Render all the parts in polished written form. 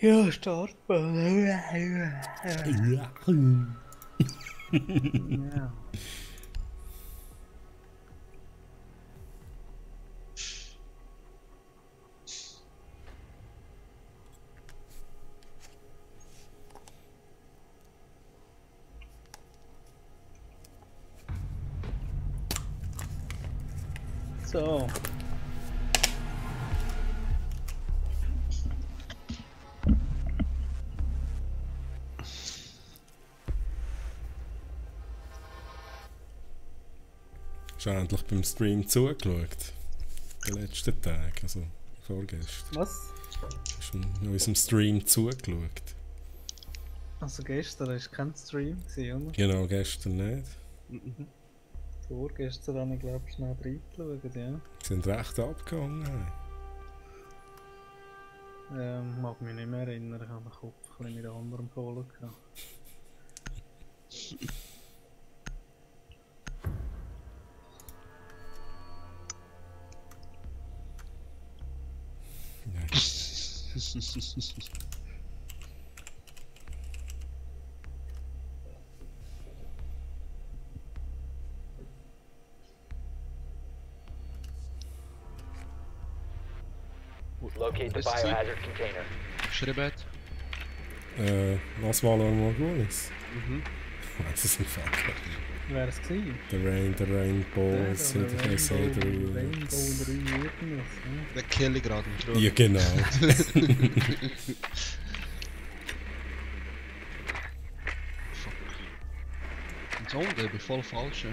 Ja, Startbahn. Ja. So. Hast du endlich beim Stream zugeschaut? Den letzten Tag, also vorgestern. Was? Hast du in unserem Stream zugeschaut? Also gestern war kein Stream, oder? Genau, gestern nicht. Vorgestern habe ich glaube ich schnell reingeschaut, ja. Die sind recht abgegangen. Mag mich nicht mehr erinnern, ich habe den Kopf ein bisschen mit anderem voll gehabt. Locate the biohazard container. Schreibt. Was war noch gut ist? Ich weiß es nicht. Wer es gewesen? Der Rainbow, CDC, Rainbow 3 irgendwas, ja. Der Kelly gerade im Trug. Ja, genau. Und so, ich bin voll falsch. Ja.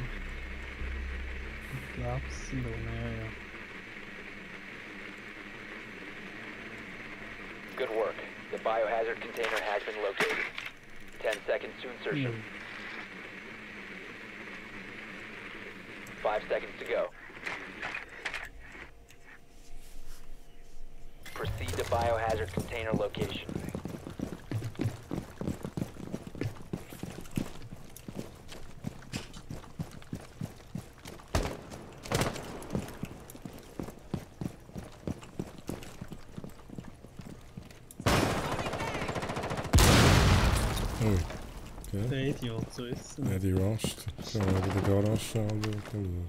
Ich glaube es sind auch, ja. Good work. The biohazard container has been located. 10 seconds to insertion. 5 seconds to go. Proceed to biohazard container location. Okay. Der Idiot, so ist es. Ja, die rusht. So, bei der Garage anschauen.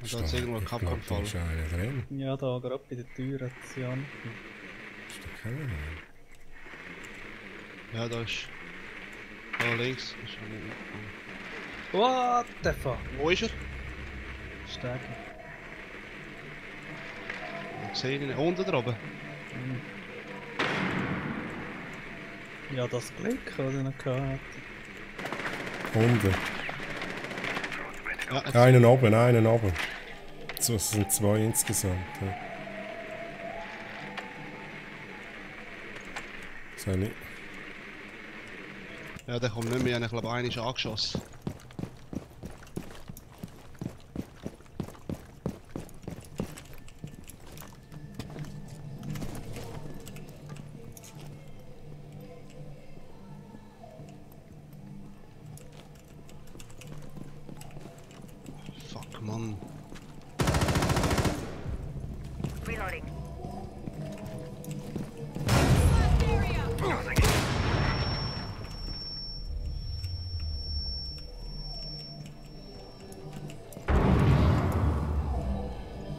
Und da ist irgendwo ein Kappanfall. Ist einer drin? Ja, da gerade bei der Tür hat sie an. Ist da keiner drin? Ja, da ist. Da links. Ist What the fuck? Wo ist er? Stärker. Ich sehe ihn nicht. Unten droben. Ja, das Glück, das ich noch gehabt. Unten. Ja, Einen oben. So, es sind zwei insgesamt. Ja. So nicht. ja, der kommt nicht mehr. Ich glaube, einer ist angeschossen. Fuck, Mann. Reloading.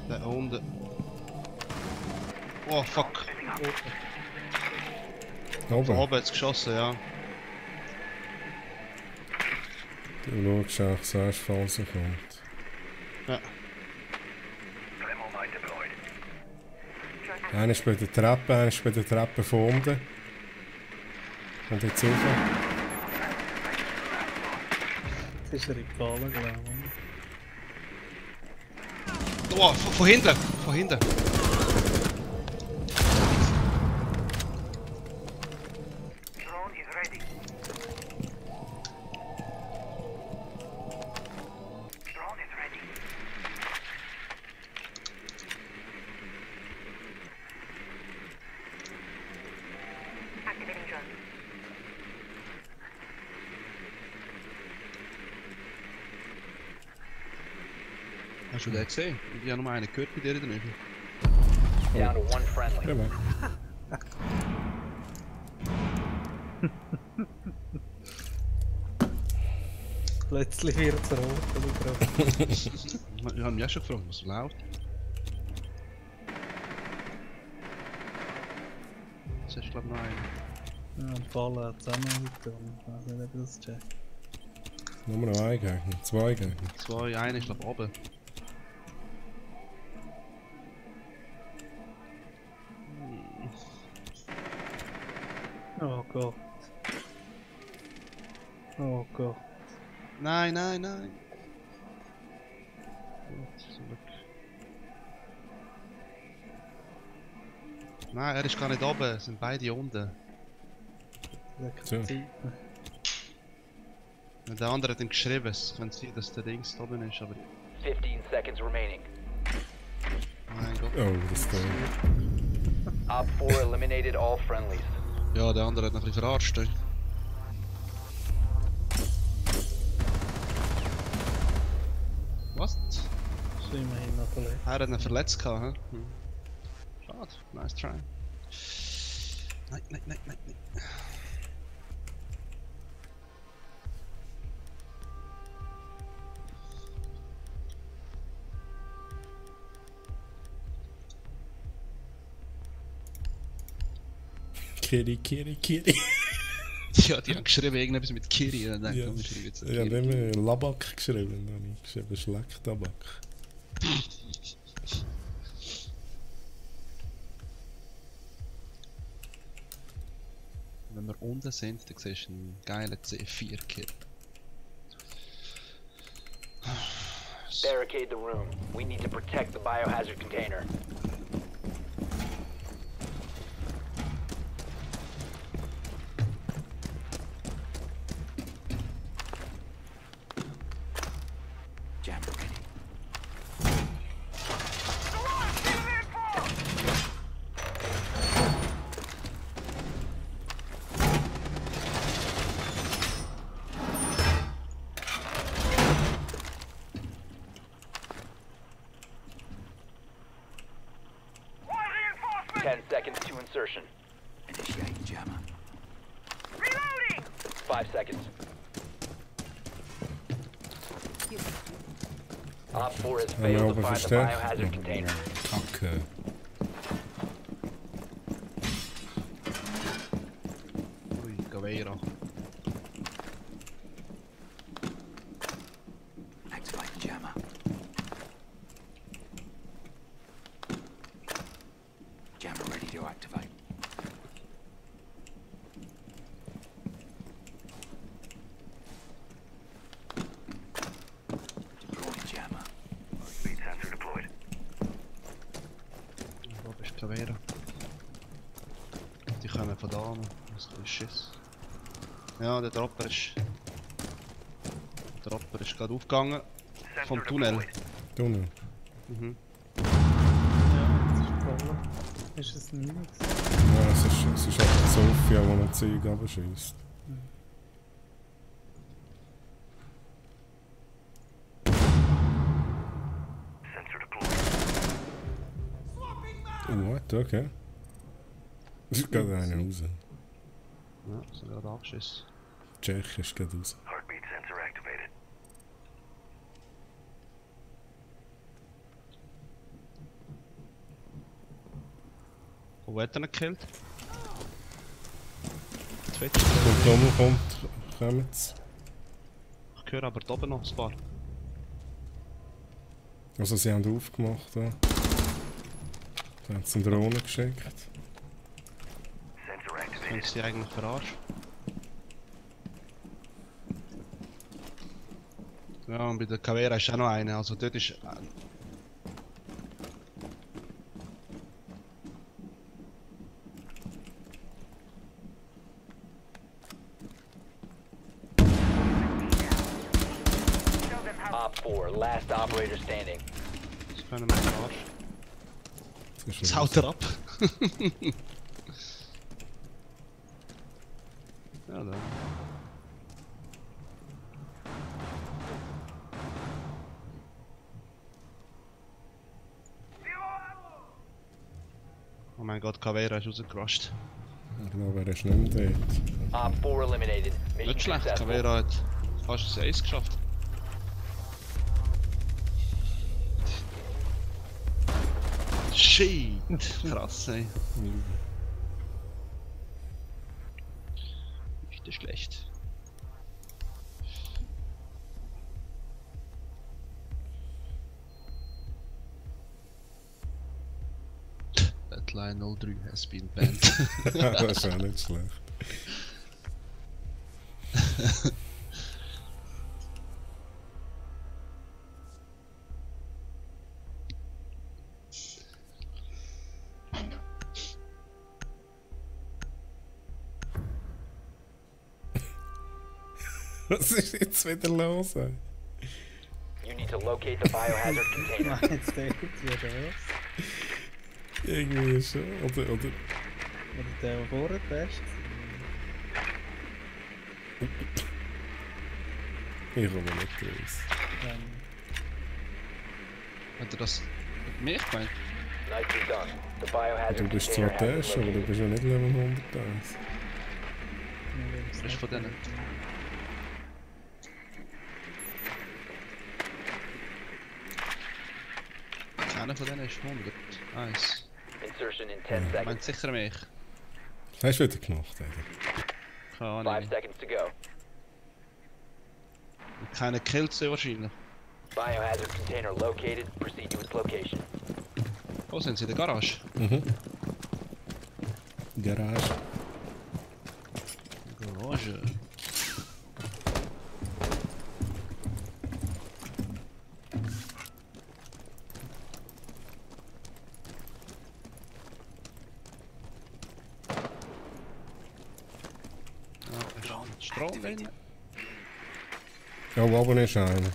Der unten. Oh, fuck. Von Oben. oben hat es geschossen, ja. Du schaust auch, sagst, falls er kommt. Ja. Einer ist bei der Treppe, einer ist bei der Treppe von unten. Und jetzt rauf. Jetzt ist er in die Falle gelaufen. Oh, von hinten. Von hinten. Drone is ready. Drone is ready. Activating drone. Hast du den gesehen? Ich habe nur einen gehört bei dir in der Nähe. Down to one friendly. Ja, weg. Plötzlich wird es rot, oder drauf. Ich habe mich auch schon gefragt, was so laut. Das ist glaube ich noch einer. Ja, und Fallen hat es auch noch heute. Ich weiß nicht, ob ich das checkt. Nur noch ein Gegner, zwei Gegner. Zwei, einer ist glaube ich oben. Oh Gott. Oh Gott. Nein, nein, nein. Gut, zum Glück. Nein, er ist gar nicht oben, es sind beide unten. Lecker So. Zeit. Und der andere hat ihm geschrieben, es könnte sein, dass der Dings da oben ist, aber 15 seconds remaining. mein Gott. Oh, das ist da. Op 4 eliminated all friendlies. Ja, der andere hat noch ein bisschen verarscht. Ey. Was? Ist immerhin noch verletzt. Er hat ihn verletzt gehabt, hä? Schade, nice try. Nein, nein, nein, nein, nein. Kiri, Kiri, Kiri. Ja, die haben geschrieben irgendetwas mit Kiri und dann Ja. komm, ich schreibe jetzt Ich habe Kiri. immer Labak geschrieben, dann habe ich geschrieben Schlecktabak. Wenn wir unten sind, dann siehst du einen geilen C4-Kill. Barricade the room. We need to protect the biohazard container. Jammer ready. More reinforcements! 10 seconds to insertion. Initiating jammer. Reloading! 5 seconds. Op 4 has Haben wir failed to oben find the verstärkt? biohazard container. Kacke. Ui, Gaveira. Activate jammer. Jammer ready to activate. Deploying jammer. Speed sensor deployed. Wo bist du, Gaveira? Die kommen von da an. Was ist Schiss? Ja, der Dropper ist. Der Dropper ist gerade aufgegangen. Vom Sensor Tunnel. deployed. Tunnel. Mhm. Ja, jetzt ist voll. Ist es nichts? Ja, es ist einfach Sophia, die noch Zeug abschießt. Sensor deployed. What? Okay. Es ist gerade einer raus. Ja, so gerade abgeschissen. Tschech ist gerade raus. Heartbeat sensor activated. Wo hat er ihn gekillt? Twitch. Kommt nochmal, kommt's. Ich höre aber da oben noch ein paar. Also sie haben aufgemacht da. Da hat es eine Drohne geschickt. Sensor Können activated. sie eigentlich verarschen? Ja, und bei der Caveira ist auch noch eine. Also dort ist. Tell them how. Op 4, last operator standing. Das können wir verarschen. Das ist Jetzt ein haut er ab. Ja, da. Oh mein Gott, Caveira ist rausgerascht. Genau, wer ist nicht mehr dort? Op 4 eliminated. Mission Nicht schlecht, successful. Caveira hat fast ein Ace geschafft. Shit! Krass, ey. Nicht schlecht. Line 03 has been banned. Das ist auch nicht schlecht. Was ist jetzt wieder los? Ey? You need to locate the biohazard container. Nein, jetzt fehlt wieder was. Irgendwie schon. Oder Oder der vorher best. ich komme nicht raus. Hat er das mit mir gemeint? Nicely done. The biohazard Du bist zwar container der has erste, been aber du located. bist ja nicht Level 101. Das ist von denen. Einer von denen ist 101. Insertion in 10 Meint seconds. sicher mich. Hast du wieder gemacht, oder? Keine 5 Ahnung. seconds to go. Keine Kills sehr wahrscheinlich. Biohazard container located. Proceed to its location. Oh, sind sie in der Garage? Mhm. Garage. Garage. Strom drin? Ja, oben ist einer.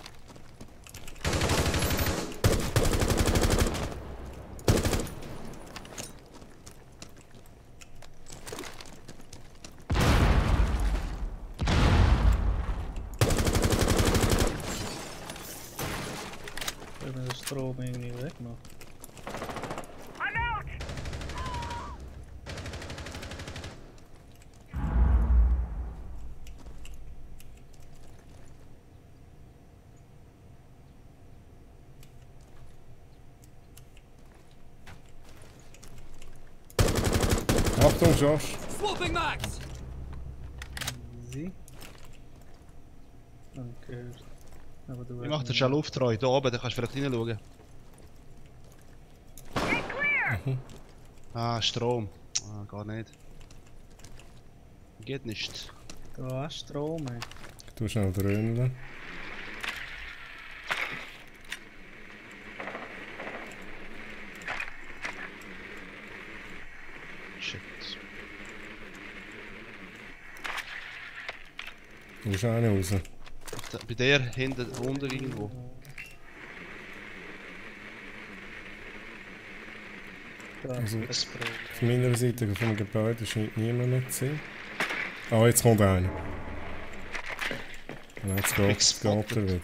Wenn man den Strom irgendwie wegmacht. Achtung, Josh! Sie. Danke. Aber du Ich mach den schon auftreu, da oben, da kannst du vielleicht reinschauen. Ah, Strom. Ah, gar nicht. Geht nicht. Du hast Strom, ey. Du schnell dröhnen. Shit. Du bist einer raus. Bei der hinten, unten irgendwo. Da Also- ist Strom. Auf meiner Seite vom Gebäude scheint niemand mehr zu sein. Ah, jetzt kommt einer. Und jetzt geht er wieder.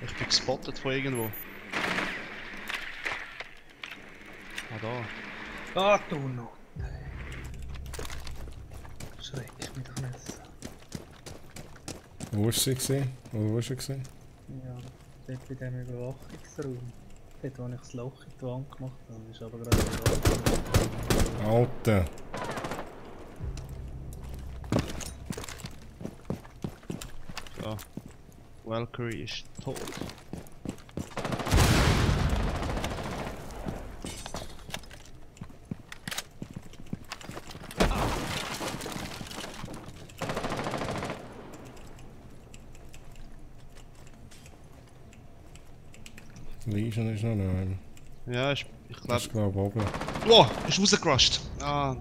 Ich bin gespottet von irgendwo. Ah, da. Ah, du noch! Schreck mich doch nicht so. Wo war sie gewesen? Oder wo war sie gewesen? Ja, dort bei diesem Überwachungsraum. Dort, wo ich das Loch in die Wand gemacht habe, ist aber gerade überall. Alter! Da. Valkyrie ist tot. Legion ist noch nicht. Ja, ich Das glaube. ist glaube ich oben. Oh, ist rausgerusht. Ah.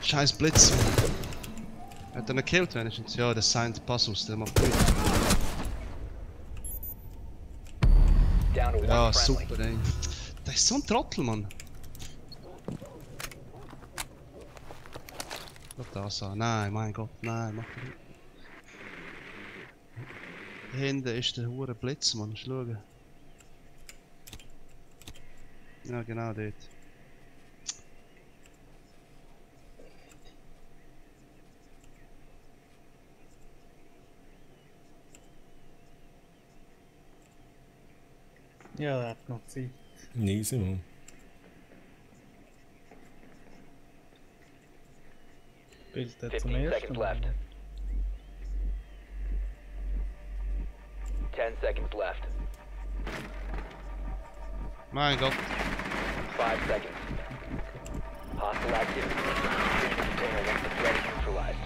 Scheiß Blitz. Hat er ihn gekillt wenigstens? Ja, der Signed Passus, der macht gut. Down to Ja, one friendly. super, ey. Der ist so ein Trottel, Mann. Schau das an. Nein, mein Gott, nein, mach nicht. Hinten ist der hure Blitz, Mann. Schau. Ja, genau dort. Ja, er hat noch Zeit. Easy, Mann. Spielt er 15 zum ersten seconds Mal. left. 10 seconds left. Mein Gott. 5 seconds. Hostile activity. Secure the container once the threat is neutralized.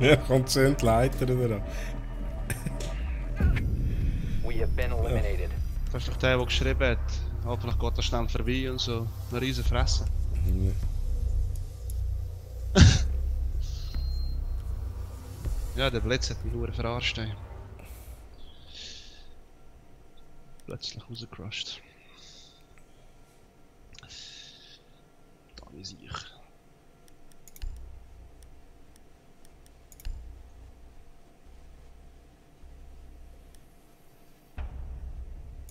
Ja, kommt schön die Leiter wieder. We have been eliminated. Das ist doch der geschrieben hat. Hoffentlich geht er schnell vorbei und so. Eine riesen Fresse. Ja. Ja, der Blitz hat mich nur verarscht. Ey. Plötzlich rausgecrushed. Da ist ich.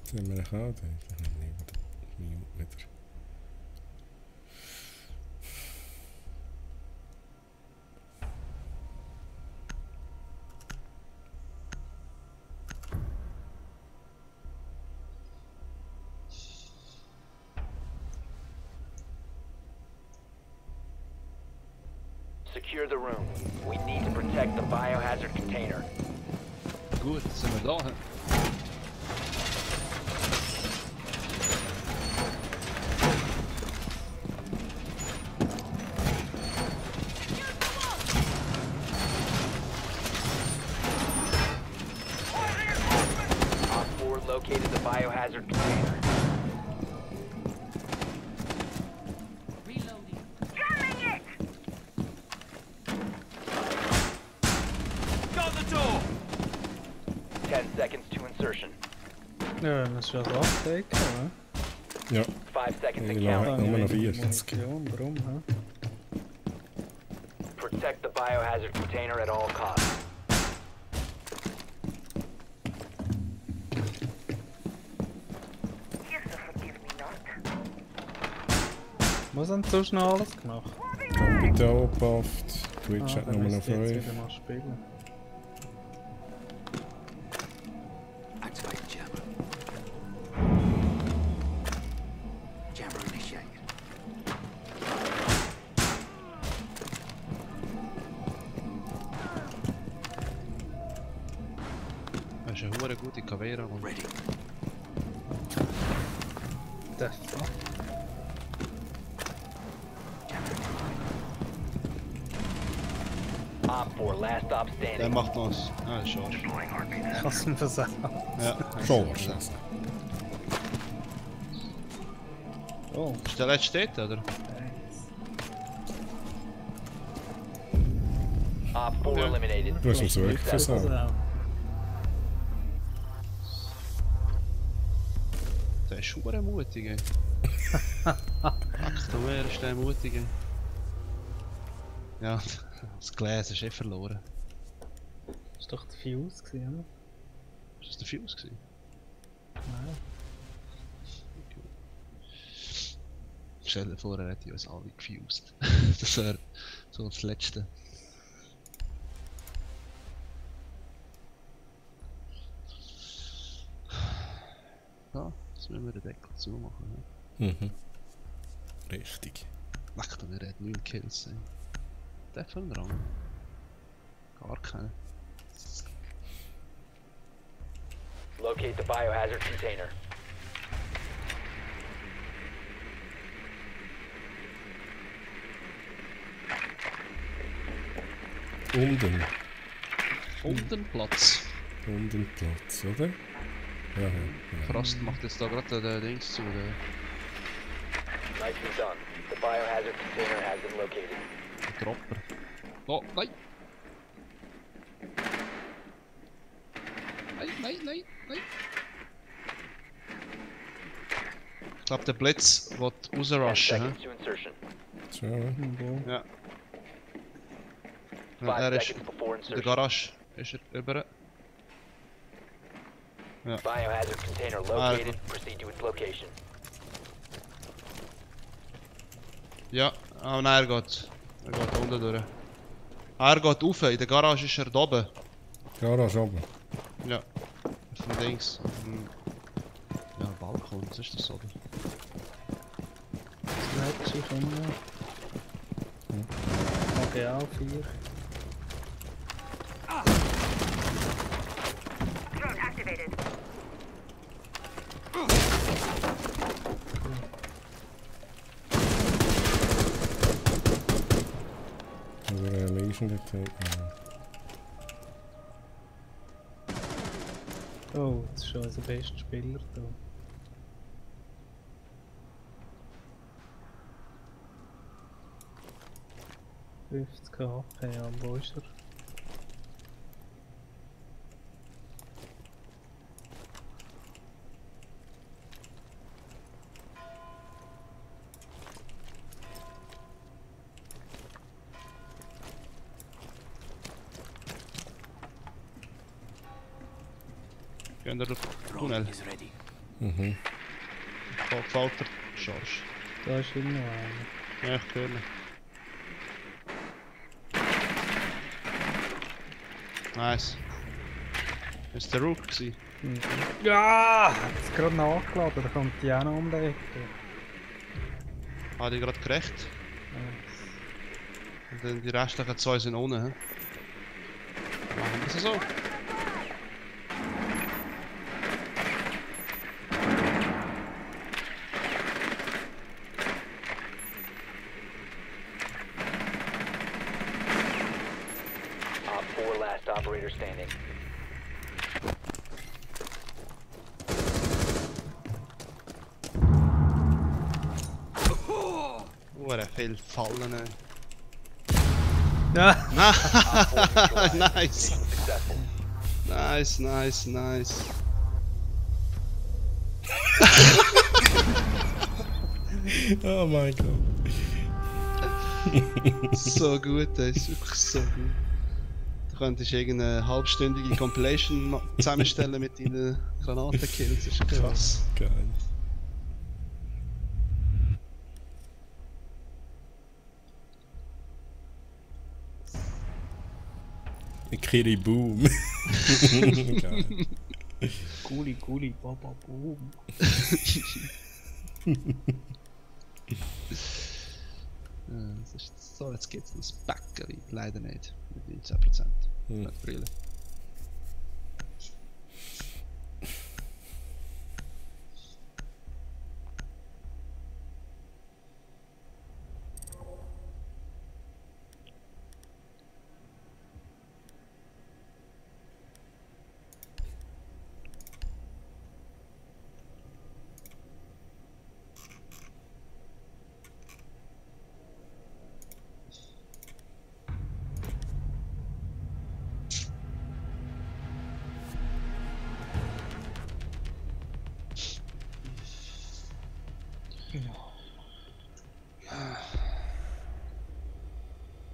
Sind wir noch auch da? Wieder. Secure the room. We need to protect the biohazard container. Gut, sind wir da. Hä? Op 4 located the biohazard container. Jamming it! 10 seconds to insertion. Ja, wenn wir es schon so abdecken, ne? Ja, 5 seconds and Ja. counting. Nur noch wenig 40. Munition, warum, hä? Protect the biohazard container at all costs. You so forgive me not. Was haben sie sonst noch alles gemacht? Kapital abgepafft. Twitch hat dann nur noch müsst ihr jetzt 5. wieder mal spielen. Activate jammer. Jammer initiated. Das ist eine hure gute Caveira, Mann. Ready. The fuck? Op 4, last stop Der standing. macht noch. Ah, schade. Deploying heartbeat. Kannst du mir versauen? Ja. Schon was. Oh, Ist der letzte dort, oder? Op 4 eliminated. Du hast uns wirklich Successful. versaut. Der ist hure mutig, ey. Ach, wer ist der mutig, ey. Ja, das Glas ist eh verloren. das war doch der Fuse, gewesen, oder? Ist das der Fuse gewesen? Nein. Stell dir vor, er hätte uns alle gefused. Das wäre so das Letzte. Ja, jetzt müssen wir den Deckel zumachen. Ne? Mhm. Richtig. Leck doch, er hat 9 Kills. Ey. Der für einen Rang. Gar keinen. Locate the biohazard container. Unten. Und den Platz. Unten Platz, oder? Ja, ja. Frost macht jetzt da gerade den Dings zu. Der Nicely done. The biohazard container has been located. Dropper. Oh, nein! Nein, nein, nein, nein! Ich glaube, der Blitz wird 10 rausrushen. seconds to insertion. Schon, oder? Irgendwo. Ja. 5 Ja, er ist seconds before in der insertion. Garage. Ist er über. Biohazard container located. Proceed to its location. Ja, oh nein, er geht da unten durch. Ah, er geht rauf, in der Garage ist er da oben. Garage oben. Ja. Von links. Ja, Balkon, was ist das oben? Das letzte kommen. AGA 4. Drone activated. Also Legion Detect. Oh, das ist schon unser bester Spieler da. Ja. 50 HP, ja, wo ist er? Gehen wir durch den Drone Tunnel. is ready. Mhm. Gefällt der Charge. Da ist immer noch einer. Ja, ich höre ihn. Nice. Ist der Rook gewesen? Mhm. Ja! Hat es gerade nachgeladen, da kommt die auch noch um die Ecke. Hat ich gerade gerecht. Und dann die restlichen zwei sind unten. He? Machen wir es so. Op 4 last operator standing. Viel Fallen. Ja! Nice! Successful. Nice, nice, nice. Oh mein Gott. So gut, das ist wirklich so gut. Du könntest irgendeine halbstündige Compilation zusammenstellen mit deinen Granatenkills, das ist krass. Geil. Kiri Boom. Geil. Guli, Baba, Boom. Das ist so, jetzt geht's ins Bäckeli. Leider nicht. Mit 19%. Nicht Brille.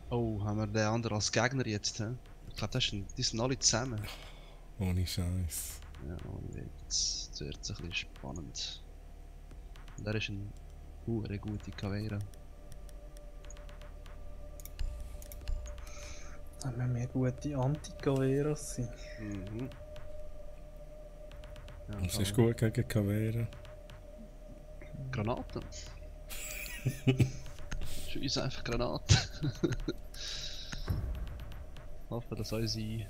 Oh, haben wir den anderen als Gegner jetzt? He? Ich glaube, die sind alle zusammen. Ohne Scheiß. Ja, jetzt wird es ein bisschen spannend. Und er ist eine gute Caveira. Dann müssen wir gute Anti-Caveras sein. Mhm. Ja, Das ist gut gegen Caveira. Granaten. Scheiss einfach Granaten. Hoffen, dass unsere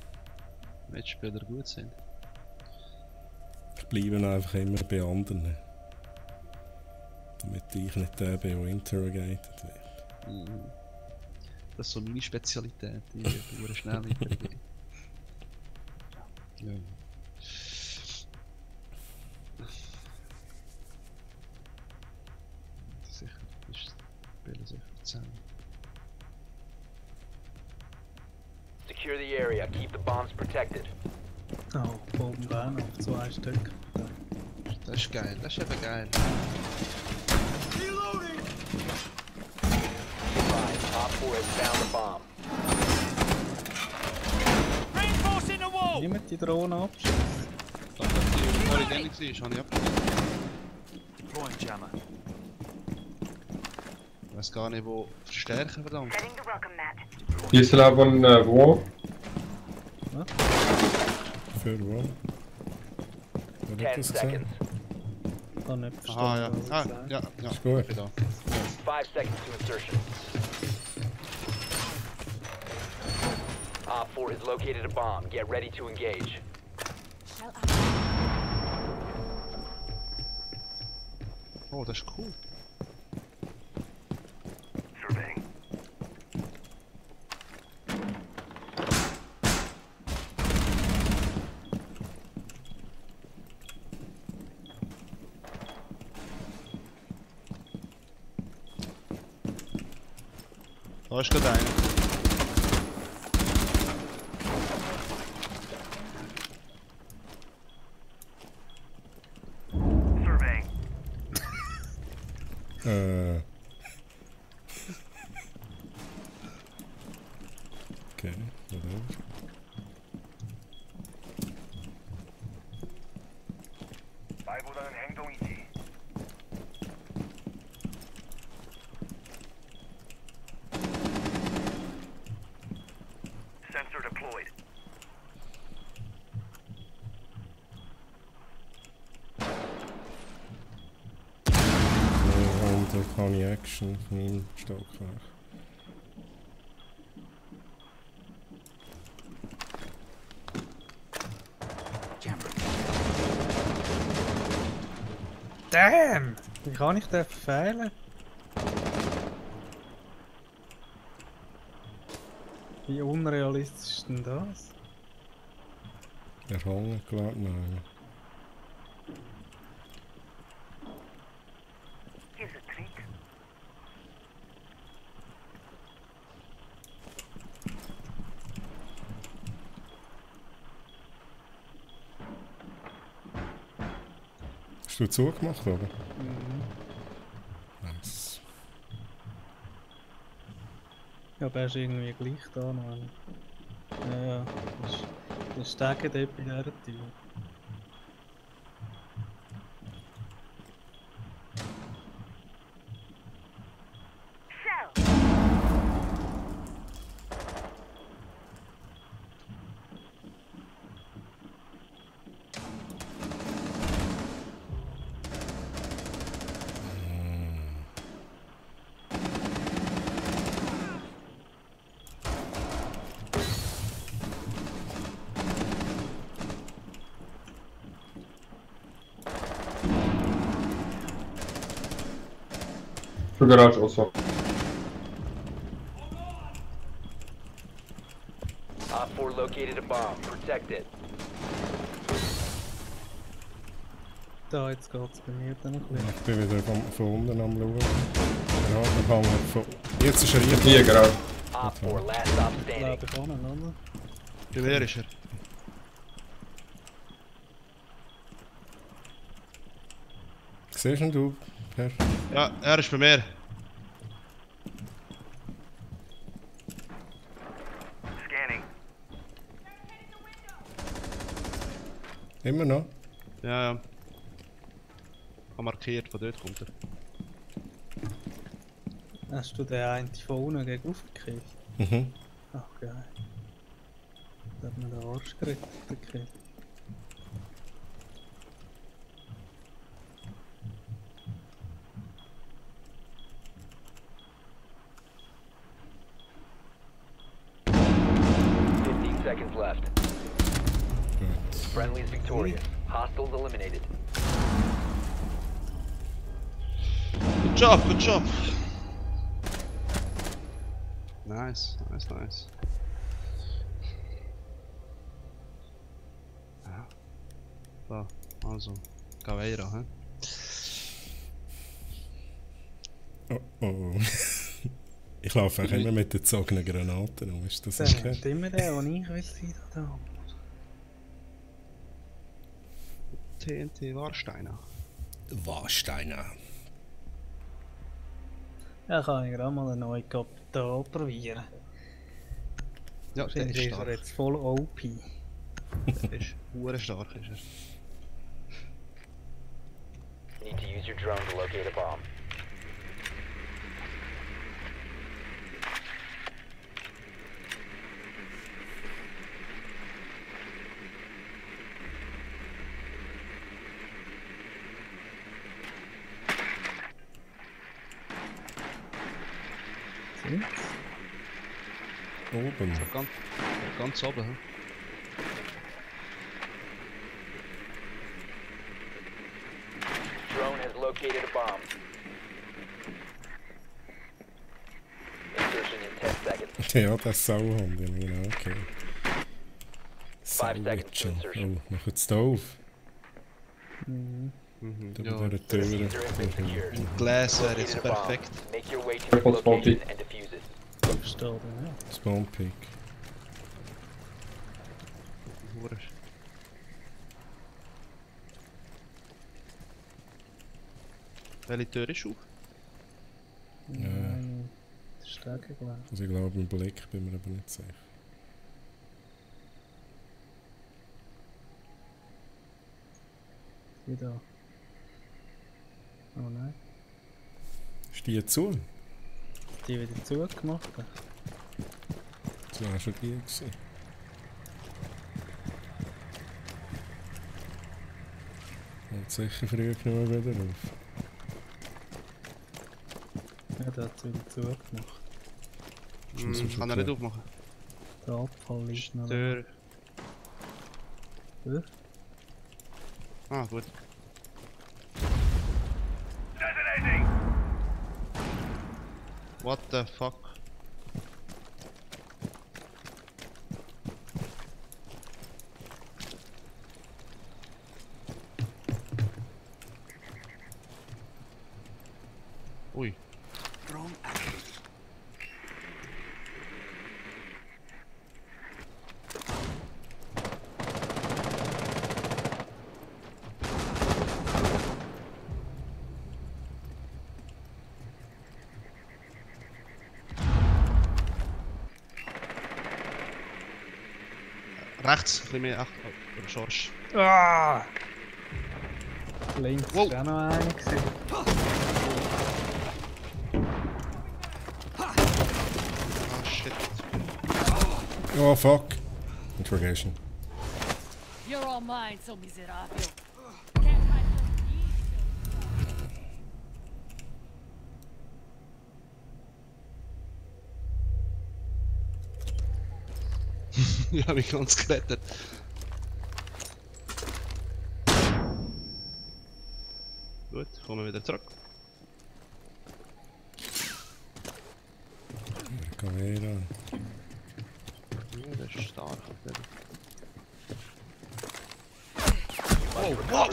Mitspieler gut sind. Ich bleibe einfach immer bei anderen. Damit ich nicht der bin, der interrogated wird. Mhm. Das ist so meine Spezialität, die sehr schnell hintergehen. Ja. Sicher, das spielen sicher zusammen. Secure the area. Keep the bombs protected. Oh, Bomben auch noch, 2 Stück. Das ist geil, das ist eben geil. Op 4 has found a bomb. Reinforcing the wall! Niemand die Drohne abschießt. Das, die vorhin drin war, habe ich abgegeben. Deploying jammer. Ich weiß gar nicht, wo verstärken, verdammt. Setting the welcome mat. You still have one wall? Für wo? Wer hat 10 das gesagt? seconds. Ich habe nicht verstanden, Aha, ja. was er Ah, gesagt hat. ja, ja. Ist gut. Ich bin da. 5 seconds to insertion. Op 4 has located a bomb. Get ready to engage. Oh, das ist cool. Surveying. Da ist gerade einer. Surveying. Okay, whatever. 말보다는 행동이지. Sensor deployed. Und keine Action von meinem Stockwerk. Jammer. Damn! Wie kann ich den verfehlen? Wie unrealistisch ist denn das? Erhangen geladen, nein. Here's a treat. Hast du zugemacht, oder? Nice. Ja, aber er ist irgendwie gleich da noch. Ja, ja. Das steckt dort bei dieser Tür. Shell. For garage also. Op 4 located a bomb. Protect it. Da, jetzt geht's bei mir dann ein bisschen. Ich bin wieder von unten am schauen. Ja, wir hängen von... Jetzt ist er hier. Hier garage. Op 4 last stop standing. Lebe ich an, oder? Bei mir ist er. Siehst du, Per? Ja, er ist bei mir. Scanning. Immer noch? Ja, ja. Habe markiert, von dort kommt er. Hast du den einen von unten gegen aufgekriegt? Mhm. Ach geil. Da hat man den Arsch gerettet, okay. Seconds left. Gut. Friendly's victorious. Hostiles eliminated. Good job, good job. Nice, nice, nice. Ja. So, also, Caveira, hä? Oh oh. Ich laufe auch immer mit den gezogenen Granaten um, ist das Der okay? hat immer den, den ich will sein da. TNT Warsteiner. Warsteiner. Ja, kann ich gerade mal einen neuen Cup da probieren. Ja, der Wahrscheinlich ist ist er stark. jetzt voll OP. Der ist stark, ist er. You need to use your drone to locate a bomb. Sind Oben. Ganz oben. Hm? Drone has located a bomb. Insertion in 10 seconds. Ja, das Sauhund, ja, genau, okay. 5 seconds to Sauwitschel. insertion. Oh, noch jetzt auf. Mhm. Da Ja, bei der The diffuser has been Tür. secured. ein Glas wäre Located jetzt a bomb. perfekt. Make your way to Triple its location spotty. and defuse it. Verstehe, ja. Spawn Pick. Hure. Welche Tür ist auf? Nein, das ist Stärke, glaube ich. Also ich glaube, im Blick bin mir aber nicht sicher. Die da. Oh nein. Ist die zu? Die wieder zugemacht. Das war schon die gewesen. Und sicher früh genug wieder auf. Ja, der hat sie wieder zugemacht. muss man schon Kann er nicht klar. aufmachen. Der Abfall liegt noch. Tür. Ja. Ah, gut. Detonating! What the fuck? Ui. Drone active. Rechts, ein bisschen mehr. Ach, oh, Schorsch. Ah! Links Wow. ist auch noch einer gewesen. Ah, shit. Oh fuck! Interrogation. You're all mine, so miserable. Can't hide from me. Ich habe mich ganz gerettet. Gut, kommen wir wieder zurück. Camera. Ja, das ist stark. Oh, wow,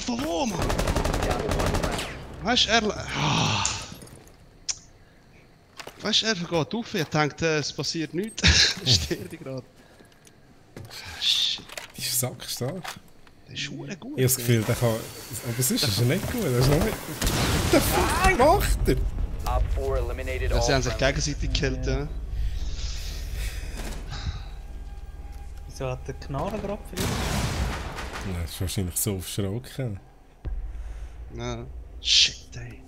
von wo, Mann? Weißt du, weißt du, er geht auf, er denkt, es passiert nichts. Sterbe gerade. Shit, Die ist sackstark. das ist schon gut. Ich habe das Gefühl, der kann... Aber es ist nicht gut, das ist noch nicht... What the fuck macht er? Op 4 eliminated all Sie haben sich friendlies. gegenseitig gekillt, ja. Wieso hat der Knarre gerade verliert? Ja, das ist wahrscheinlich so aufschrocken. Ja. Shit, ey.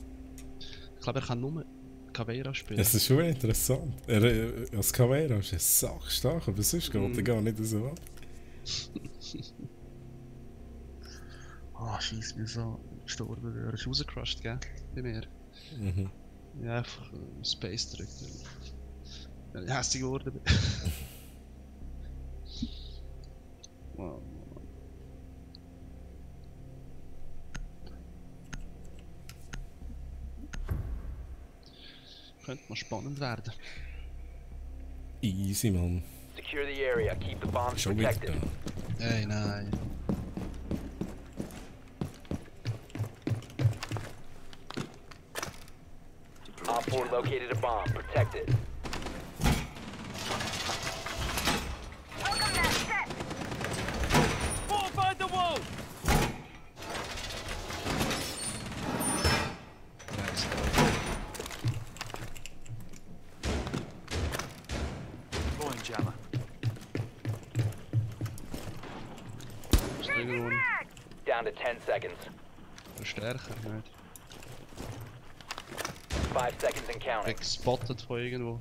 Ich glaube, er kann nur Caveira spielen. Das ist schon interessant. Als Camera ist er sackstark, aber sonst geht er gar nicht so ab. Ah, scheiße, bin so gestorben. Er ist rausgecrushed, gell? Bei mir. Mhm. Ja, einfach Space drückt. Wenn ich hässlich geworden bin. Wow. Könnte mal spannend werden. Easy, Mann. Secure the area. Keep the bombs Schon wieder protected. da. Ey, nein. Op 4 located a bomb. Protect it. Welcome that set! Fortify the wall! jammer. Ist da irgendwo ein Down to 10 seconds. Verstärker? Nicht. 5 seconds and counting. Gespottet von irgendwo.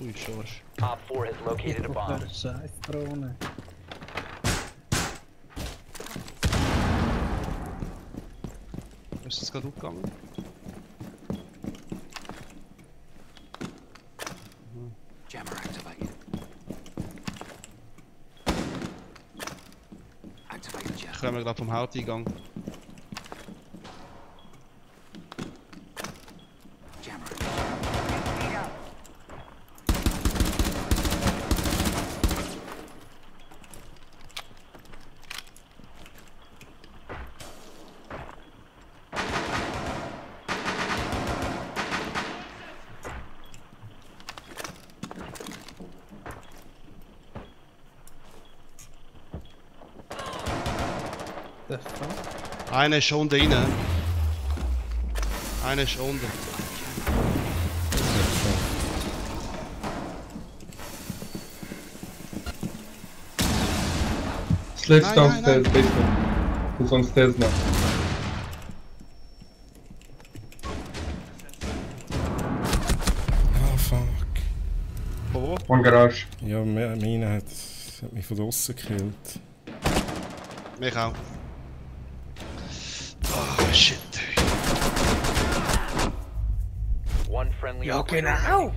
Ui, Schorsch. Op 4 has located a bomb. Scheiß Drohne. Ist das gerade aufgegangen? Jammer activated. Activated jammer. Kommen wir gerade vom Haupteingang. Jammer. Der Fuck? Einer ist schon unten rein. Einer ist unten. Slave's Nein, downstairs, nein, basement. Who's on stairs now? Ah, fuck. Von wo? One garage. Ja, meine hat mich von draussen gekillt. Mich auch. Oh shit. One friendly Ja, operator genau!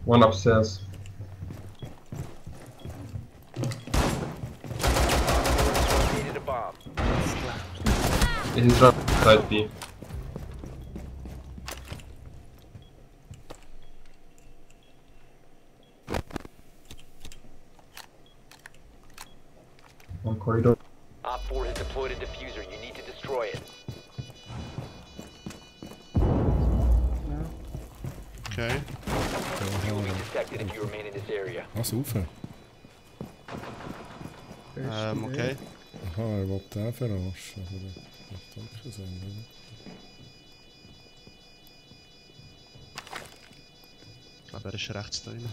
One upstairs. located a bomb. He's right side B. One corridor. Op 4 has deployed a diffuser. You need to destroy it. Okay. You will be detected if you remain in this area. Ah, saufen. Okay. Aha, er will den verarschen, aber das macht auch keinen Sinn, oder? Ich glaube, er ist rechts da drin.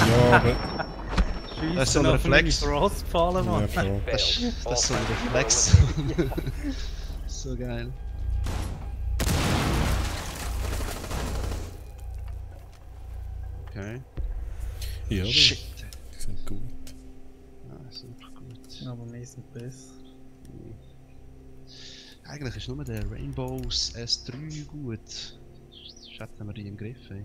Ja, aber... Das ist so ein Reflex. Rausgefallen, Ja, Mann. voll. Das ist so ein Reflex. So geil. Okay. Ja, Shit. die sind gut. Ah, super gut. Aber wir sind besser. Eigentlich ist nur der Rainbows S3 gut. Sonst hätten wir die im Griff, ey.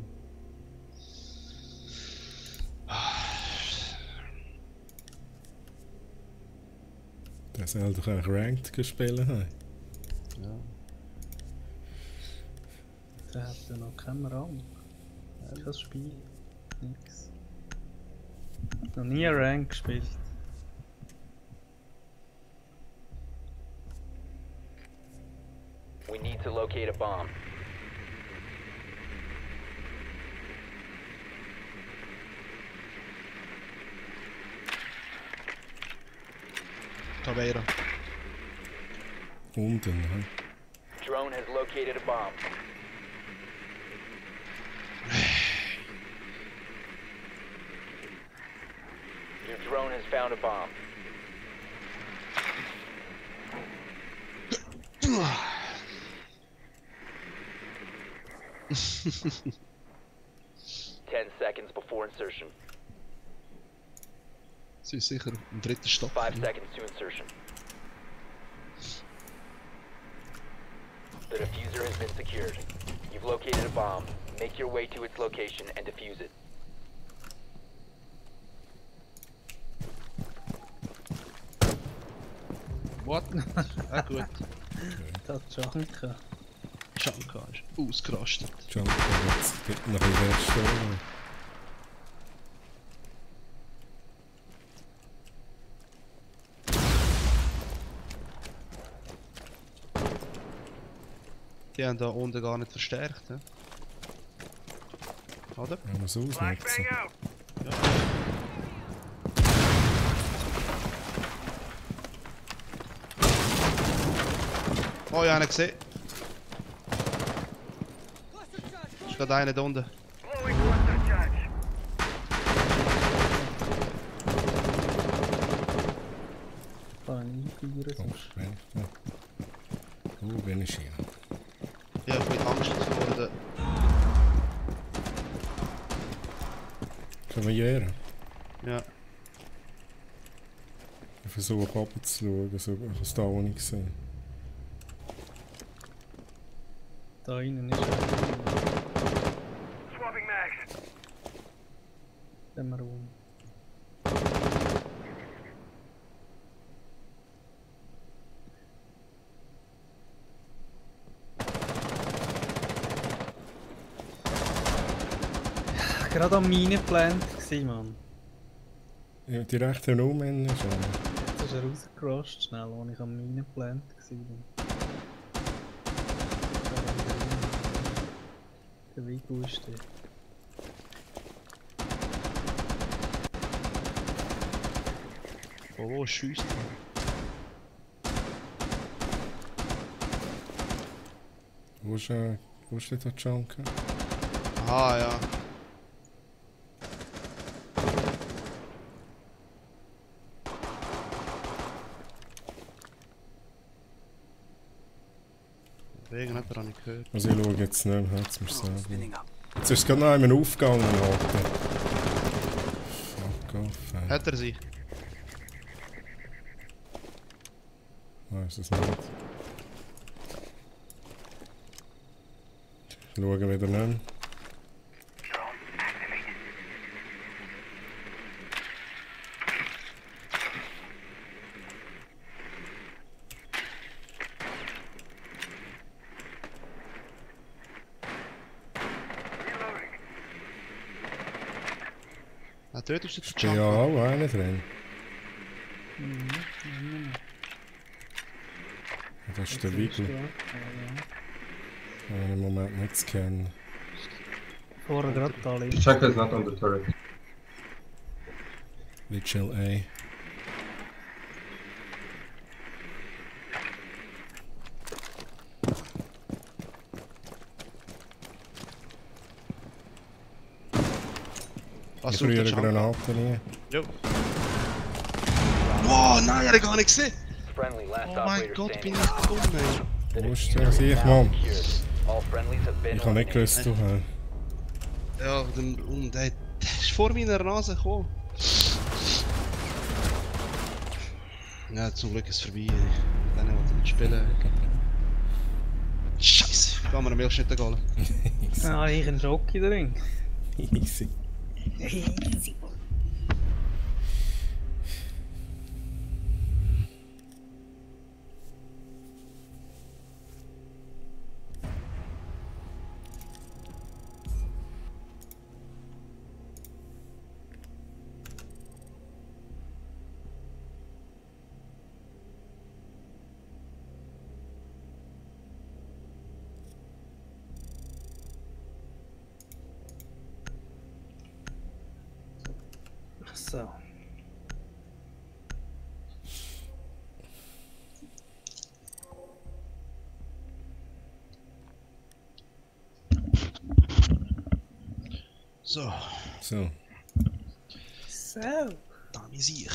Der soll doch auch Ranked gespielt haben. Ja. Der hat ja noch keinen Rang. Kein Spiel. Nix. Noch nie ein Rank gespielt. We need to locate a bomb. Caveira. Unten, ne? Drone has located a bomb. Your drone has found a bomb. Ten seconds before insertion. Sie ist sicher im dritten Stock. 5 seconds to insertion. The diffuser has been secured. You've located a bomb. Make your way to its location and defuse it. What? Ah, gut. Das Junker. Schanka ist ausgerastet. Jump, jetzt gibt noch ein Version. Die haben da unten gar nicht verstärkt, ne? Oder? Man muss ausnutzen. Oh, ja, einer gesehen. Ist gerade einer da unten. Throwing cluster charge. Kann ich einfeiern, Oh, sonst... wenn ich da. Oh, bin ich hier. Ja, ich bin Angst geworden. Können wir jähren? Ja. Ich versuche runterzuschauen, so was da auch nicht gesehen. Da innen ist er. Swapping mags. Dem Raum. Gerade am Minenplant gsi, Mann. Ja, direkt herum schon. Jetzt ist er rausgerascht, schnell, als ich am Minenplant gsi bin. Der Vigo ist der. Oh, wo schießt Wo ist der Junker? Aha, ja. Wegen hat er auch nicht gehört. Also ich schaue jetzt nicht, hat's mir Drone sagen. spinning up. Jetzt ist es gerade noch einmal aufgegangen, Alter. Fuck off, ey. Hat er sie? Weiß es nicht. Ich schaue wieder nicht. Ah, dort ist der Ist ja Jumper. auch einer drin. Das ist der Wiggle. Im Moment nicht zu kennen. Vorher gerade da The links. chunker is not on the turret. Vigil A. Was Ich sucht der rühre Jumper? Granaten nie. Jo. Wow, nein, er hat gar nicht gesehen! Friendly, last Oh mein operator Gott, bin standing. ich dumm, ey. The Wo ist diffuser der? is Sieh ich now mal. secured. All friendlies have been Ich habe nicht eliminated. gewusst, du hast. Ja, der ist vor meiner Nase gekommen. Ja, zum Glück ist es vorbei, ey. Dann wollte ich nicht spielen. Scheiße, gehen wir am Milchschnitt holen. Ah, ich einen Jockey drin. Easy. So. So, So. So. da bin ich.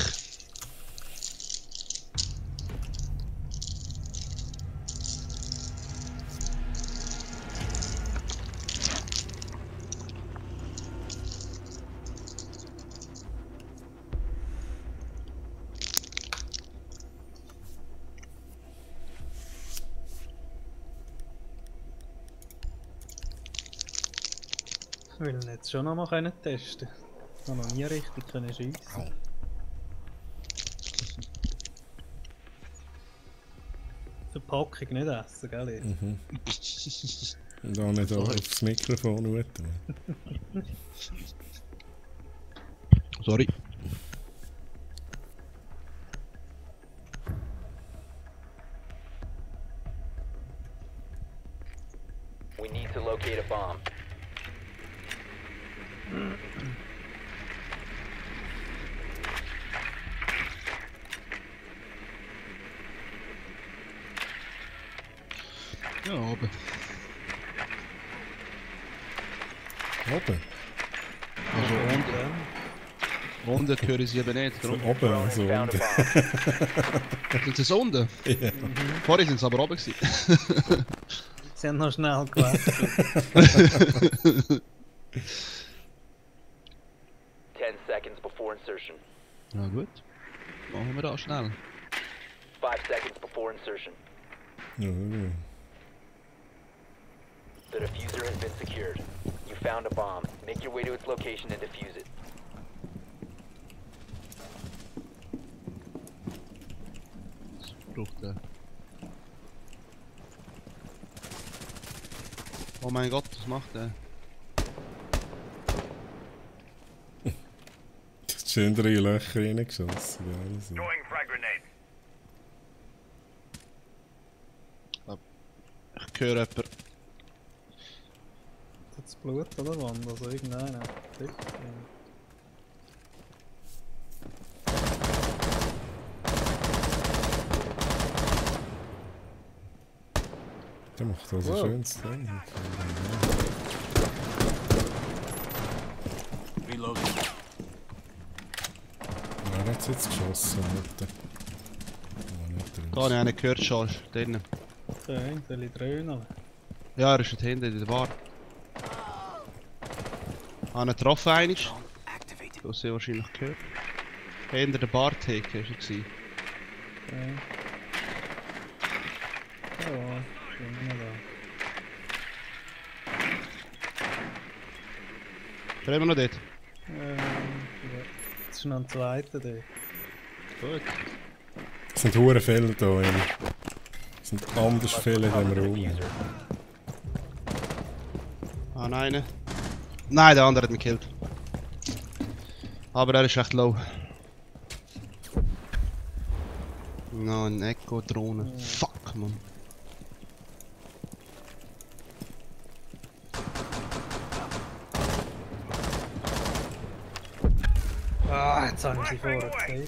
Ich will ihn jetzt schon noch mal testen. Ich habe noch nie richtig schiessen. Au. Verpackung nicht essen, gell? Jetzt? Mhm. Und auch nicht aufs Mikrofon tun. Sorry. We need to locate a bomb. Ja, oben. Oben? Also unten. Unten höre ich sie eben nicht. So Darum. oben, also Found a unten. bomb. Sind sie so unten? Ja. Vorher sind sie aber oben gewesen. Sie haben noch schnell gewechselt. 10 seconds before insertion. Na gut. Machen wir das schnell. 5 seconds before insertion. Ja, ja. The diffuser has been secured. You found a bomb. Make your way to its location and defuse it. Braucht er. Oh mein Gott, was macht er? Schön 3 Löcher reingeschossen. Ja, also. Throwing frag grenade. Ich höre jemanden. Das Blut an der Wand, also irgendeiner. Sicher. Der macht also Wow. schönes Ding. Reloading. Wer hat jetzt geschossen? Alter? Oh, nicht drin. Da habe ich einen gehört schon, ist drinnen. Okay, soll ich dröhnen? Ja, er ist dort hinten in der Bar. Habe ihn getroffen einig. Activated. Du hast sie wahrscheinlich gehört. Hinter der Bartheke war er. Okay. Ja, ich bin immer da. Ist er immer noch dort? Ja. Jetzt ist noch ein zweiter da. Gut. Es sind hure Fälle da. Es sind anders viele in diesem Raum. Diffuser. Ah, nein. Nein, der andere hat mich gekillt. Aber er ist echt low. No, ein Echo-Drohne. Fuck, man. Ah, jetzt haben sie vorher gesehen.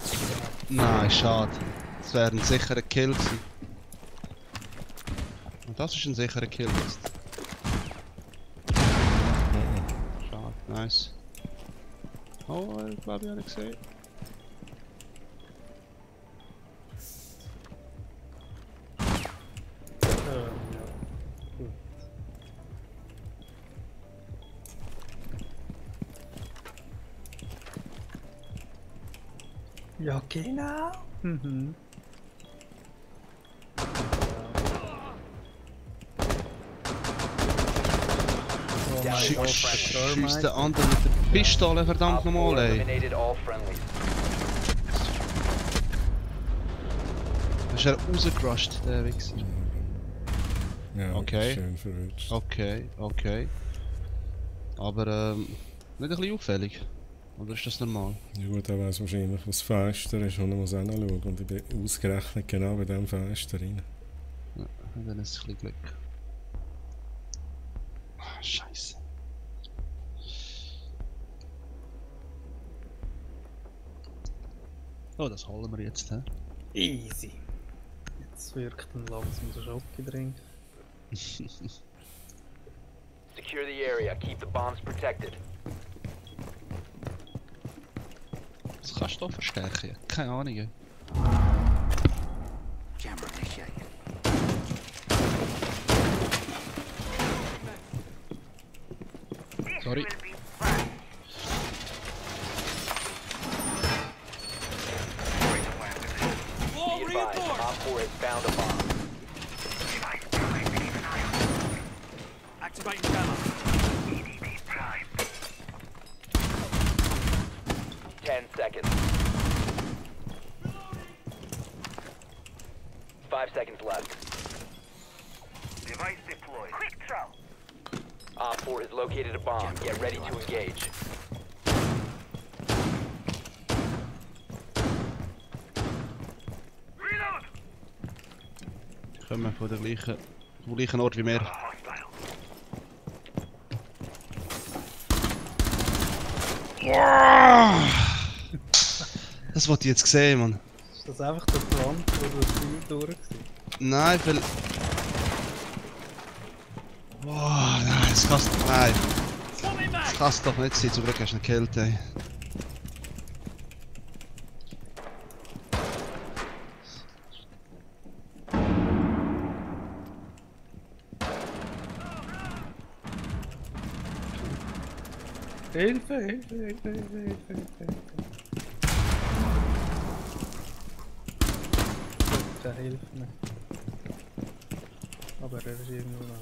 Nein, schade. Das wäre ein sicherer Kill gewesen. Und das ist ein sicherer Kill jetzt. Schade, nice. Oh, ich glaube, ich habe ihn gesehen. Ja, gut. Ja, genau. Mhm. Oh mein Gott, Schießt der andere mit der Pistole, verdammt Op 4 nochmal, ey. eliminated all friendlies. Ist er rausgerusht, der Wichser. Ja, Okay. schön verrutscht. Okay, okay. Aber nicht ein bisschen auffällig. Oder ist das normal? Ja gut, er weiss wahrscheinlich, was Fenster ist und er muss auch noch schauen. Und ich bin ausgerechnet genau bei diesem Fenster rein. Ja, dann ist es ein bisschen Glück. Ah, Scheiße. Oh, das holen wir jetzt, hä? Easy. Jetzt wirkt ein langsam der Schocke-Drink. Secure the area. Keep the bombs protected. Das kannst du doch verstärken. Keine Ahnung. Jammer initiated. Sorry. Will be fine. Be advised, Op 4 has found a bomb. Activating jammer. 10 seconds. 5 seconds left. Device deployed. Quick throw. Op 4 has located a bomb. Get ready to engage. Reload. Kommen wir von der gleichen Ort wie wir. Hostile. Das wollte ich jetzt sehen, Mann. Ist das einfach der Front, wo das Spiel durch war? Nein, weil... Boah, nein, das kann's. Nein, Swapping das back! kann's doch nicht sein. Zum Glück hast du eine Kälte. Ey. Hilfe, Hilfe, Hilfe, Hilfe, Hilfe, Hilfe. Der hilft mir. Aber er ist irgendwo da.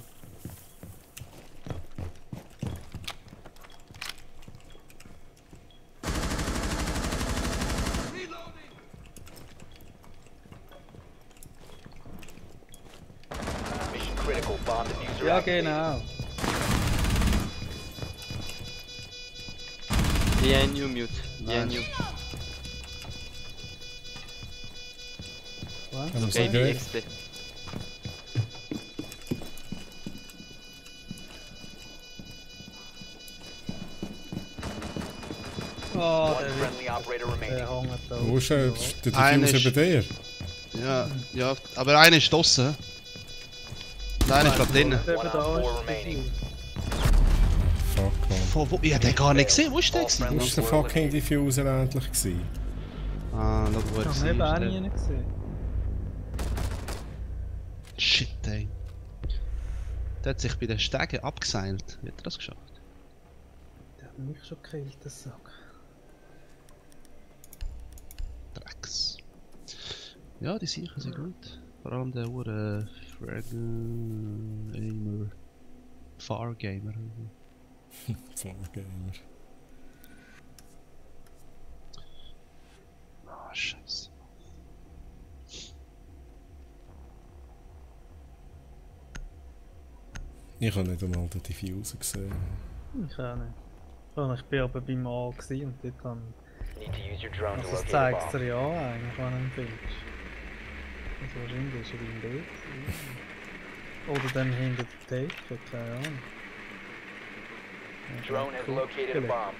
Mission critical. Bomb diffuser Ja, activated. genau. Yeah, new mute. Yeah, Nice. new. Was? Kann man Okay, sagen? XD. Oh, One friendly operator remaining. der hängt da. Wo ist er? Der Einer Diffuser ist- bei dir? Ja, ja, aber einer ist draussen. Und einer ist gerade drinnen. Der One da on four ist. remaining. Fuck man. Von wo? Ich hab den gar nicht gesehen. Wo ist der? gewesen? Wo ist der fucking Diffuser endlich gewesen? Ah, schau, wo er Ich habe eben auch war. nie gesehen. Shit, ey. Der hat sich bei den Stegen abgeseilt. Wie hat er das geschafft? Der hat mich schon gekillt, das Sack. Drecks. Ja, die sicher sind gut. Vor allem der Uhr Aimer. Fargamer. Vorgamer. Ah, scheiße. Ich habe nicht einmal den Diffuser gesehen. Ich auch nicht. Ich bin aber beim A gewesen und dort kann. Need to use your drone to Also es locate a zeigt es bomb. dir ja an, eigentlich, wenn du ihn findest. Also wahrscheinlich ist er im Bild. Oder dann hinter der Theke, keine Ahnung. Drone has located a bomb.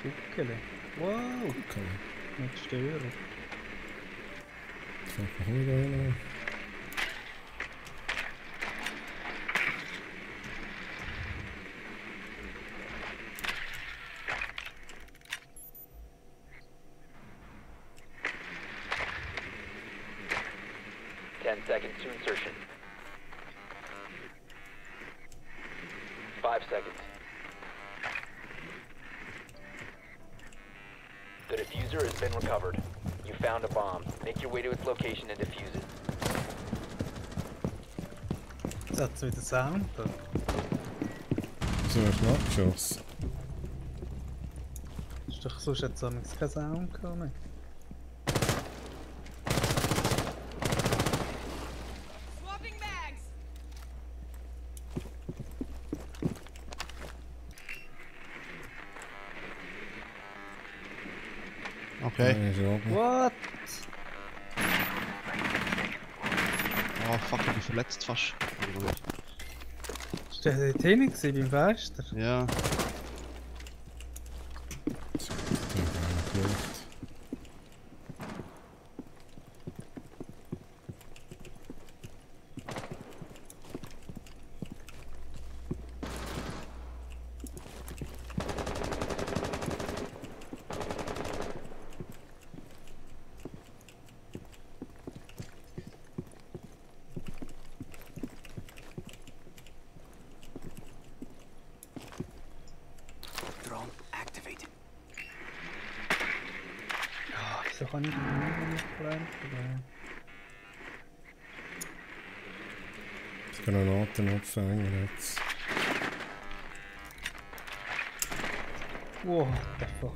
Guckele. Wow, Okay. nicht stören. Fuck, was haben wir da noch? Ten seconds to insertion. 5 seconds. The diffuser has been recovered. You found a bomb. Make your way to its location and defuse it. Jetzt hat es wieder Sound da. So, hast du ihn abgeschossen? Ist doch sonst jetzt kein Sound gekommen. Swapping bags. Okay. Ja, ist er oben. What? Ah, fuck, ich bin verletzt fast. Ist der dort hinten gewesen, beim Fenster? Ja. Ich habe gar nicht geschaut. Drone activated. Ah, wieso kann ich den nicht blenden? Die Granaten abfangen jetzt. What the fuck?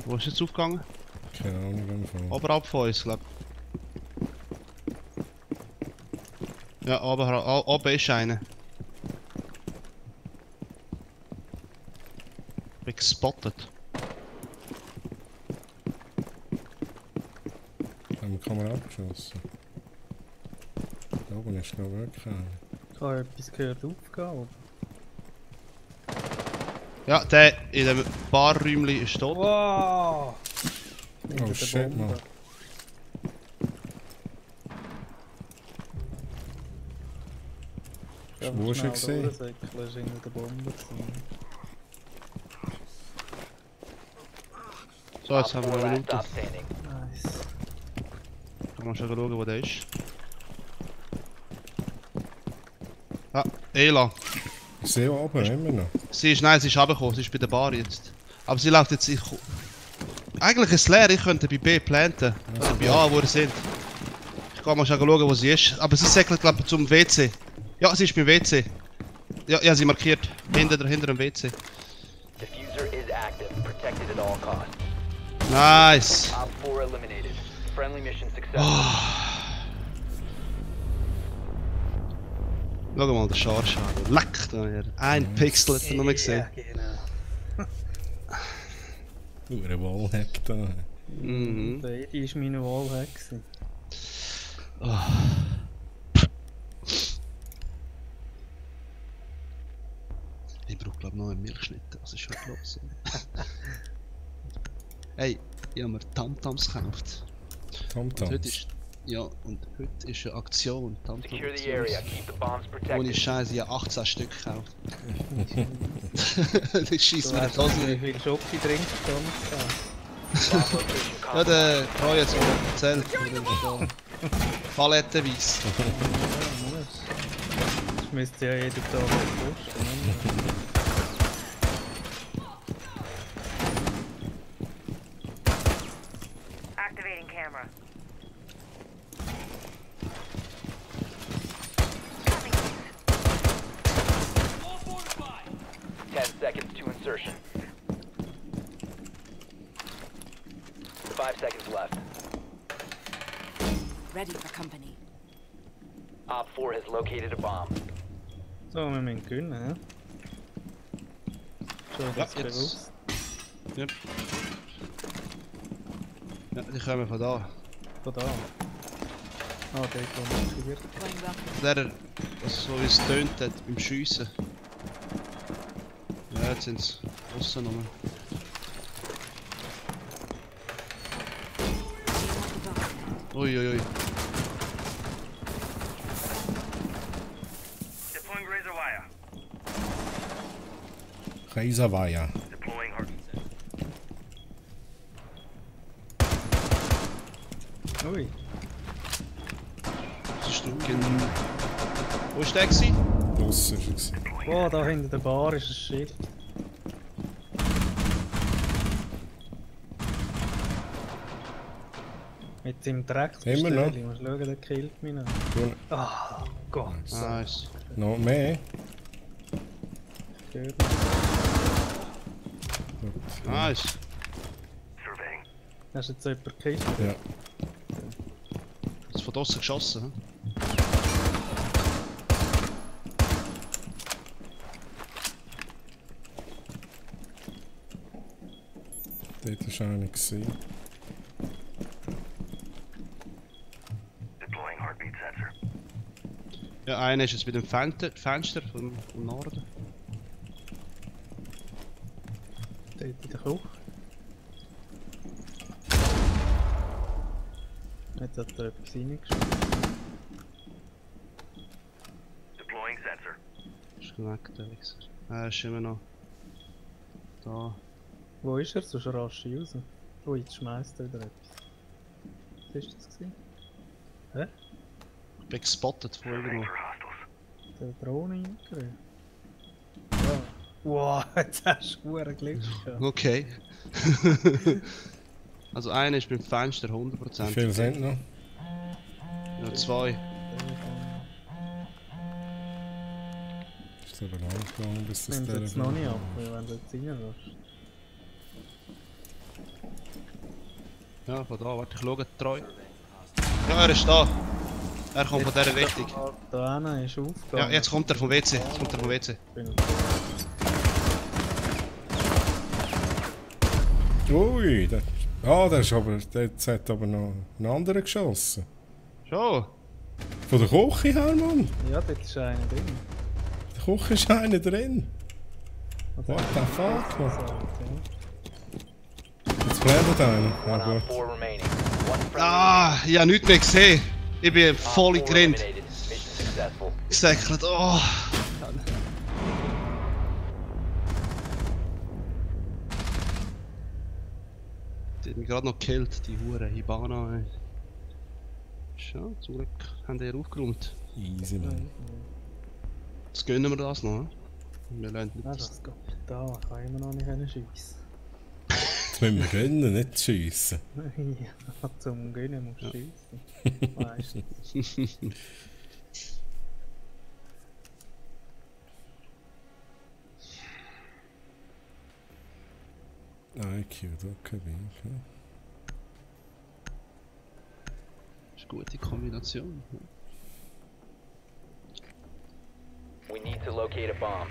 Wo ist jetzt aufgegangen? Keine Ahnung, im Fall. Oberhalb von uns, glaub ich. Ja, oben ist einer. Bin gespottet. Haben wir die Kamera abgeschossen? Da oben ist noch wirklich einer. Ich habe etwas gehört aufgehen, oder? Ja, der in dem Barräumchen ist tot. Wow! Oh shit, man. Wo ist er gesehen? Das ist in der Bombe. So, jetzt haben wir eine Last Minute. stop standing. Nice. Kann man schon schauen, wo der ist. Ah, Ela. Ich sehe oben immer noch. Sie ist runtergekommen, sie ist bei der Bar jetzt. Aber sie läuft jetzt... Eigentlich ist es leer, ich könnte bei B planten. Oder bei A, wo wir sind. Ich kann mal schon schauen, wo sie ist. Aber sie segelt, glaube ich, zum WC. Ja, sie ist beim WC. Ja, sie markiert. Hinter dem WC. Diffuser is active. Protected at all costs. Nice. Op 4 eliminated. Friendly mission successful. Schau mal, der Charge an. Leck, da hier. Ein Pixel hat er noch nicht gesehen. Ja, genau. Ein Wallhack da. Mhm. Der war meine Wallhack. Ich brauche glaube noch einen Milchschnitt, was ist schon los? Hey, ich habe mir Tamtams gekauft. Und heute ist, ja, und heute ist eine Aktion. Secure the area. Keep the bombs protected. Ohne Scheiße, ich habe 18 Stück gekauft. Das schießt mir nicht Wie aus. viel Schoki trinkst du Bomb location Ja, compromised. der Treu hat es mir erzählt. Palettenweise. Das müsste ja jeden Tag kosten. Activating camera. 10 seconds to insertion. 5 seconds left. Ready for company. Op 4 has located a bomb. So, wir müssen gewinnen, hä? Schon Ja, das jetzt. bewusst. Ja. Ja, die kommen von da. Von da. Ah, der kommt hier. Going well. Der, also so wie es tönt hat beim Schiessen. Ja, jetzt sind sie aussen nochmal. Uiuiui. Deploying razor wire. Kaiserweiher. Deploying hard. Ui. Das ist Stückchen. Wo ist der gewesen? Draussen ist er gewesen. Oh, da hinter der Bar ist ein Schild. Mit seinem Dreck. Immer noch? Ich muss schauen, der killt mich noch. Du- Ah, Gott. Nice. Noch mehr? Stört Gut. Nice. Surveying. Hast du jetzt jemanden gekillt? Ja. Jetzt von draussen geschossen, hm? Dort war einer gesehen. Deploying heartbeat sensor. Ja, einer ist jetzt mit dem Fenster vom Norden. Dort in der Küche. Jetzt hat da etwas reingeschrieben. Deploying sensor. Ist weg, der Wichser. Er ist immer noch da. Wo ist er? So rasch raus. Ui, jetzt schmeißt er wieder etwas. Was ist das gewesen? Hä? Ich bin gespottet von irgendwo. For hostiles. Der Drohne reingerührt. Ja. Wow, jetzt hast du verdammt Glück gehabt. Okay. Also einer ist beim Fenster 100%. Wie viele sind noch? Ja, zwei. Ist aber lang gegangen, bis das Nimmst du jetzt noch Telefon... nicht ab, wenn du jetzt reinlässt. Ja, von da, warte, ich schaue treu. Ja, er ist da. Er kommt von dieser Richtung. Da einer ist aufgegangen. Ja, jetzt kommt er vom WC. Jetzt kommt er vom WC. Ui, der... Ah, der ist aber... Jetzt hat aber noch einen anderen geschossen. Schon? Von der Küche her, Mann! Ja, dort ist einer drin. In der Küche ist einer drin. What the fuck? Ja. Jetzt blendet einer. Ja One on gut. 4 remaining. One friendly Ah, ich habe nichts mehr gesehen. Ich bin remaining. voll Op 4 gerannt. eliminated. Mission successful. Gesäckelt, oh. Die hat mich gerade noch gekillt, die Hure Hibana. Ey. Schau, zum Glück haben die aufgeräumt. Easy, man. Jetzt gönnen wir das noch. Wir lernen nicht Ja, das. das geht da, kann immer noch nicht schiessen. Jetzt müssen wir gönnen, nicht schiessen. Ja, zum Gönnen musst du schiessen. Weißt du? IQ, okay. Das ist eine gute Kombination. We need to locate a bomb.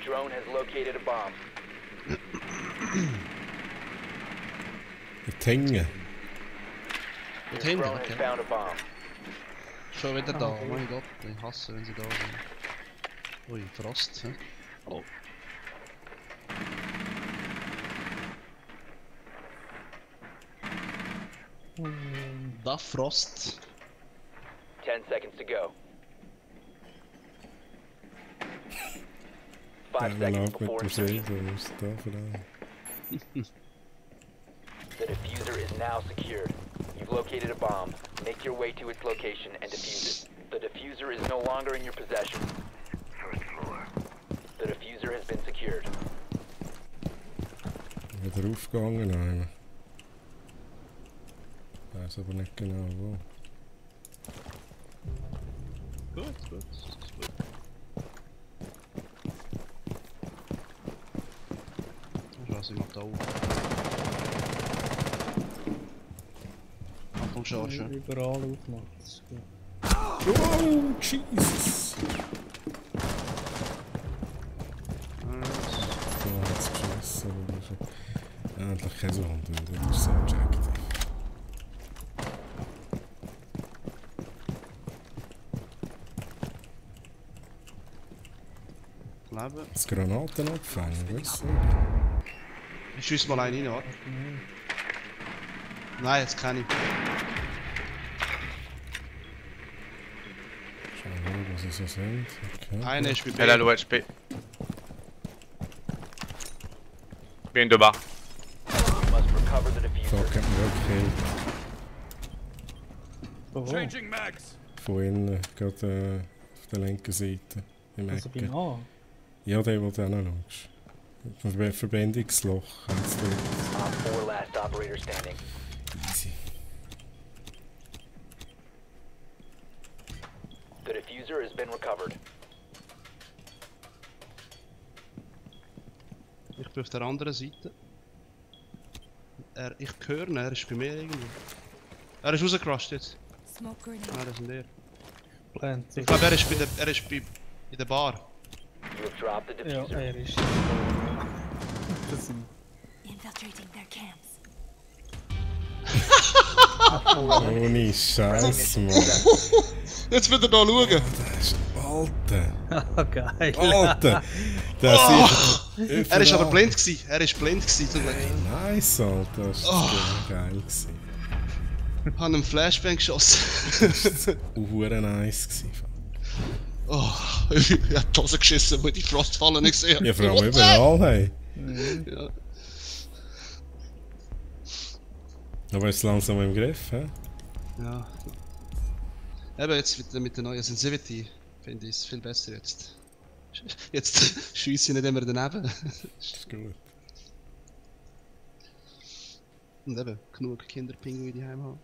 Drone has located a bomb. Die Hänge. Mit Your Händen, drone has okay. found a bomb. Schon wieder da, oh mein Gott, ich hasse, wenn sie da sind. Ui, Frost, hä? Hallo. Da Frost. 10 seconds to go. 5 Einer seconds läuft mit before dem insertion. Schild, wo ist da vielleicht? The diffuser is now secured. You've located a bomb. Make your way to its location and defuse it. The diffuser is no longer in your possession. First floor. The diffuser has been secured. Wieder aufgegangen, einer. Ich weiß aber nicht genau wo. Gut, gut. Dann lasse ich mal da auf. Achtung, Charge. Überall aufmachen, das ist gut. Oh, Jesus! Da hat es geschossen, aber das ist endlich kein Wand, weil das ist so gecheckt. Leben. Das Granaten abfangen, weißt du? Ich schieße mal einen rein, warte. Nein, jetzt kann ich. Schauen wir mal, was sie so sind. Okay. Einer ist bei Elle a B. l'OHP. Bien de bas. You must recover the diffuser. Fuck, hat mir auch gekillt. Oh, Changing mags. Von innen, gerade auf der linken Seite. Im also bei Ecke. A. Ja, der, wo du hinschaust. Verbindungsloch. Hat's dort. Op 4 last operator standing. Easy. The diffuser has been recovered. Ich bin auf der anderen Seite. Ich höre ihn, er ist bei mir irgendwo. Er ist rausgerusht jetzt. Smoke grenade. Ah, das sind er. Plant Ich sich. glaube, er ist in der Bar. You have dropped the Ja, diffuser. er ist. Das sind. Infiltrating their camps. Ohne Scheiß, Mann. Jetzt wird er da schauen. Das ist Alter. Ah, geil. Alter. Das ist... Er ist aber blind gewesen. Er ist blind gewesen, zum Glück. Nice, Alter. Das ist geil gewesen. Ich habe einen Flashbang geschossen. Hure nice gewesen. Oh, ich habe die Hose geschissen, weil die Frostfallen nicht gesehen Ja, vor allem überall, hey. Ja. Aber jetzt langsam im Griff, hä? Ja. Eben jetzt mit der neuen Sensivity finde ich es viel besser jetzt. Jetzt schieße ich nicht immer daneben. Das ist gut. Und eben, genug Kinderpinguine die heim haben.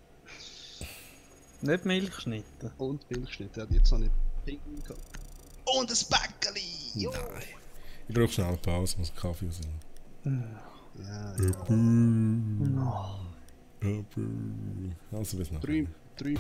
Nicht Milchschnitte. Und Milchschnitte, ja, jetzt habe ich Pinguine gehabt. Und ein Bäckeli! Jo. Ich brauche schnell eine Pause, muss einen Kaffee rausnehmen. Ja, Also bis nachher. 3.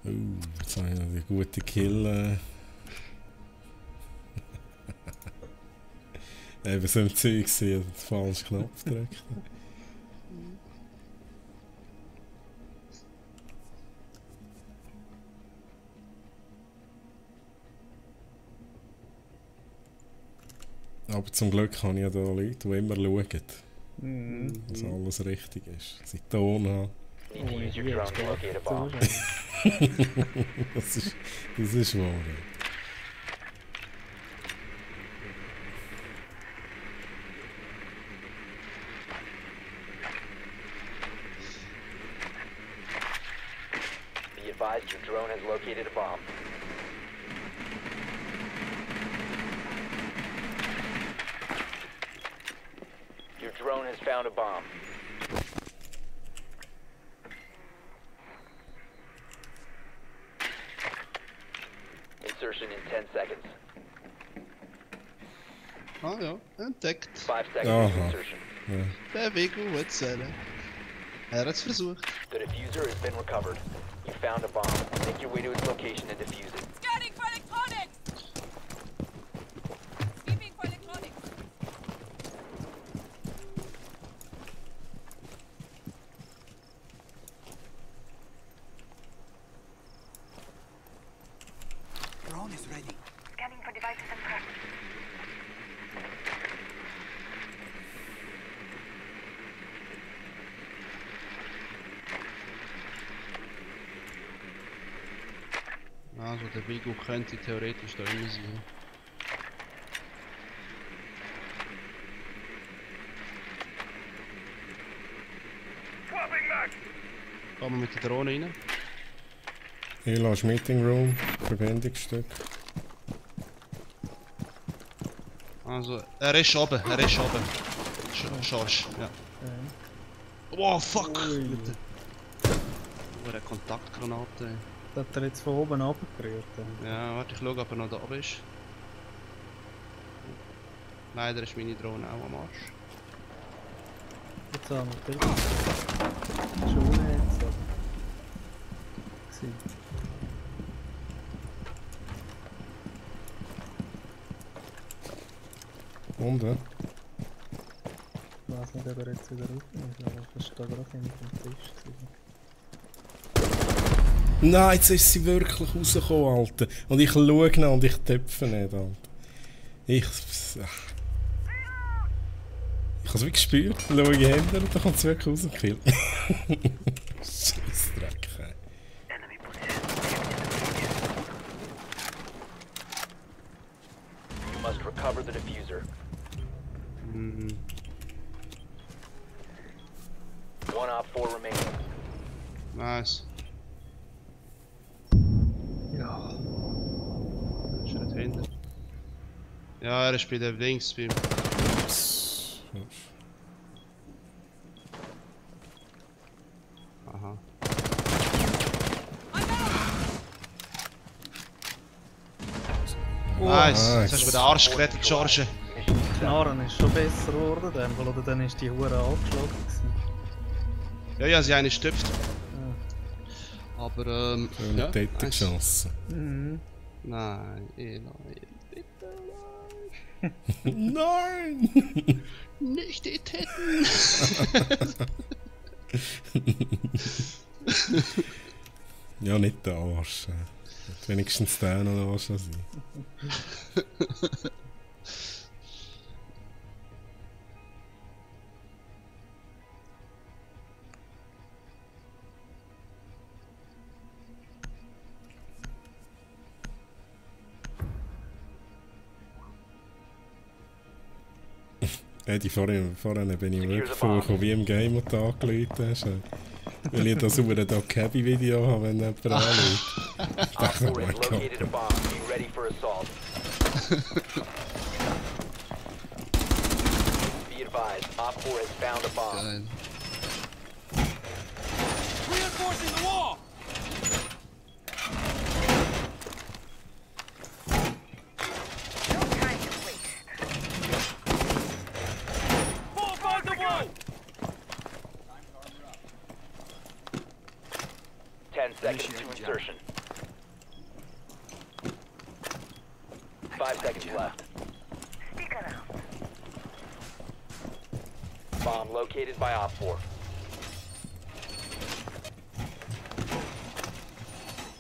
Jetzt habe ich noch die gute Kill. Eben so ein Zeug gesehen, den falschen Knopf gedrückt. Aber zum Glück habe ich ja da Leute, die immer schauen, dass alles richtig ist. Sie Ton haben. Need to use your drone to locate a bomb. Das ist wahr. Be advised your drone has located a bomb. Your drone has found a bomb. Insertion in 10 seconds. Ah ja, entdeckt. 5 seconds Aha. to insertion. Ja. Der Weg gut zählen. Er hat es versucht. The diffuser has been recovered. You found a bomb. Make your way to its location and defuse it. Scanning for electronics! Sweeping for electronics! Drone is ready. Scanning for devices and threats. Also der Vigo könnte theoretisch da immer sein. Swapping back! Gehen wir mit der Drohne rein. Hier lass Meeting Room, Verbindungsstück. Also, er ist oben, Schorsch, ja. Wow, fuck! Mit der eine Kontaktgranate. Das hat er jetzt von oben runtergerührt. Ja, warte, ich schaue, ob er noch da ist. Leider ist meine Drohne auch am Arsch. Jetzt haben wir die Schule jetzt. Gewesen. Und, Ich weiß nicht, ob er jetzt wieder raus ist, aber das war da gerade hinter dem Tisch. Gewesen. Nein, jetzt ist sie wirklich rausgekommen, Alter. Und ich schaue noch und ich töpfe nicht, Alter. Ich habe es wie gespürt, schaue ich hinter und dann kommt es wirklich raus und killt. Scheiß Dreck, ey. Enemy position. You must recover the diffuser. One op 4 remaining. Nice. Ja. Ist er nicht hinter? Ja, er ist bei der Dings, beim... Aha. Nice, jetzt hast du mir den Arsch gerettet, George. Knarren ist schon besser geworden, oder dann ist die Hure angeschlagen gewesen. Ja, sie eine stöpft. Aber, Ja, Täter nice. geschossen. Mhm. Nein, nein, bitte Nein! nicht die Titten! Ja, nicht der Arsch. Wenigstens der noch der Arsch sein. Eddie, vorhin bin ich wirklich vorgekommen, wie im Game, wo du angerufen hast. Weil ich das über ein Cabby-Video habe, wenn jemand anruft. Ich Op dachte, 4 oh mein has located a Gott. bomb. Be ready for assault. Be advised, Op 4 has found a bomb. Geil. Reinforcing the wall! Fortify the wall! 10 seconds to insertion. 5 seconds left. Bomb located by Op 4.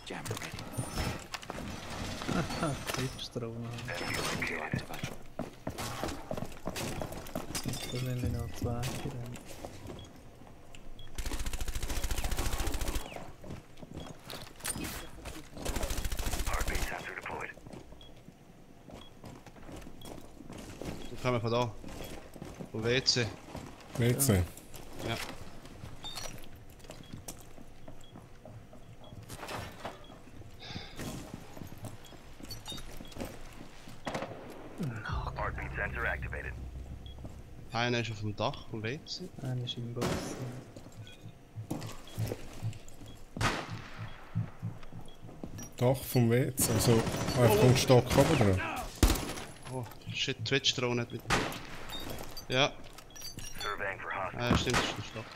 Jammer ready. Haha, Twitch-Drohne. Da sind wir noch 2 gerannt. Wir kommen von da. Vom WC. WC. Ja. Heartbeat sensor activated. Einer ist auf dem Dach vom WC. Einer ist im Boss. Dach vom WC, also einfach einen Stock runter dran. Oh, shit, Twitch-Drohne hat mit. Ja. Surveying for hostiles. Ja, stimmt, das ist ein Stock.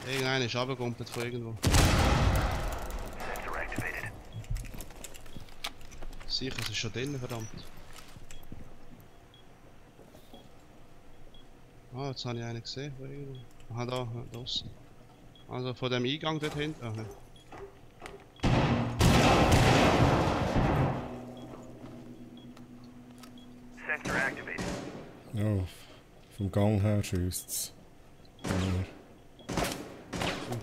Irgendeiner ist runtergegumpelt von irgendwo. Sensor activated. Sicher, es ist schon drin, verdammt. Ah, jetzt habe ich einen gesehen. Von irgendwo. Aha, da draussen. Also von dem Eingang dort hinten. Aha. Sensor activated. Ja, vom Gang her schießt es.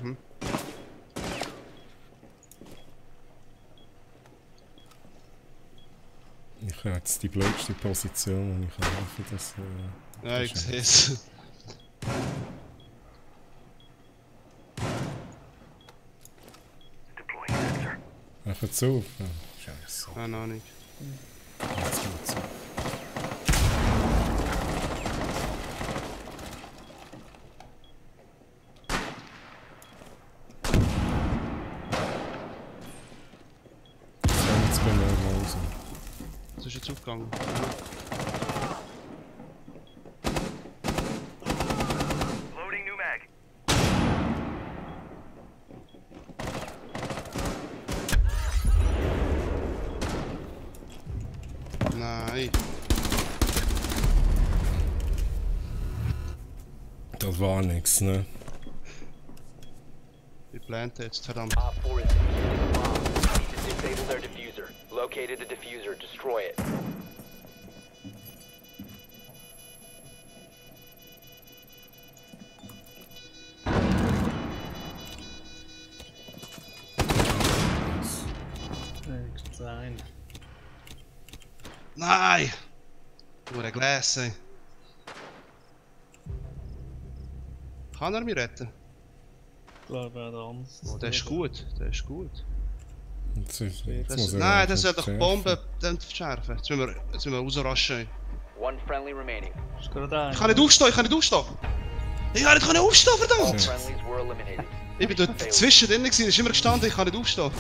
Mhm. Ich habe jetzt die blödste Position und ich habe für das. Ja, ich sehe es. Deploying sensor. Einfach zu. Ja, Scheiße. Keine Ahnung. Jetzt geht's so. Jetzt bin ich raus. Das ist jetzt aufgegangen. Loading new mag. Nein. Das war nix, ne? Ich plante jetzt, verdammt. Op 4 is defusing a bomb. Need to disable their diffuser. Located the diffuser. Destroy it. Wenigstens ein. Nein! Nur ein Glas, ey. Kann er mich retten? Ich glaube, er hat Angst. Oh, der ist gut, der ist gut. Jetzt muss er Nein, das soll einfach doch schärfen. Bomben dann verschärfen. Jetzt müssen wir rausraschen. One friendly remaining. Ist gerade einer. Ich kann nicht aufstehen, ich kann nicht aufstehen! Ich kann nicht aufstehen, All verdammt! friendlies were eliminated. Ich bin dort zwischendrin gewesen, ist immer gestanden, ich kann nicht aufstehen.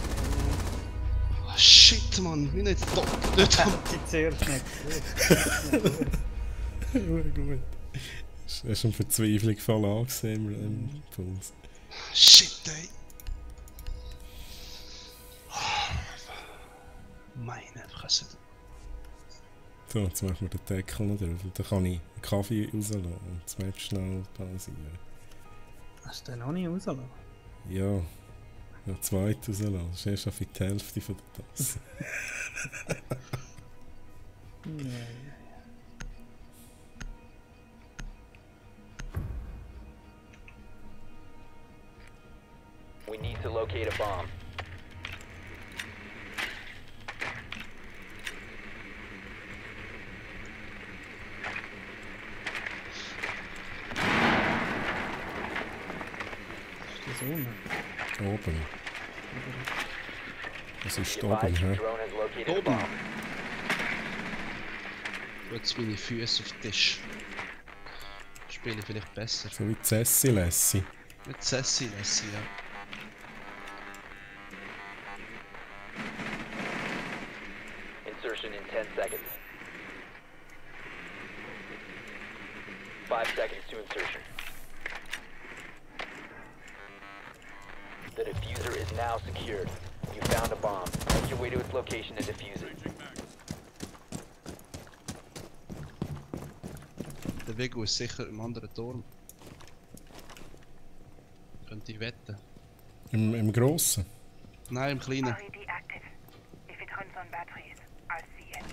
Oh, shit, Mann, wie nicht dort. Die zuerst nicht gesehen. Gut. Er ist schon Verzweiflung voll angesehen im Puls. Shit, ey. Meine Fresse. So, jetzt machen wir den Deckel noch drauf und dann kann ich einen Kaffee rauslassen und das Match schnell pausieren. Hast du den noch nicht rausgelassen? Ja, noch zweit rauslassen. Das ist erst auf die Hälfte von der Tasse. Nein. We need to locate a bomb. Ist das unten? Oben. Was ist Be oben, advised, your hä? drone has located a Oben. bomb. Jetzt meine Füße auf den Tisch. Spiele ich vielleicht besser. So wie Cessi Lessi. Mit Sessi lässi, ja. Insertion in 10 seconds. 5 seconds to insertion. The diffuser is now secured. You found a bomb. Make your way to its location and defuse it. Der Vigo ist sicher im anderen Turm. Könnte ich wetten. Im Grossen? Nein, im Kleinen. LED active. If it runs on batteries, I'll see it.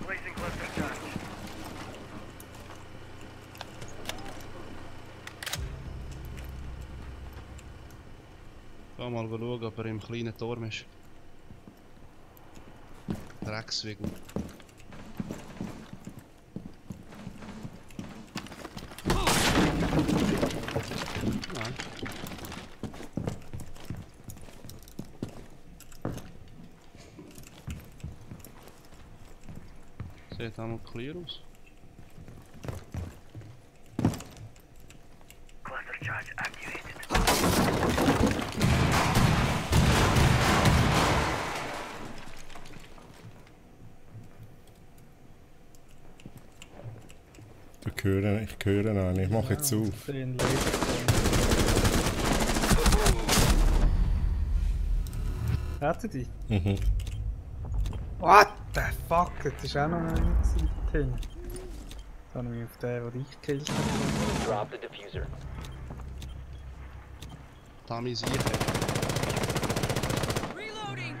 Placing cluster charge. Geh mal schauen, ob er im kleinen Turm ist. Drecksvigo. Nein. Sieht auch noch clear aus. Cluster charge activated. Ich höre einen. Ich mache jetzt auf. Den Laser. Hätte die? Mhm. What the fuck? Das war auch noch einer hin. Jetzt habe ich mich auf den, den ich gekillt habe. Drop the diffuser. Tami sicher. Reloading!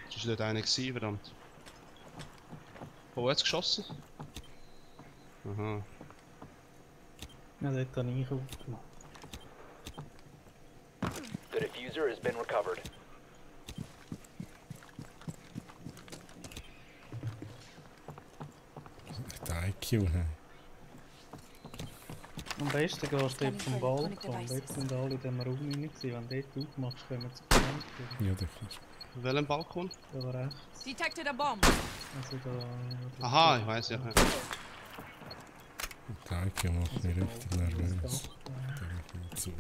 Das war dort einer gewesen, verdammt. Wo hat's geschossen? Aha. Ja, dort habe ich aufgemacht. The diffuser has been recovered. Der IQ, hä? Am besten gehst du dort vom Balkon. Dort sind alle in diesem Raum rein gewesen. Wenn du dort aufmachst, können wir zu Plan gehen. Ja, der kannst Auf welchem Balkon? Da war rechts. Detected a bomb. Also da... Aha, ich weiß ja. Der IQ macht mich richtig nervös. Der geht zu.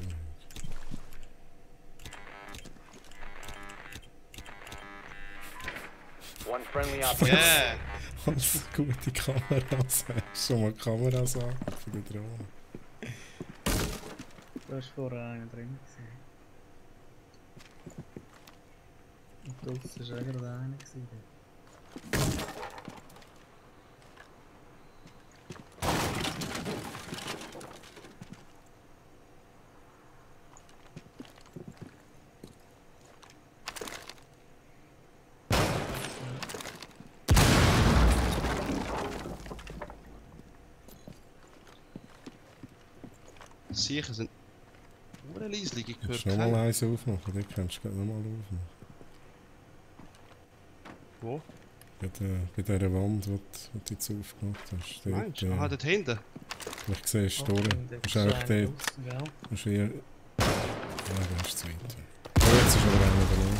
One friendly operator. Yeah! Was gute Kameras hast. Schon mal Kameras an für die Drohne. Da war vorher einer drin gewesen. Und draussen war auch gerade einer gewesen. Sicher sind. Wo leislich, ich Kannst höre du nochmal keinen. eins aufmachen? Den kannst du nochmal aufmachen. Wo? Bei dieser Wand, die du jetzt aufgemacht hast. Meinst du? Aha, dort hinten. Vielleicht siehst du durch. Das Ist einfach einer dort. draussen, gell? Musst du hier... Ja, der ist zu weit. Oh, jetzt ist aber einer da oben.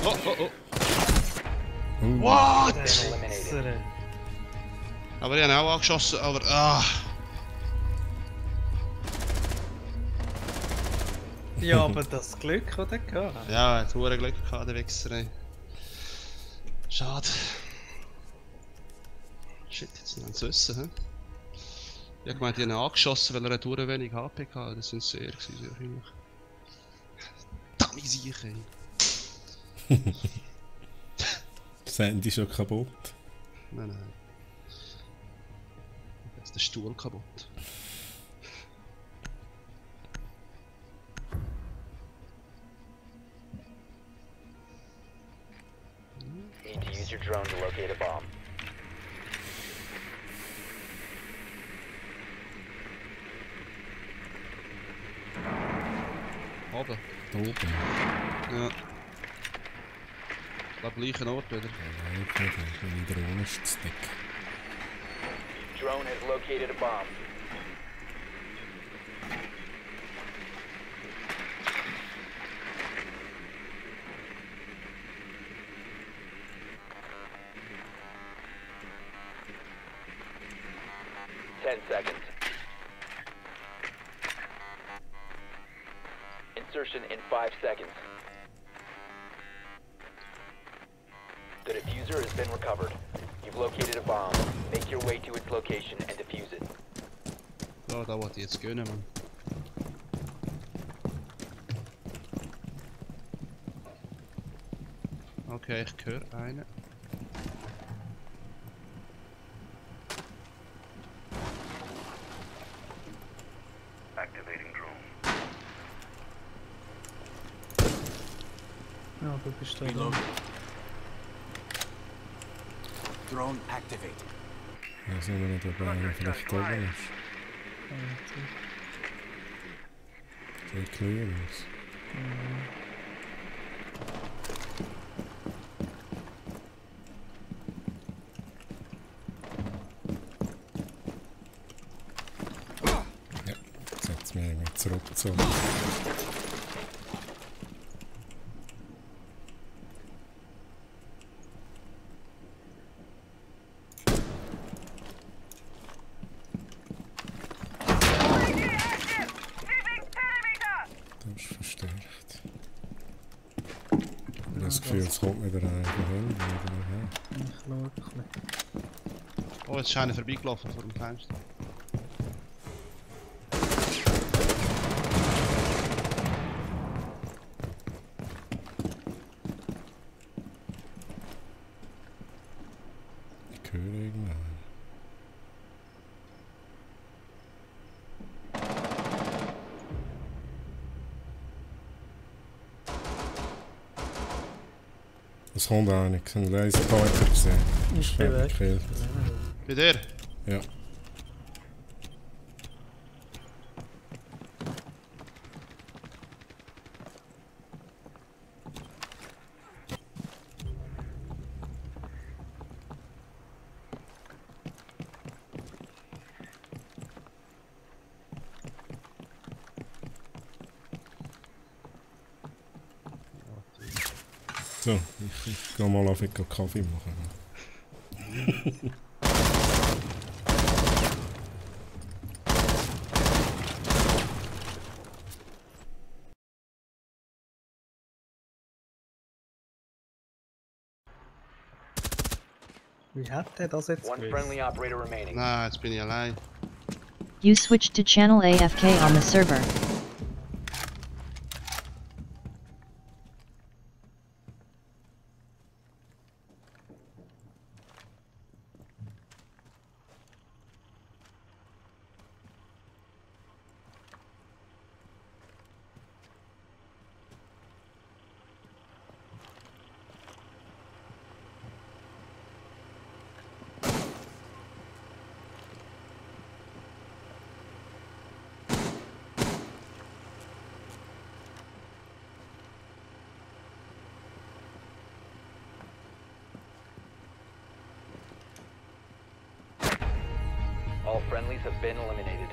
Oh, oh, oh. What? Der Wichser. Aber ich habe ihn auch angeschossen, aber. Ah! Ja, aber das Glück, das er gehabt. Ja, er hat verdammt Glück gehabt, der Wichser. Ey. Schade. Shit, jetzt sind sie wissen, hä? Ich habe gemeint, die haben ihn angeschossen, weil er verdammt wenig HP hatte. Das sind sehr wahrscheinlich. Dummy sicher, ey. Das Handy ist schon kaputt. Nein, nein. Jetzt ist der Stuhl kaputt. Need to use your drone to locate a bomb. Oben. Da oben. Ja. Ich glaube, gleichen Ort wieder. Nein, nicht. Meine Drohne ist zu dick. Drone has located a bomb. Ten seconds. insertion in 5 seconds. The diffuser has been recovered. You've located a bomb. Make your way to its location and defuse it. Ja, da wollte ich jetzt gönnen, Mann. Okay, ich höre einen. Activating drone. Ja, du bist da. Reload. Drone activated. Ja, sind wir nicht dabei, einer vielleicht oben ist. Sieht clear aus. Ja, jetzt hat es mich irgendwie zurückgezogen. Das ist verstärkt. Ich habe das Gefühl, es kommt wieder einfach hin. Ich schaue ein bisschen. Oh, jetzt ist einer vorbeigelaufen vor dem Fenster. Ich höre irgendwann. Es kommt auch nichts. Ich habe einen Laserpointer gesehen. Ich bin weg. Gekillt. Bei dir? Ja. So, ich gehe mal auf einen Kaffee machen. Wie hat der das jetzt One gewusst? friendly operator remaining. Nein, jetzt bin ich allein. You switched to channel AFK on the server. All friendlies have been eliminated.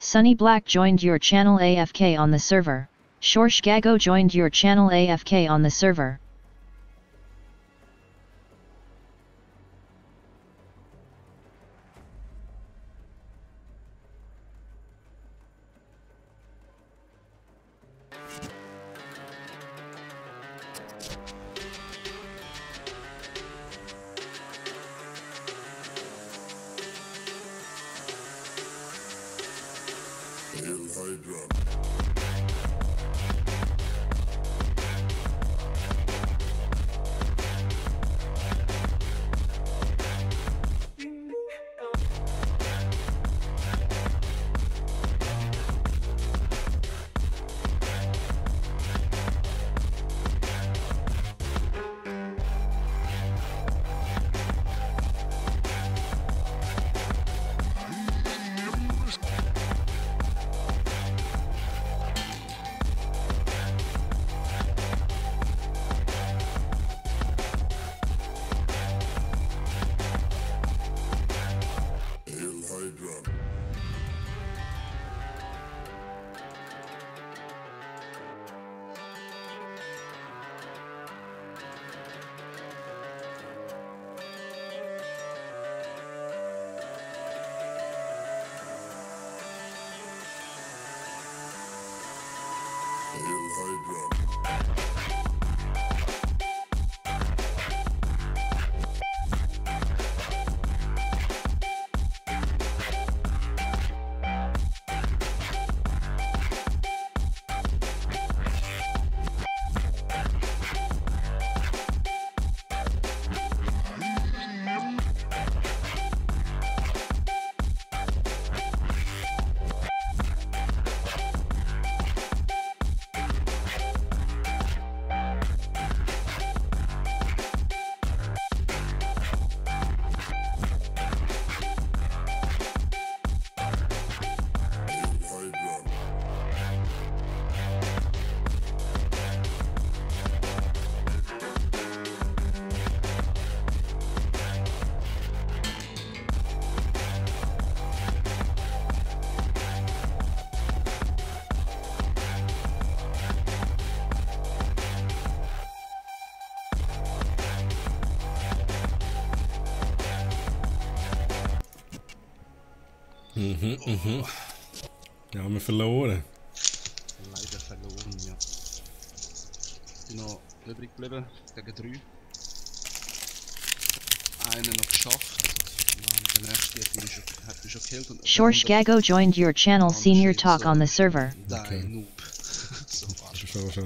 Sunny Black joined your channel AFK on the server. Shorsh Gago joined your channel AFK on the server. Ja, wir verloren. Leider verloren, ja. Ich bin noch übrig geblieben, gegen 3. Einen noch geschafft. Ja, der nächste hat mich schon gekillt. Und Shorsh Gago joined your channel Senior Talk on the server. Dein Noob. So war Schnell. Muss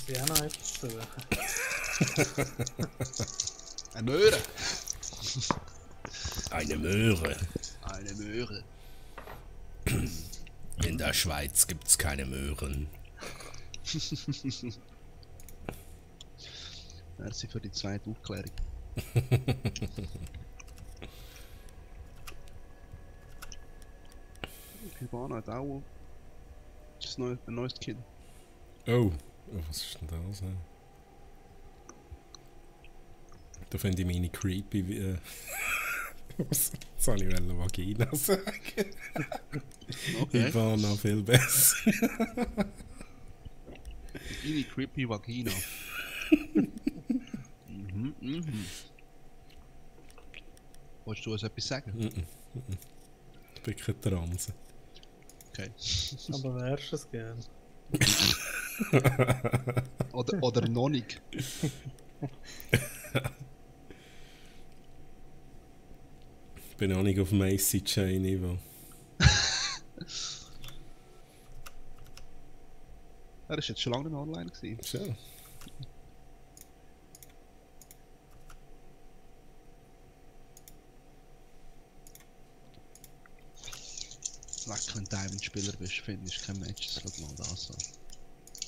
ich auch noch etwas suchen? Eine Möhre! Eine Möhre. Eine Möhre. In der Schweiz gibt's keine Möhren. Merci für die zweite Aufklärung. Hibana hat auch ein neues Kind. Oh, was ist denn das? Da finde ich meine creepy. Was soll ich Vagina sagen? Okay. Hibana viel besser. Deine creepy Vagina. Wolltest du uns etwas sagen? Ich bin kein Transe. Okay. Aber wärst du es gern? oder noch nicht. Ich bin auch nicht auf Macy J Niveau. Er ist jetzt schon lange nicht online gewesen. Schön. Leck, wenn du Diamond-Spieler bist, findest du kein Match. Schau mal das an.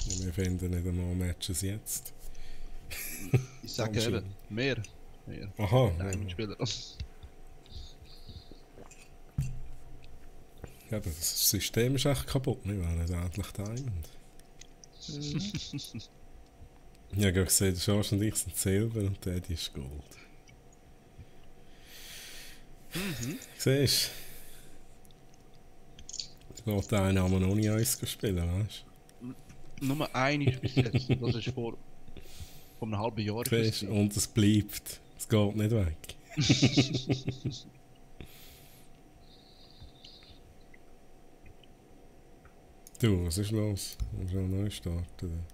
Ja, wir finden nicht einmal Matches jetzt. Ich sage eben, mehr. Aha. Diamond-Spieler. Ja, das System ist echt kaputt. Wir waren nicht endlich Diamond. Ich habe gesehen, der Schorsch und ich sind Silber und der ist Gold. Siehst du? Ich wollte einen aber noch nicht eins spielen, weißt du? Nur eine ist bis jetzt. Das ist vor einem halben Jahr. Und es bleibt. Es geht nicht weg. Du, was ist los? Wir müssen neu starten.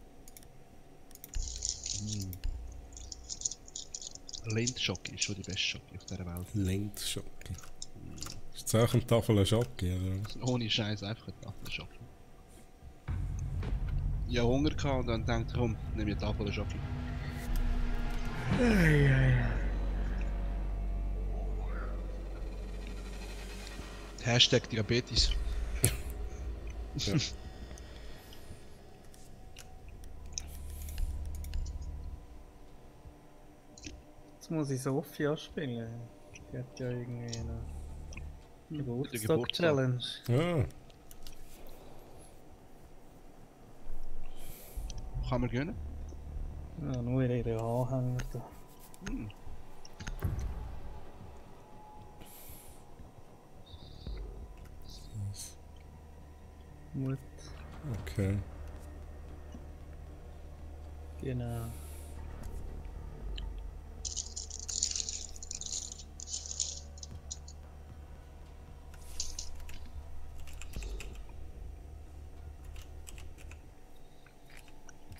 Lindschocke ist schon die beste Schocke auf dieser Welt. Lindschocke. Ist das auch eine Tafel Schocke, oder? Ohne Scheiß, einfach eine Tafel Schocke. Ich hatte Hunger gehabt und dann dachte ich, komm, nimm mir eine Tafel Schocke. Hashtag Diabetes. Ja. Jetzt muss ich Sophia spielen. Die hat ja irgendwie eine Geburtstag. Geburtstag-Challenge. Ah, Kann man gönnen? Ja, nur ihre Anhänger da. Hm. Mut. okay. Genau.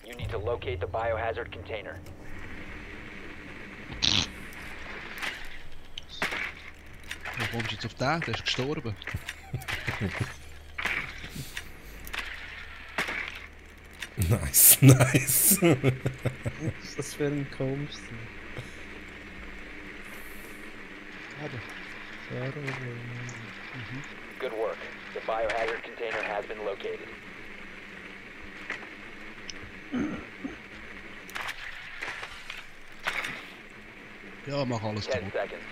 You need to locate the biohazard container. Wie kommst du jetzt auf den? Der ist gestorben. Nice, nice. Was ist das für ein komisches Ding? Good work. The biohazard container has been located. Ja, mach alles 10 gut. seconds.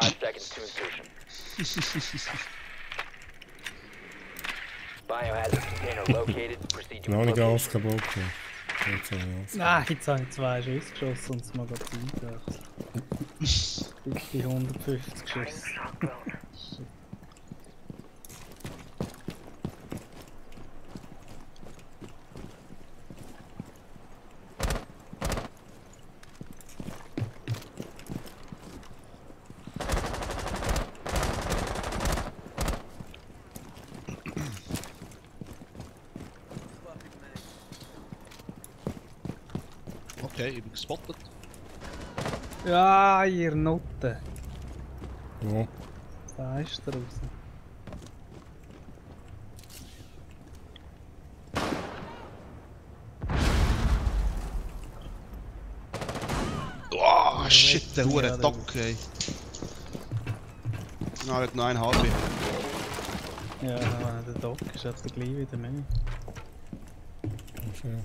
5 seconds to insertion. Biohazard container located. Proceed to Noch nicht its alles location. kaputt. Jetzt habe ich alles. Ah, jetzt habe ich 2 Schüsse geschossen und das Magazin gewechselt. Bitte 150 Schüsse. Okay, ich bin gespottet. Ja, ihr Nutte. Wo? Da ist er raus. Oh, shit, der hure Dock, ey. Na, hat noch ein HP. Ja, der Doc ist etwa gleich wieder mehr. Okay.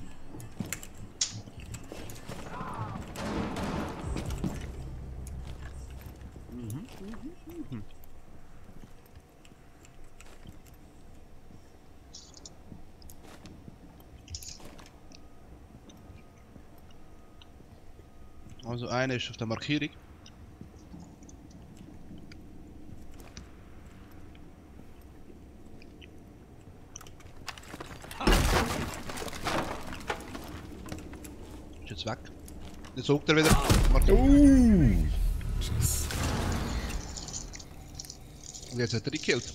Also einer ist auf der Markierung. Ist jetzt weg. Jetzt huckt er wieder. Markierung. Tschüss. Und jetzt hat er gekillt.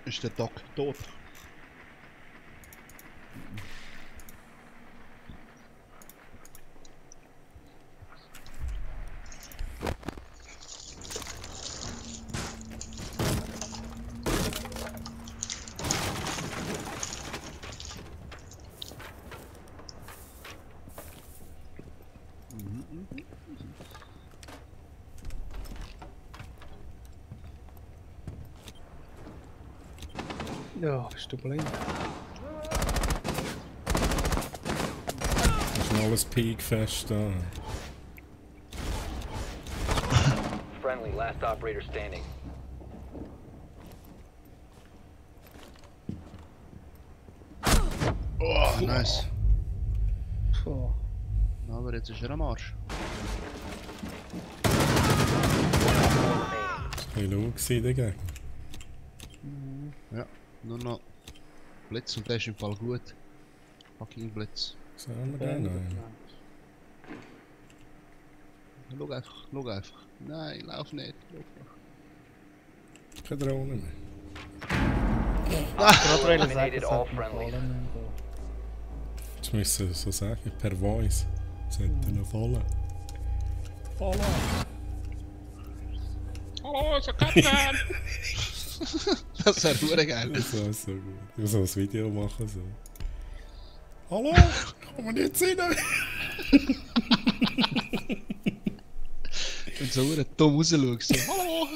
Ist der Doc tot? Ja, bist du blind? Ist noch alles Peak-Fest da. Friendly, last operator standing. Oh, nice. Puh. Aber jetzt ist er am Arsch. Hey, schau, gewesen, Digga. Ja, nur noch Blitz und der ist im Fall gut. Fucking Blitz. Sollen wir den nehmen? Schau einfach, schau einfach. Nein, lauf nicht. Lauf nicht. Keine Drohne mehr. Eliminated all friendlies. Jetzt müssen wir so sagen, per Voice. Sollte noch fallen. Fallen! Hallo, ist ein Captain! Das wäre super geil. Das wäre so gut. Ich muss so ein Video machen. So. Hallo! Komm jetzt rein! Und so dumm rausschaust. So, hallo!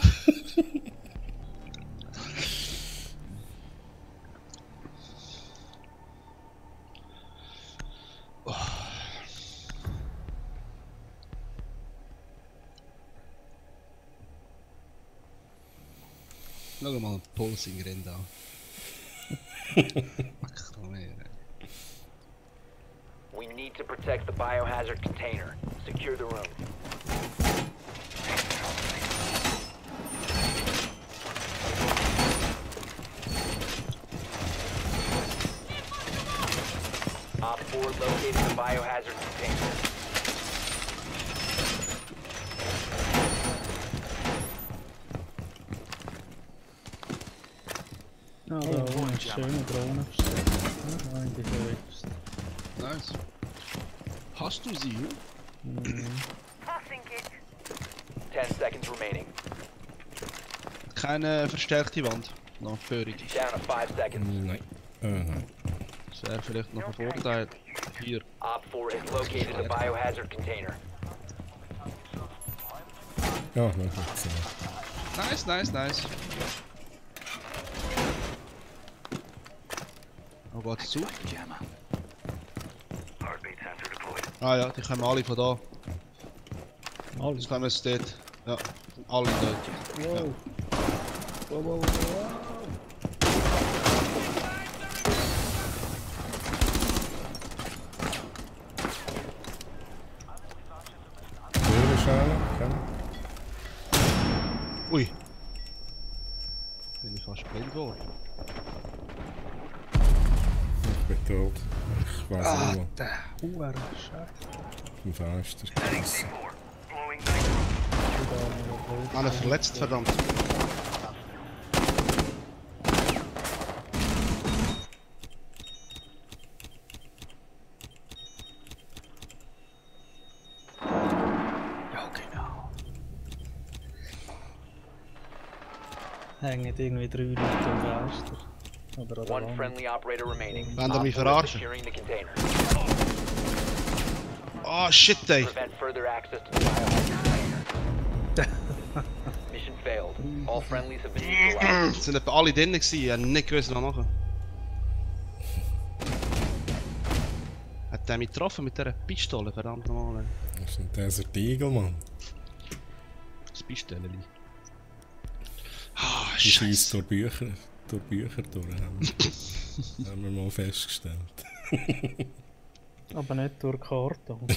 Schau mal einen Pulsing-Rind an. We need to protect the biohazard container. Secure the room. Op 4 located the biohazard container. Ja, da oben ist schöne Drohne versteckt. Ja, in die höchste. Nice. Hast du sie? Tossing it. 10 seconds remaining. Keine verstärkte Wand. Noch Führung. Down to 5 seconds. Nein. Nein. Das wäre vielleicht noch ein Vorteil. Hier. Op 4 has located the biohazard container. Ja, noch jetzt. Nice, nice, nice. Wo geht's zu? Ah ja, die kommen alle von da. Alle? Das kommen jetzt dort. Ja, alle dort. Wow. Ja. Wow, wow, wow. Türenschale, komm. Ui. Bin ich fast blind geworden. Ich bin tot. Ich weiß nicht Der Huren Scheiße. wo. Vom Fenster gerissen. Alle verletzt, verdammt. Ja, genau. Hängen irgendwie 3 Leute am Fenster. Oder an der One Wand. friendly operator remaining. Wollen ihr mich Op 4 is verarschen? securing the container. Oh shit, ey. Prevent further access to the biohazard container. Mission failed. All friendlies have been neutralized. Es sind etwa alle drinnen gewesen, ich hab nicht gewusst, was machen. Hat der mich getroffen mit dieser Pistole, verdammt nochmal. Das ist ein Desert Eagle, Mann. Das Pistole. Ah, Die schießt scheiße. durch Bücher durch. Haben wir mal festgestellt. Aber nicht durch Karton.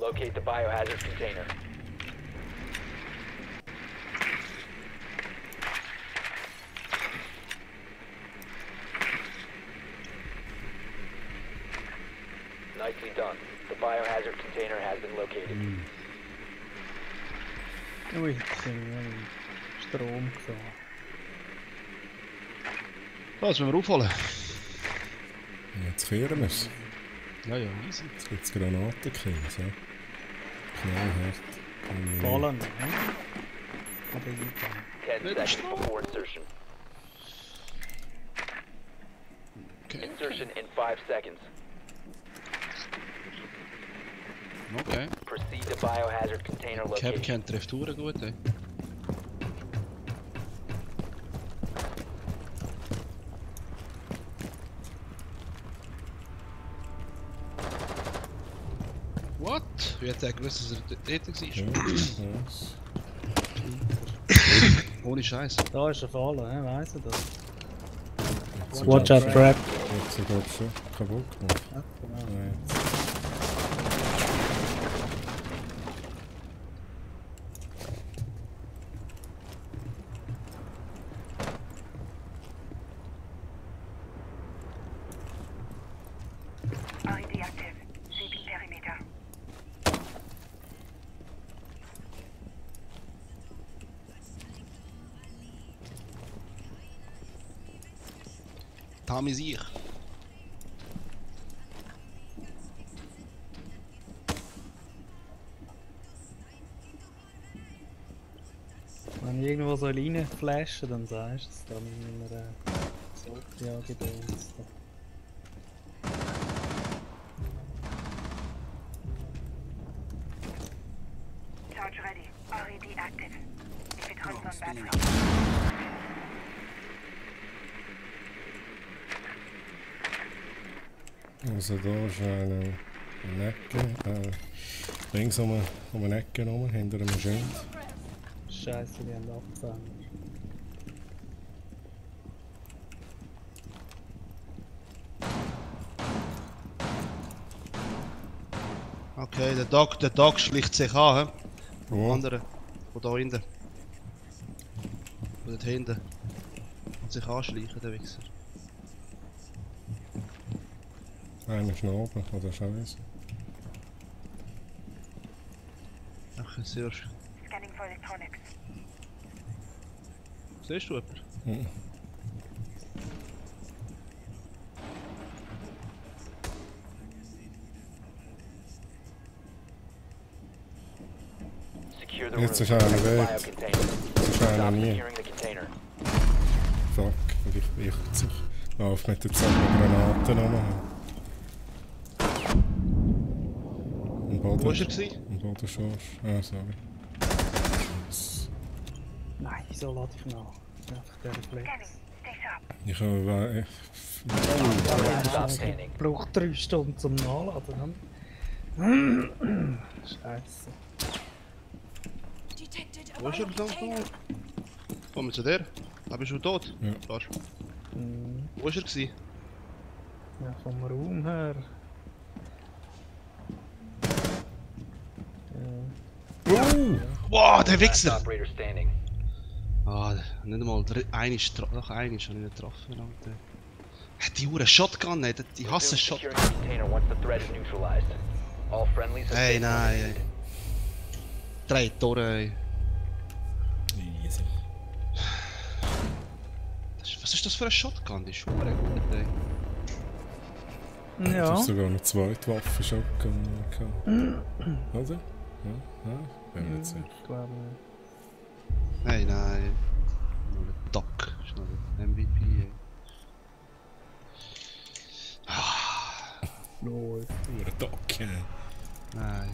Locate the biohazard container. Nicely done. The biohazard container has been located. Ui, jetzt sind wir im Strom gefahren. So, jetzt müssen wir aufholen. Jetzt kehren wir es. Ja, ja, easy. Jetzt gibt es Granatenkills, ja. Knallhart. Fallen, ne? Aber weiter. 10 seconds before insertion. Okay. Insertion in 5 seconds. Okay. Proceed to biohazard container location. Capcan trifft Touren gut, ey. What? Wie hat er gewusst, dass er dort war? Ja, was? Ohne Scheiß. Da ist er fallen, weiss er das? Watch out, trap. Jetzt sie glaube schon kaputt gemacht. Ja, genau. Nein. RED active. Sweeping perimeter. Tam ist ich. Wenn ich irgendwo so reinflashen, dann sagst du es, dann in einer Softjagedöns. Charge ready. RED active. If it runs on battery. Also da ist eine Ecke, links um eine Ecke rum, hinter einem Schild. Scheiße, die haben abgefangen. Okay, der Dog schlicht sich an, hä? Wo? Andere. Von da hinten. Von dort hinten. Und sich anschleichen, der Wichser. Einer ist noch oben, oder Scheiße. Ach, sehr schön. Scanning for electronics. Siehst du jemanden? Mhm. Secure the Jetzt room. ist einer Protect the weg. biocontainer. Jetzt ist einer Stop nie. securing the container. Fuck, ich lauf mit der Granaten rum. Am Boden. Wo war er gewesen? Am Boden schon. Ah, sorry. Nein, so lade ich nach. Einfach der Reflex. Scanning. Stay sharp. Ich habe... Stop standing. Braucht 3 Stunden zum Nachladen. Hm? Scheiße. Wo ist er denn? Komm zu dir. Da bist du tot. Ja. Fast. Hm, Wo war er gewesen? ja, vom Raum her. Wow, der Last Wichser! operator standing. Ah, nicht einmal doch eine habe ich nicht getroffen. Alter. Die Uhr Shotgun, ey, die hassen Resume Shotgun. securing the container once the threat is neutralized. All friendlies have Hey, been nein, ey. eliminated. 3 Tore, ey. Easy. Was ist das für eine Shotgun? Die ist schon gut, ey. Du Ja. hast sogar eine zweite Waffe Shotgun gehabt. Oder? Ja, ja. Bin mir nicht sicher. Ich glaube nicht. Nein, nein. Nur ein Doc. Ist noch ein MVP, ey. Läuft. Nur ein Dock, ja. Nein.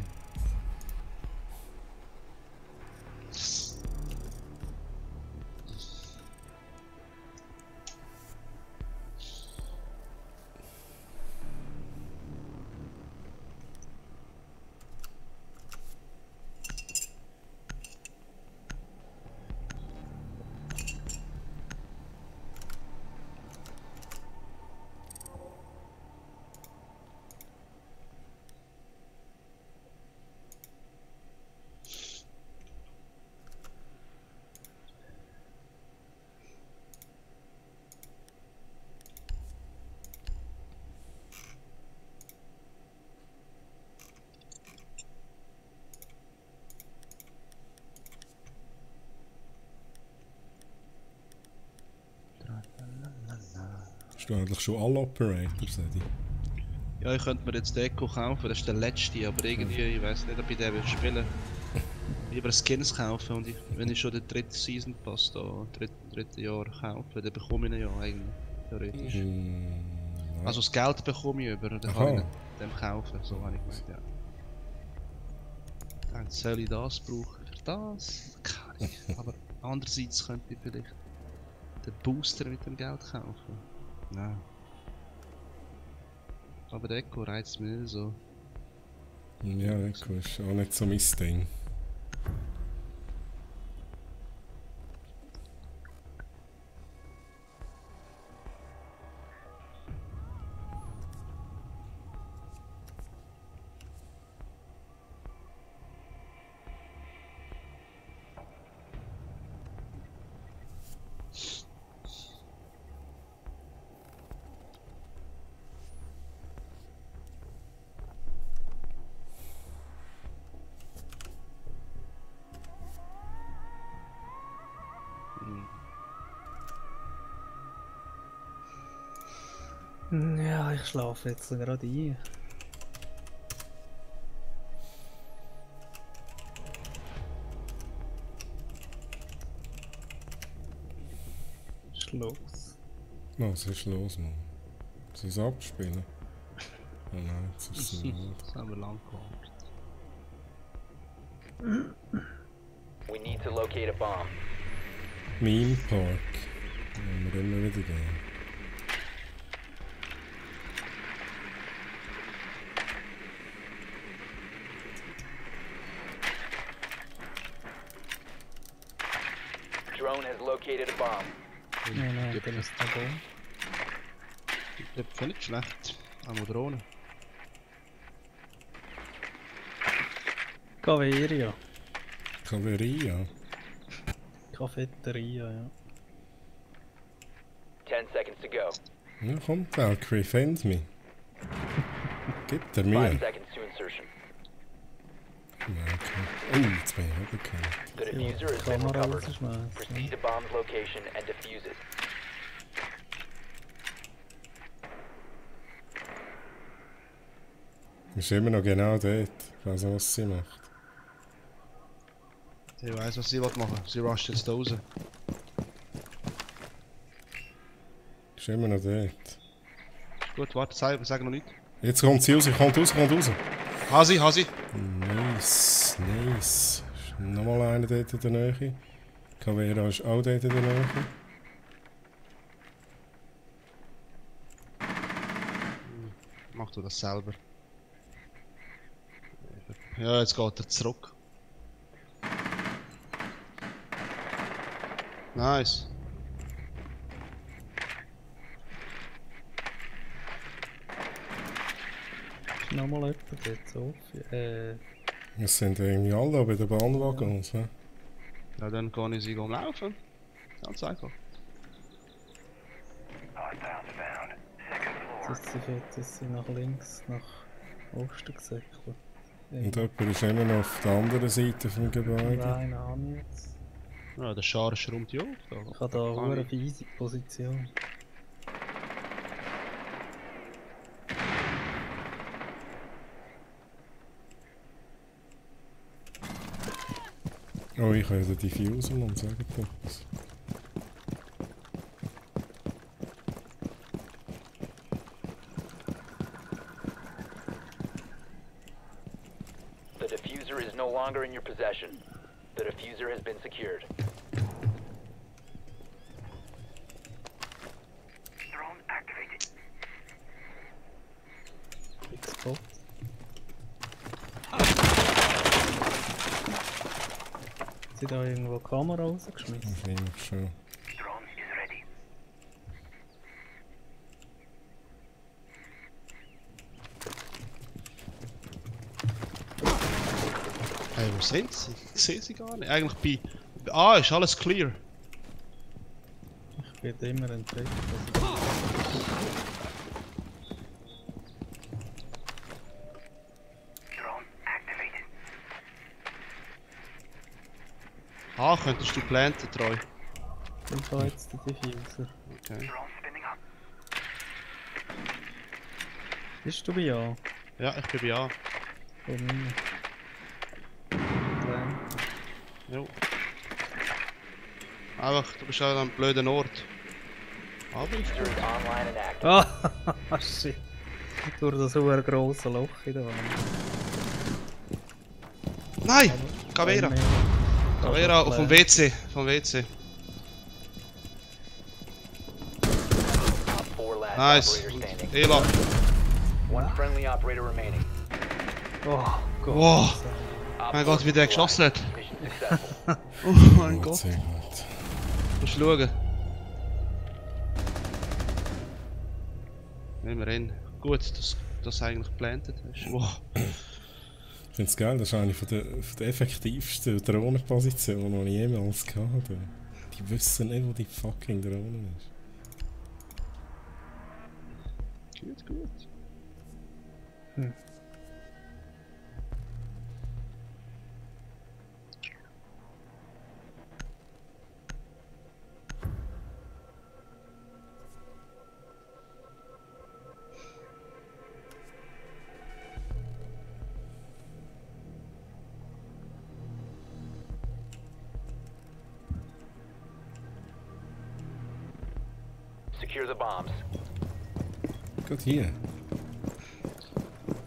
Hast du eigentlich schon alle Operators, Eddie? Ja, ich könnte mir jetzt den Echo kaufen, das ist der letzte, aber irgendwie, ich weiß nicht, ob ich den will spielen. Lieber Skins kaufen und wenn ich schon den dritten Season Pass da, dritte Jahr kaufe, dann bekomme ich ihn ja eigentlich, theoretisch. Nein. Also das Geld bekomme ich über, dann Aha. kann ich ihn dem kaufen, so habe ich gemeint, ja. Dann soll ich das brauchen für das? Keine Ahnung. Aber andererseits könnte ich vielleicht den Booster mit dem Geld kaufen. Nein. Aber der Echo reizt mich nicht so. Ja, Echo ist auch nicht so mein Ding. Ja, ich schlafe jetzt gerade ein. Schluss. Was ist los, Mann? Sie es abspielen? Oh nein, jetzt ist es nicht. Das haben wir lang gewartet. We need to locate a bomb. Meme Park. Wollen wir immer wieder gehen. Drone has located a bomb. Nein, dann ist der Baum. Die Töpfe nicht schlecht. Einmal Drohnen. Caveria. Caveria. Cafeteria, ja. 10 seconds to go. Ja, komm, Valkyrie, find me. Gib dir 5 Mühe. seconds to insertion. Okay. Oh, jetzt bin ich weggekommen. The Sie diffuser will has die been Kamera recovered. rausschmeißen. Proceed to bomb's location and defuse it. Ist immer noch genau dort. Ich weiß nicht, was sie macht. Ich weiss, was sie machen will. Sie rusht jetzt da raus. Ist immer noch dort. Ist gut, warte, sag noch nicht. Jetzt kommt sie raus, kommt raus. Hasi. Nice, nice. Ist nochmal einer dort in der Nähe. Cavera ist auch dort in der Nähe. Mach du das selber. Ja, jetzt geht er zurück. Nice. Ist nochmal jemand dort, Sophie? Es sind irgendwie alle bei den Bahnwaggons. Ja. Ja, dann kann ich sie umlaufen. Ganz einfach. Jetzt ist sie nach links, nach Osten gesäckelt. Und jemand ist immer noch auf der anderen Seite vom Gebäude. Nein, habe ich jetzt. Ja, der Schar schrummt ja auf. Ich habe da eine fiese Position. Oh, ich habe den Diffuser und sage doch was. The diffuser is no longer in your possession. The diffuser has been secured. Drone activated. X-Bot. Hat sie da irgendwo die Kamera rausgeschmissen? Wahrscheinlich schon. Drone is ready. Hey, wo sind sie? Ich sehe sie gar nicht. Eigentlich bei A ist alles clear. Ich werde immer entdeckt. Drone activated. A könntest du planten, treu. Ich habe jetzt den Diffuser. Okay. Drone spinning up. Bist du bei A? Ja, ich bin bei A. Von mir. Plan. Jo. Einfach, du bist auch an einem blöden Ort. Aber ich Diffuser is online and active. Ah, shit. Durch das hohe grosse Loch in der Wand. Nein! Cavera! Einmal. Cavera auf dem WC. Vom WC. Op 4 last Nice. operator standing. Ela. One friendly operator remaining. Oh Gott. Wow. Op Mein 4 Gott, wie der geschossen hat. Mission successful. Oh mein Gott. Sehr gut. Musst du schauen. Nehmen wir hin. Gut, dass das eigentlich geplantet hast. Wow. Ich finde es geil, das ist eine von der effektivsten Drohnenpositionen, die ich jemals hatte. Die wissen nicht, wo die fucking Drohne ist. Gut. Secure the bombs. Gerade hier.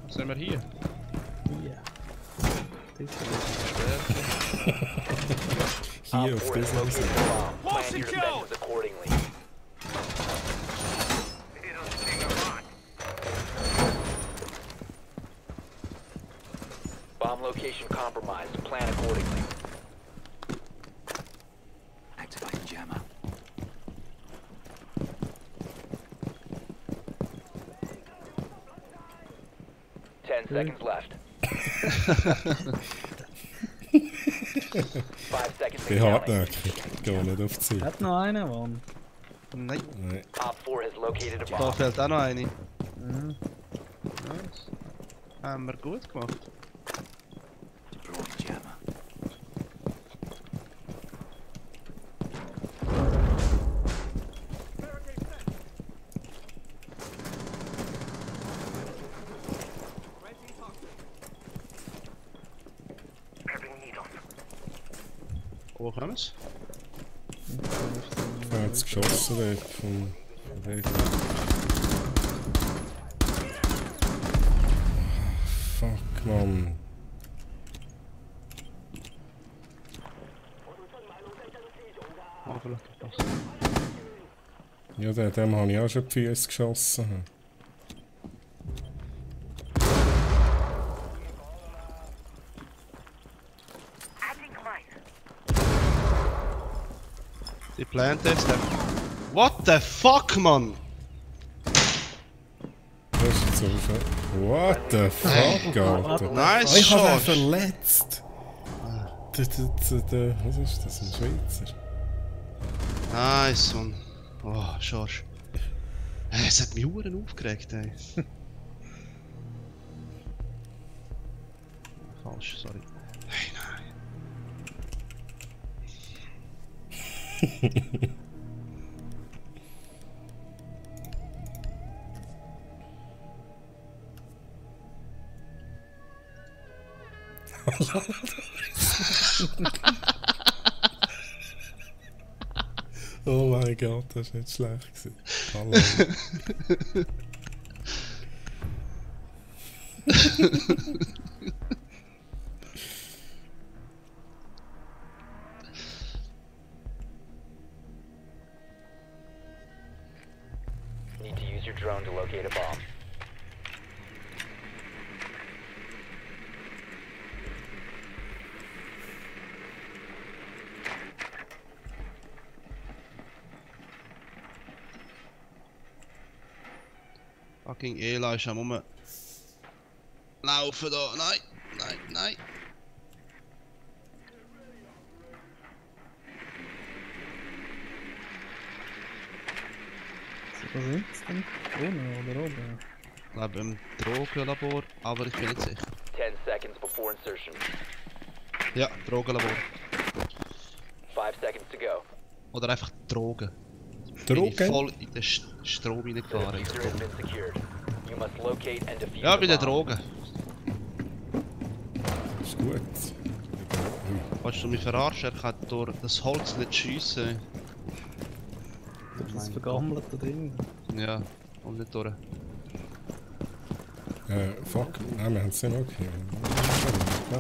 Was haben wir hier? Hier. Das ist Hier Op auf 4 has dieser located Seite. a bomb. Plan your defenses accordingly. Bomb location compromised. Plan accordingly. Activate jammer. 10 seconds left. 5 seconds Bin and counting. hartnäckig. Geh nicht auf die Zeit. Hat noch einen, Mann. Nein, Nein. Op 4 has located a da bomb. fehlt auch noch eine. Mhm. Nice. Haben wir gut gemacht. Deploying jammer. Wo kommen sie? Ich habe jetzt geschossen dort vom Weg. Fuck, Mann. Ah, vielleicht passt. Ja, dem habe ich auch schon die Füße geschossen. Adding mine. Die plant jetzt. What the fuck, man? Das ist jetzt so schön. What the fuck, Alter? Nice Ich habe ihn shot. verletzt. Was ist das? Ein Schweizer? Nice, man. Oh, Schorsch. Es hat mich Huren aufgeregt, ey. Falsch, sorry. Nein, nein. Oh mein Gott, das ist nicht schlecht gewesen. Hallo. Need to use your drone to locate a bomb. Fucking Eli ist am rumlaufen da. Nein, nein, nein. Wo sind sie denn? Unten oder oben? Ich glaube im Drogenlabor, aber ich bin nicht sicher. 10 seconds before insertion. Ja, Drogenlabor. 5 seconds to go. Oder einfach Drogen. Bin ich Drogen? voll in den Strom The reingefahren. diffuser has been secured. You must locate and defuse Ja, the bei den bomb. Drogen. Ist gut. Willst du mich verarschen? Er kann durch das Holz nicht schiessen. Das vergammelt da drin. Ja, und nicht durch. Fuck. Nein, wir haben es nicht okay. Ja.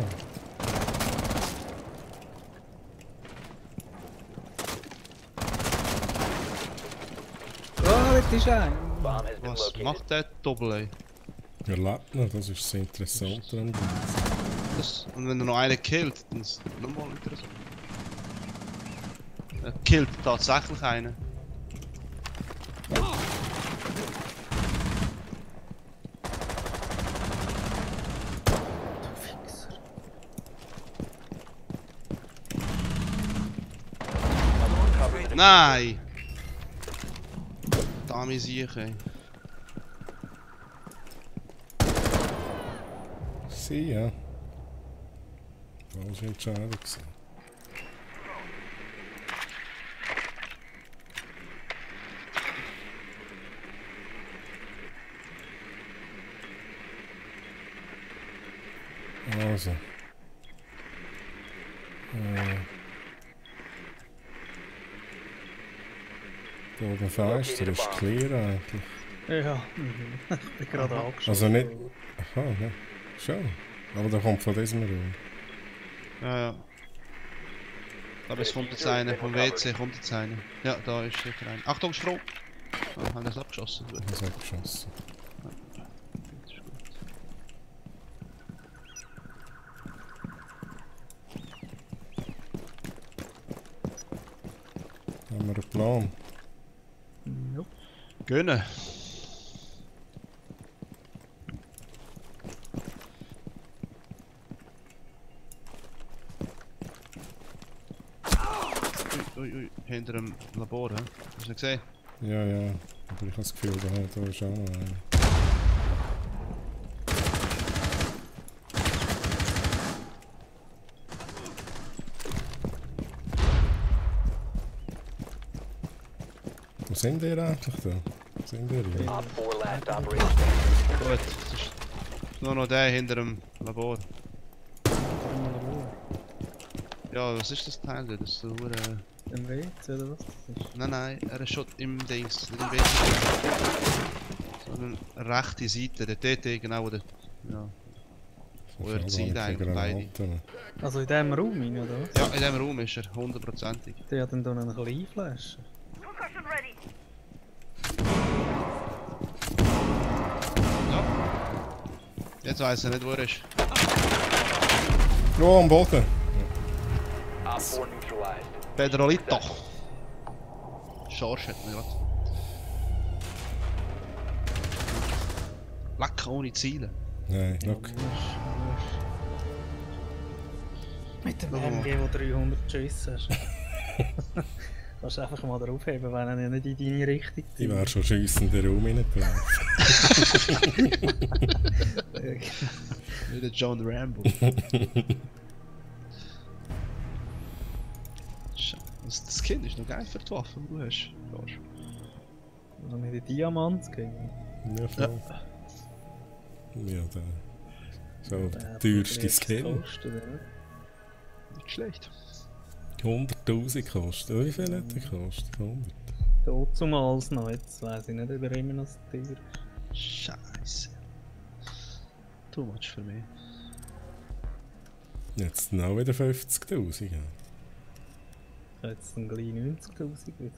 Ah, das ist ein. Bomb has been Was located. macht der Doppel, Er lebt noch, das ist das Interessante an dem. das? Und wenn er noch einen killt, dann ist es nochmal interessant. Er killt tatsächlich einen. Nein! Dame sicher, ey. Sie, ja. Falsche Entscheidung gewesen. Also. Da oben Fenster ist clear eigentlich. Ja, ich bin gerade angeschaut. Also nicht... Aha, ne. Schon. Aber der kommt von diesem Raum. Ja, ja. Aber es kommt jetzt einer, vom WC kommt jetzt einer. Ja, da ist sicher einer. Achtung, Strom! Ah, haben das abgeschossen? Gut. Das hat geschossen. Das ist gut. Haben wir einen Plan? Ja. Gönnen! Ui, hinter dem Labor, hä? Hast du ihn gesehen? Ja, ja. Aber ich habe das Gefühl, da ist auch noch einer. Wo sind ihr eigentlich da? Wo sind ihr? Ja. Op 4 last operation. Gut, es ist nur noch der hinter dem Labor. Ja, was ist das Teil? Das ist so Im WC oder was das ist? Nein, er ist schon im Dings, nicht im WC. Sondern rechte Seite, der TT, genau, wo der... Ja. Wo er zieht eigentlich beide. Also in diesem Raum rein, oder was? Ja, in diesem Raum ist er, 100%ig. Der hat dann hier eine Kleinflasche. Concussion ready. Ja. Jetzt weiss er nicht, wo er ist. Oh, am Boden! Op 4 neutralized. Pedrolito! Schorsch hat man gerade. Leck ohne Ziele. Nein, look. Mit dem MG, wo 300 Schuss hast. Kannst du einfach mal draufheben, wenn er nicht in deine Richtung Ich wäre schon schiessend in den Raum reingelaufen. Wie der John Rambo. Das Skin ist noch geil für die Waffe, die du hast. Also nicht in Diamant gehen. Ja, voll. Ja, der. So der teuerste Skin. Nicht schlecht. 100.000 kostet. Wie viel hat der gekostet? 100? Dazumals noch, jetzt weiss ich nicht, ob er immer noch so teuer ist. Scheiße. Too much für mich. Jetzt noch wieder 50.000. Ja. Jetzt dann gleich 90.000 wieder.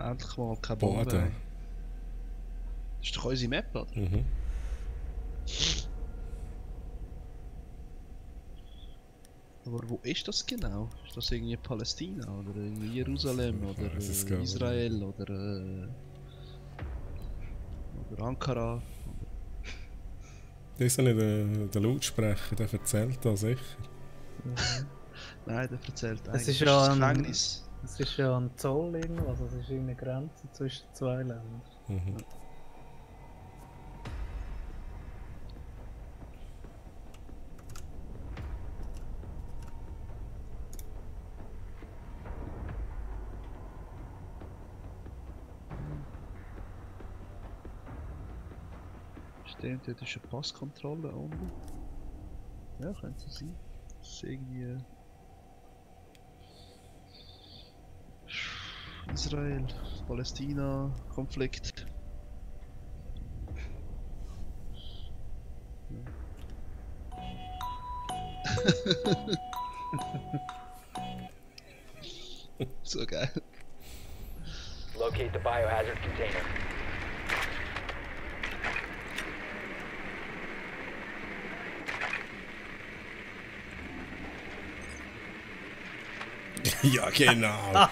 Endlich mal keine Bombe. Boden. Das ist doch unsere Map, oder? Mhm. Aber wo ist das genau? Ist das irgendwie Palästina oder irgendwie Jerusalem Ich oder weiss es gar nicht. Israel oder Ankara? Das ist ja nicht der Lautsprecher, der erzählt da sicher. Nein, der erzählt Es eigentlich ist ja das ein- Gefängnis. Es ist ja ein Zoll irgendwas, also es ist eine Grenze zwischen zwei Ländern. Mhm. Stimmt, dort ist eine Passkontrolle unten. Ja, könnte so sein. Das ist irgendwie... Israel, Palästina, Konflikt. So geil. Locate the biohazard container. Ja, genau.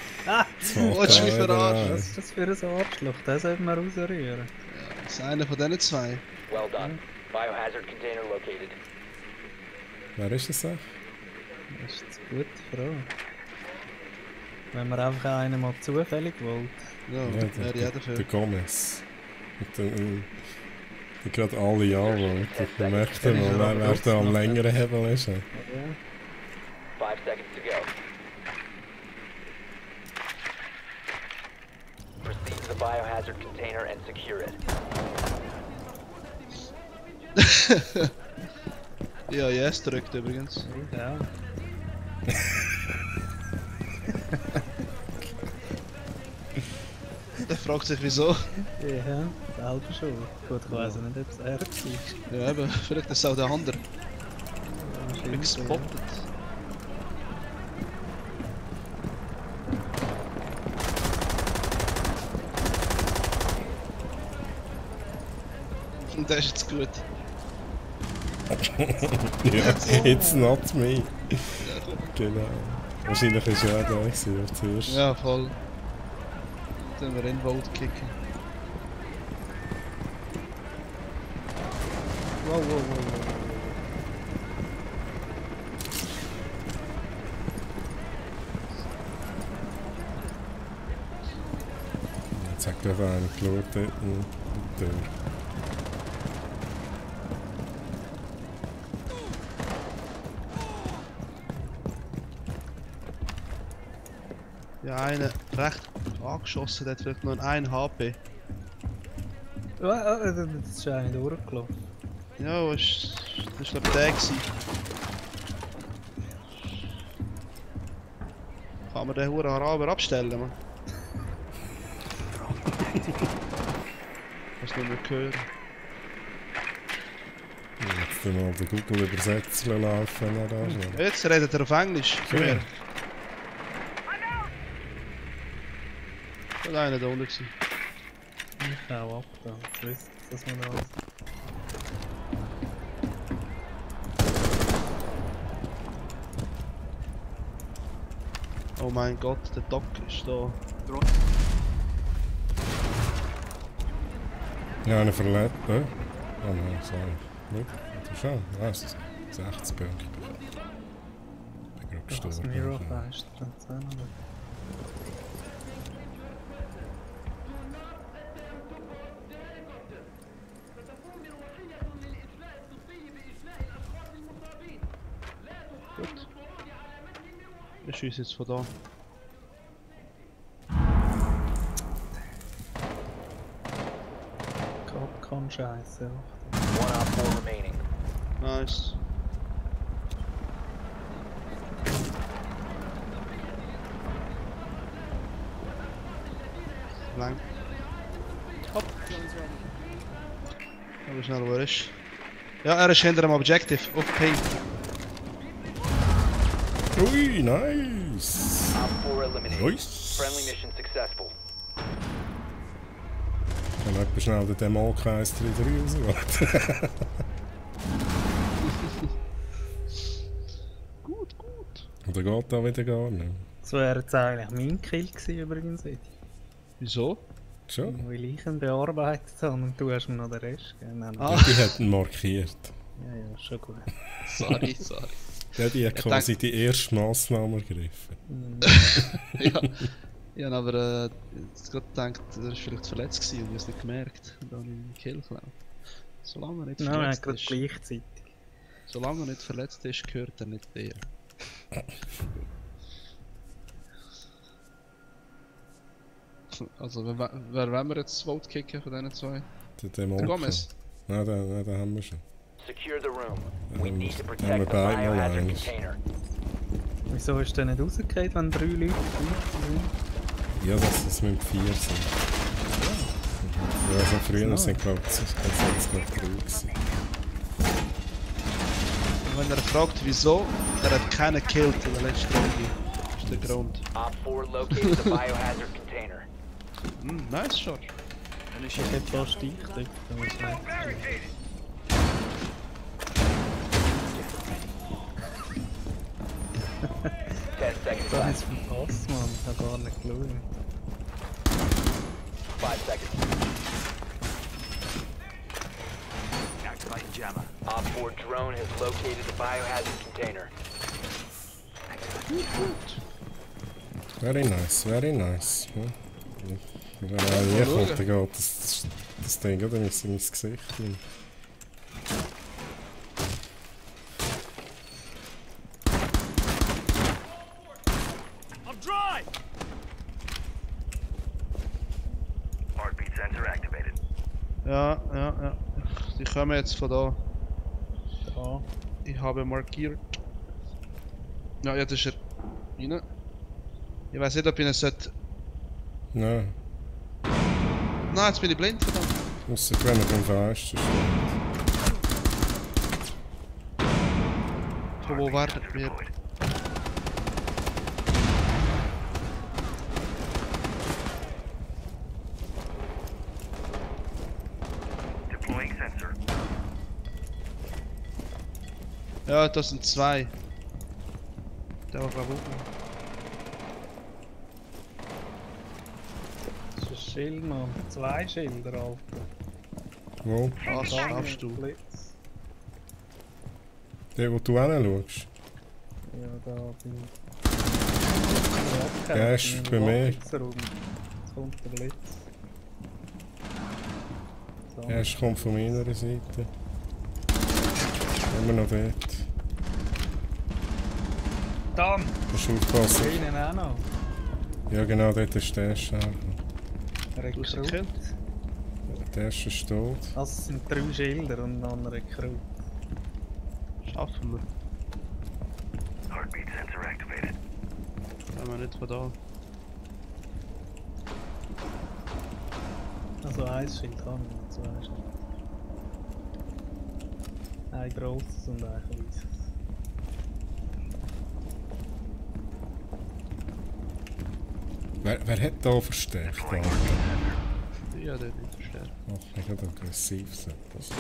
Wolltest du mich verarschen? Was ist das für ein Arschloch? Den sollten wir rausrühren. Ja, das ist einer von diesen zwei. Well done. Biohazard container located. Wer ist das? Das ist eine gute Frage. Wenn man einfach einen mal zufällig wollte. Ja, wäre ja dafür. Der Gomez. Die gerade alle ja wollen. Man merkt ja mal, wer da am längeren Hebel ist. 5 seconds to go. biohazard container and secure it. Ja, yes drückt übrigens. Ja. Der fragt sich wieso. Ja, selber schon. Gut, ich weiss nicht, ob es er war. Ja eben, vielleicht ist es auch der andere. Ich bin gespottet. Und der ist jetzt gut. Ja, it's not me. Genau. Wahrscheinlich ist er da gewesen, auf zuerst. Ja, voll. Dann wir in Vote kicken. Wow, wow, wow, wow. Jetzt hat gerade einer geschaut dort in der Tür. Ja, einer recht angeschossen, der hat vielleicht nur ein HP. Das ist eigentlich durchgelaufen. Ja, das war der gewesen. Kann man den Huren Araber abstellen, man? Kannst du nicht mehr hören. Jetzt mal den Google-Übersetzer laufen, wenn er da ist. Jetzt redet er auf Englisch. Komm her. Da war einer da unten gewesen. Ich hau ab da. Ich wüsste, dass man da ist. Oh mein Gott, der Doc ist da. Ja, einer verletzt, ne? Oh nein, sorry. Nicht? Du schon? Ah, es ist 60 Punkte. Ich bin gerade Das gestorben. Mirror Fest, dann sehen wir. Gut. Wir schießen jetzt von da. Capcom Scheiße. One op 4 remaining. Nice. Lang. Drone's ready. Aber schnell, wo er ist. Ja, er ist hinter dem Objective. Auf Pink. Ui, nice! Op 4 eliminated. Nice! Friendly mission successful. Kann jemand schnell den Dämonkreis 3 rauswarten? Gut, gut. Oder geht da wieder gar nicht? Das wäre jetzt eigentlich mein Kill gewesen übrigens. Wieso? Schon? Weil ich ihn bearbeitet habe und du hast mir noch den Rest gegeben. Ah. Die hat ihn markiert. Ja, ja, schon gut. Sorry. Ja, die hat quasi die erste Massnahme ergriffen. Ja. Ich habe aber jetzt gerade gedacht, er war vielleicht verletzt gewesen und ich habe es nicht gemerkt. Und dann habe ich einen Kill geklaut. Solange er nicht Nein, verletzt gerade ist. gleichzeitig. Solange er nicht verletzt ist, gehört er nicht dir. Also, wer wollen wir jetzt Vote kicken von diesen zwei? Der Dämon. Der Gomez. Nein, den haben wir schon. Secure the room. Ja, We need to haben wir protect the beide noch biohazard einmal. container. Wieso ist der nicht rausgefallen, wenn 3 Leute sind? Ja, das müssen 4 sein. Ja, so früher sind glaube ich, das glaube 3 gewesen. Und wenn er fragt, wieso, er hat keinen gekillt in der letzten Runde. Das ist der Grund. Op 4 located the biohazard container. Nice shot. Ich hätte fast dich gedrückt, wenn man es nicht. 10 seconds Da left. ist verpasst, Mann. Ich habe gar nicht geschaut. 5 seconds. Activating jammer. Op 4 drone has located the biohazard container. Very nice, very nice. Ja. Wenn er hier kommt, dann geht das Ding gerade in mein Gesicht. I'm dry! Ja, ja, ja. Die kommen jetzt von da. Da. Ich habe markiert. Ja, jetzt ist er rein. Ich weiß nicht, ob ich ihn sollte. Nein, Nein, jetzt bin ich blind. ausser wenn er beim Fenster steht. Von wo werden wir? Ja, das sind zwei. Der war glaube Das ist ein Schild noch. 2 Schilder, Alter. Wo? ich. Was Da schaffst du? Blitz. Der, wo du hinschaust? Ja, da bin ich. Der ist bei mir. Jetzt kommt der Blitz. So. Der erste kommt von meiner Seite. Immer noch dort. Dann! Musst du aufpassen. Innen auch noch. Ja genau, dort ist der erste. Du hast ihn Rekrut. gekillt? Der erste ist tot. Also es sind 3 Schilder und noch ein Rekrut. Schaffen wir. Kommen wir nicht von da. Also 1 Schild kann ich, 2 Schild. Ein grosses und ein kleines. Wer hat da verstärkt? Alter? Ja, der nicht verstärkt. Ach, ich hätte aggressiv sein. Das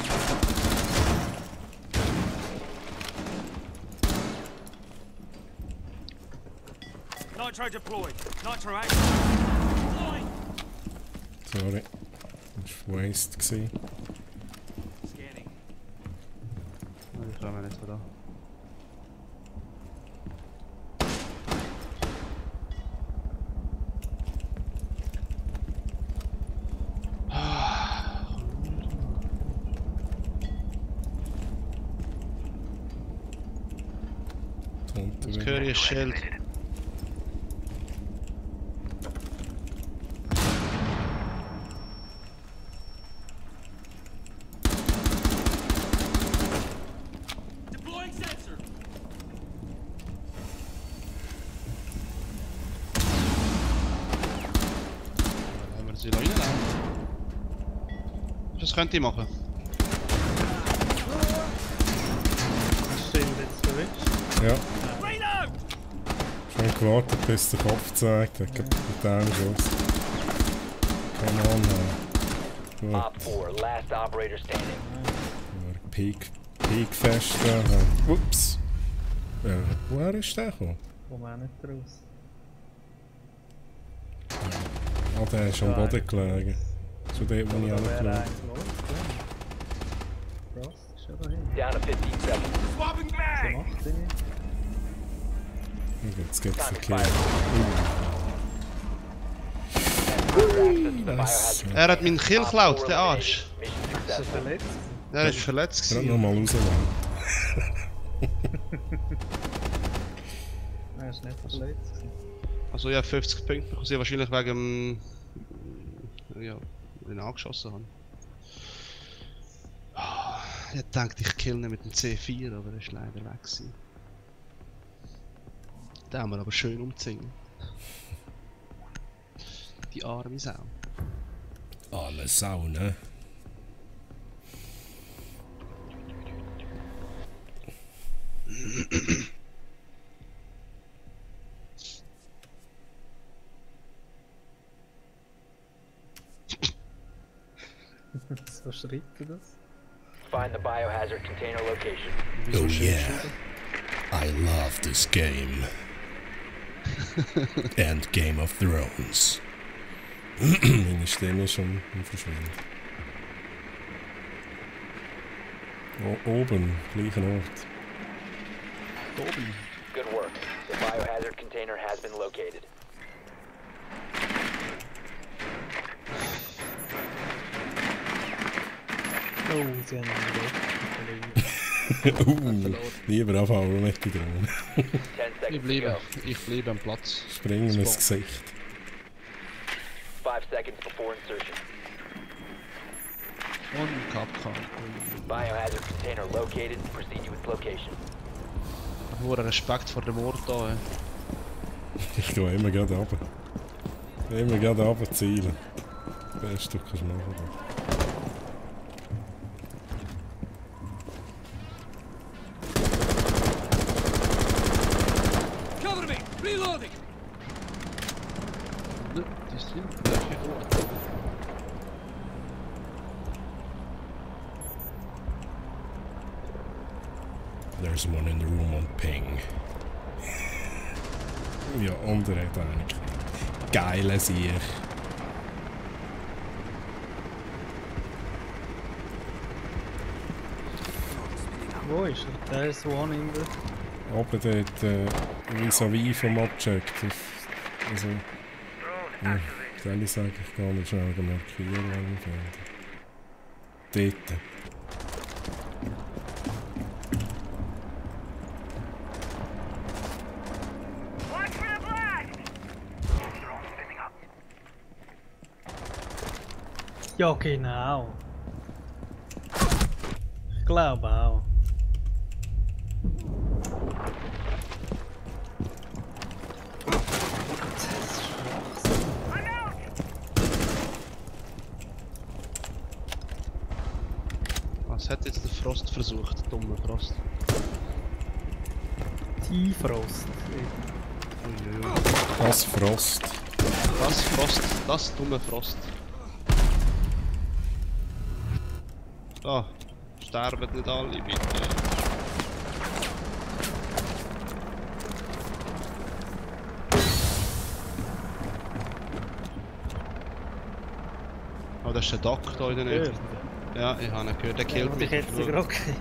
Nitro deployed. Nitro active. Deploying. sorry. Das war Waste gewesen. Scanning. Ich komme nicht von da. Jetzt höre ich ein Schild. Deploying sensor. Dann haben wir sie rein. Das könnte ich machen. Das Schild jetzt verwischt. Ja, Reload. schon gewartet bis der Kopf zeigt. Ich hab mit dem Schuss. Come on, Op gut. 4, last operator standing. Peak fest da. Ups. Woher ist der gekommen? Kommen wir auch nicht raus. Ah, der ist am Boden gelegen. Zu dem, wo ich Da wäre angeschaut. eins los, ja. Frost ist ja dahin. Down to 15 seconds. Swapping Was mag. macht der nicht? Jetzt geht's Time den to Kill. fire. Access to the biohazard. Er hat meinen Kill geklaut, der Arsch. Mission Ist er successful. verletzt? Der ist verletzt Gerade gewesen. nochmal rauslassen. Nein, er ist nicht verletzt gewesen. Also ich habe 50 Punkte bekommen, sie wahrscheinlich wegen ja, ihn angeschossen haben. Ich dachte, ich kill ihn mit dem C4, aber er ist leider weg gewesen. Den haben wir aber schön umzingelt. Die arme Sau. Arme Sau, ne? So schreibt er das? Find the biohazard container location. Oh yeah. I love this game. And Game of Thrones. Meine Stimme ist schon verschwunden. Oben, gleichen Ort. Oben. Good work. The biohazard container has been located. Oh, sie haben ihn verloren. Lieber anfangen mit die Drohne. 10 Ich seconds to bleibe, go. ich bleibe am Platz. Springen ins Gesicht. 5 seconds before insertion. Und ein Kapkan. Biohazard container located. Proceed to its location. Nur Respekt vor dem Ort da. Ey. Ich gehe immer gerade runter. Immer gerade runter zielen. Das Beste, was du machen kannst. Cover me! Reloading! Die sind There's one in the room on ping. Ja, und er hat eigentlich geile Sieg. Wo ist er? Der ist one in der... Oben dort, vis-à-vis vom Object. Also, ja, soll ich sagen, ich kann nicht schnell markieren, wenn ich finde. Dort. Watch for the blast! Drone spinning up. Ja, genau. Ich glaube auch. I'm out! Was hat jetzt der Frost versucht, der dumme Frost? Tiefrost. Das Frost. Das Frost, das dumme Frost. So, sterben nicht alle, bitte. Oh, das ist ein Doc da in der Nähe. Ja, ich habe ihn gehört, der killt Und mich. ich hätte sie gerade gekillt.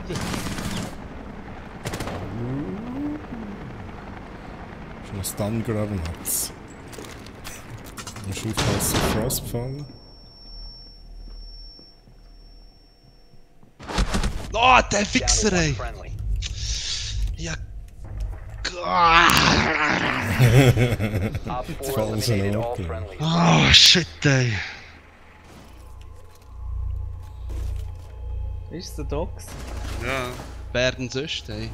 Schon ein Stun-Graben hat's. Musst du aufpassen, auf Frost gefallen. Oh, der Fixer, Down to one ey! friendly. Ja. Op 4 Falls in eliminated all Ordnung. friendlies. Oh, shit, ey! Ist es der Dox? Ja. Werden sonst, ey.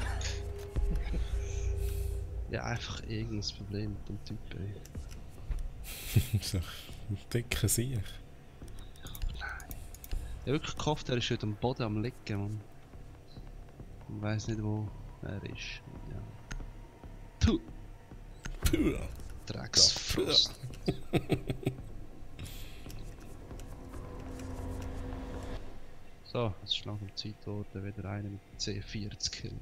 Ja, einfach irgendein Problem mit dem Typ, ey. So, ein dicker Sieg. Ich hab wirklich gehofft, er ist heute am Boden am Liegen, Mann. Ich weiss nicht, wo er ist. Ja. Puh! Puh. Drecksfrost. So, es ist langsam Zeit geworden, wieder einen mit C4 zu killen.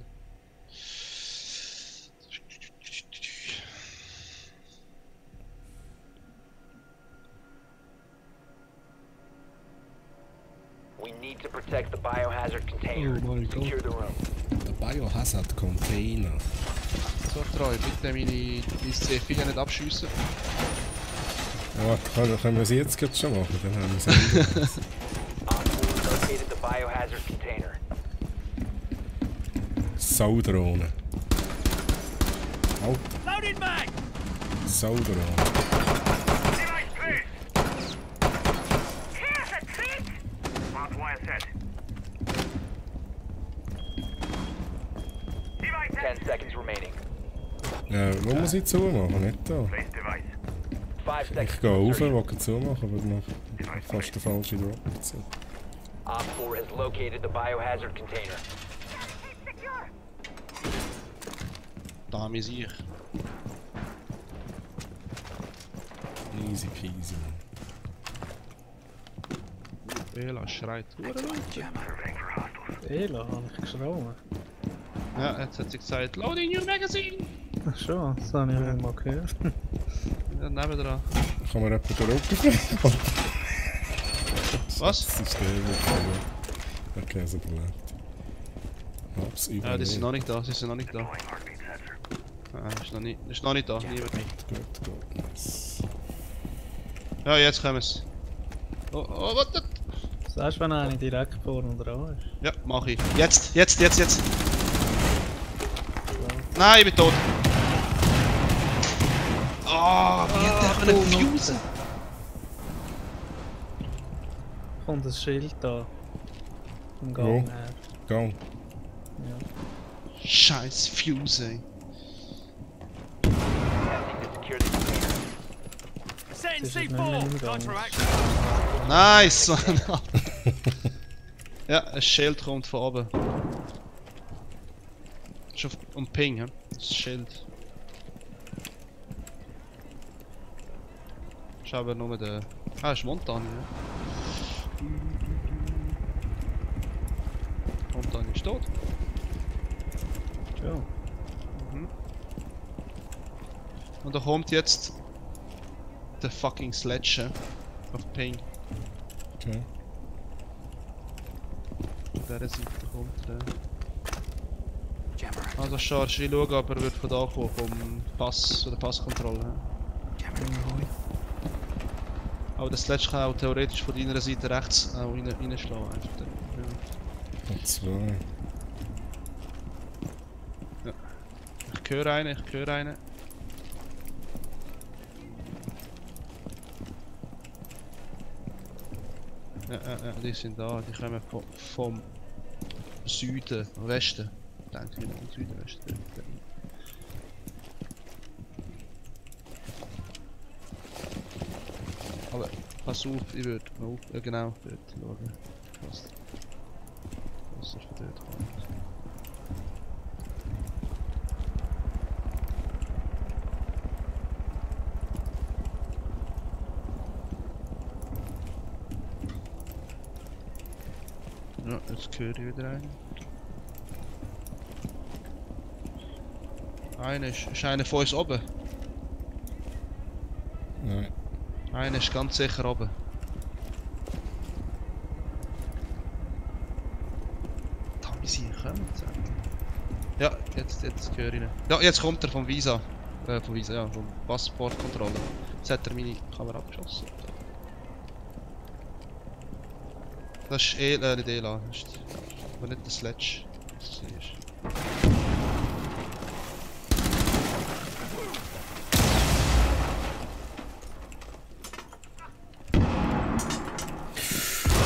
We need to protect the biohazard container. Oh my God. Secure the room. Der Biohazard Container. So, Treu, bitte mein C4 nicht abschiessen. Ja, können wir es jetzt gerade schon machen? Dann haben wir es. Op 4 located the biohazard container. Saudrohne. Halt, Loaded mag! Saudrohne. Device please! Here's a treat! Barbed wire set. Device 10 seconds remaining. Wo muss ich zumachen? Nicht da. Place device. 5 seconds. Ich gehe rauf, will zumachen, aber dann fast der falsche Drop. Op 4 has located the biohazard container. Secure! Da haben wir sich. Easy peasy. Bela schreit. Ela, habe ich geschrien. Ja, jetzt hat sie gesagt, Loading New Magazine! Ach schon, das habe ich nicht mal gehört. Ja, nebendran. Kann man jemanden den Rücken fragen? Was? Das System wird okay, es überlebt. Hab's überlebt. Ja, die sind noch nicht da, sie sind noch nicht da. Ist noch nicht da, niemand. Gut, gut, nice. Ja, jetzt kommen sie. Oh, was? Sagst du, wenn einer direkt vorne dran ist? Ja, mach ich. Jetzt! Nein, ich bin tot! Ah, wie hat der können fusen? Kommt das Schild da. Im Wo? Gang her. Gang. Ja. Scheiß Fuse, ey. Attempting to secure the container. Setting Das ist nicht C4. mehr im Gang. Nitro active. Nice, Mann. Ja, ein Schild kommt von oben. Ist auf um Ping, hä? Das Schild. Ist aber nur der. Ah, ist Montani, ja. Montani ist tot. Ja. Mhm. Und da kommt jetzt der fucking Sledge auf Ping. Okay. Von dieser Seite kommt der. Also Charge, ich schaue, aber er wird von da kommen, vom Pass, von der Passkontrolle. Aber der Sledge kann auch theoretisch von deiner Seite rechts auch reinschlagen. Einfach da. Ja. Und zwei. Ja. Ich höre einen, ich höre einen. Ja, die sind da, die kommen vom Süden, Westen. Denke ich noch, Süden, Westen. Aber pass auf, ich würde mal auf, ja, genau dort schauen, was er von dort kommt. Ja, jetzt höre ich wieder einen. Einer ist einer von uns oben. Nein. Einer ist ganz sicher oben. Da, wie sie kommen. Ja, jetzt höre ich ihn. Ja, jetzt kommt er vom Visa. Vom Visa, ja, vom Passportkontrolle. Jetzt hat er meine Kamera abgeschossen. Das ist nicht Ela, das ist aber nicht der Sledge. Das ist.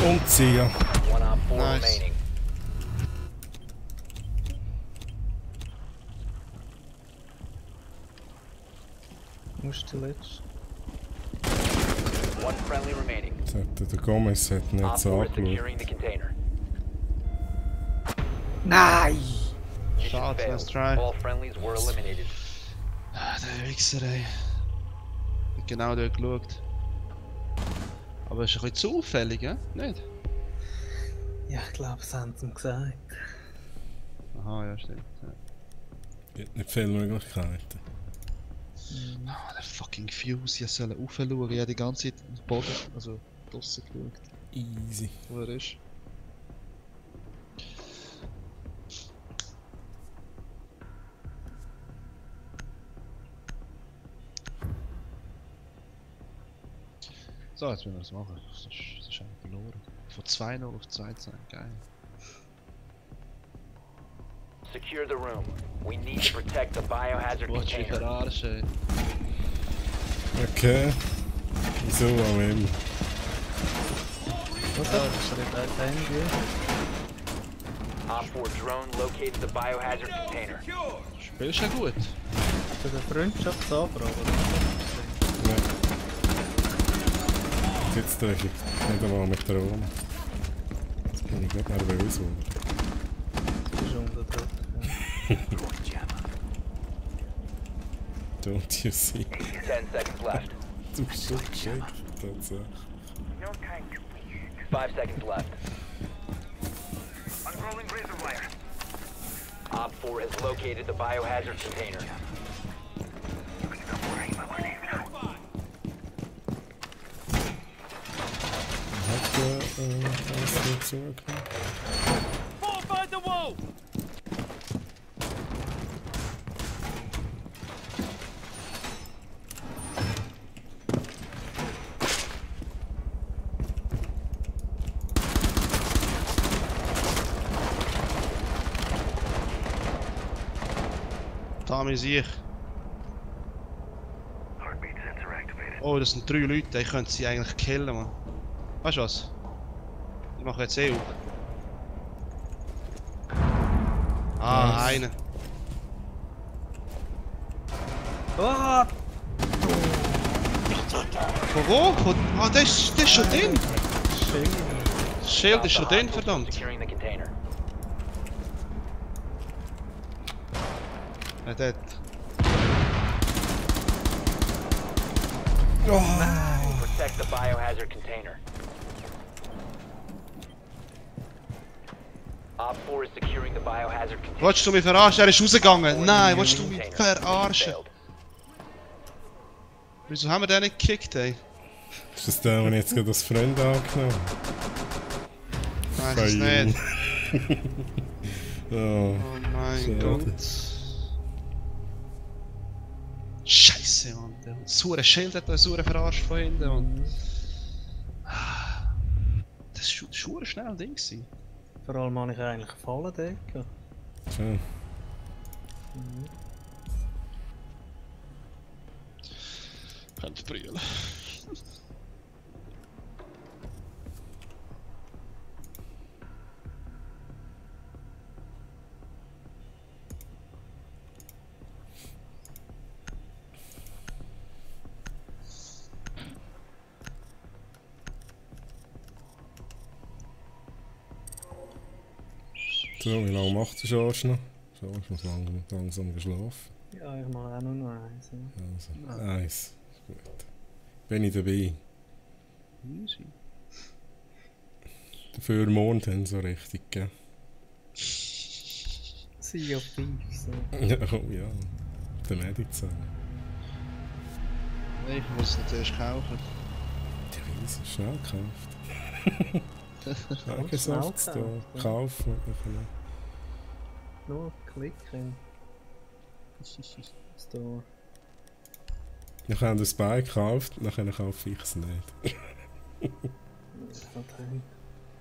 Und sie, ja. One op 4 Nice. remaining. Wo ist der letzte? One friendly remaining. Das hat der Gomez hat Op nicht so 4 is angeschaut. securing the container. Nein! Mission Schade, failed. let's try. All friendlies were eliminated. Ah, der Wichser, ey. Hat genau dort geschaut. Aber ist ein bisschen zufällig, ja? Nicht? Ja, ich glaube, es haben sie ihm gesagt. Aha, ja, stimmt. Ja. Gibt nicht viele Möglichkeiten. Ah, der fucking Fuse, ich soll raufschauen. Ich habe die ganze Zeit im Boden, also draussen geschaut, Easy. wo er ist. So, jetzt müssen wir das machen. Das ist eigentlich verloren. Von 2-0 auf 2-2, geil. Secure the room. We need to protect the biohazard Watch mich container. verarschen, ey. Okay. Wieso auch immer. Was hat er irgendwie? Op 4 drone located the biohazard container. Spielst du ja gut? Für eine Freundschaftsanfrage, oder? Ja. Jetzt treffe ich nicht einmal mit der Drohne. Jetzt bin ich nicht nervös, oder? Das ist unterdrückt. Don't you see? 10 seconds left. Du bist so geschickt, tatsächlich. 5 seconds left. Unrolling razor wire. Op 4 has located the biohazard container. Hat alles nicht zugehört? Fortify the wall! Da bin ich. Heartbeat sensor activated. Oh, das sind 3 Leute, ich könnte sie eigentlich killen, man. Weißt du was? Ich mache jetzt auf. Ah, einer. Ah! Von wo? Ah, der ist schon drin. Schild. Das Schild ist schon drin, Hostiles verdammt. securing the container. Ja, dort. Protect the biohazard container. Op 4 is securing the biohazard container. Wolltest du mich verarschen? Er ist rausgegangen. Nein, wolltest du mich verarschen? Failed. Wieso haben wir den nicht gekickt, ey? Ist das der, den ich jetzt gerade als Freund angenommen Weiß es nicht. Oh, Oh mein schade. Gott. Scheiße, Mann. Der saure Schild hat uns sauer verarscht von hinten. Und das war schon schnell ein Ding. Gewesen. Vor allem habe ich eigentlich gefallen, Decke. Schön. Könnte brüllen. So, wie lange macht der George noch? George muss langsam geschlafen. Ja, ich mache auch nur noch eins. Ja. Also, eins. Ist gut. Bin ich dabei. Easy. Dafür morgen dann so richtig, gell? Sea of Thieves. So. Ja, oh ja. Der Medizin. Ich muss es natürlich kaufen. Die Weise ist schnell gekauft. Microsoft Store. Kaufen. Nur klicken. Store. Ich habe das Bike gekauft, nachher kaufe ich es nicht.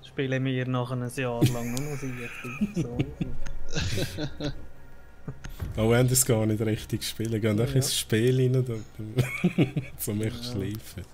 Spielen wir nachher ein Jahr lang nur noch Sea of Thieves. So. Auch wenn das gar nicht richtig spielen, gehen einfach ins Spiel rein, so mich schleifen.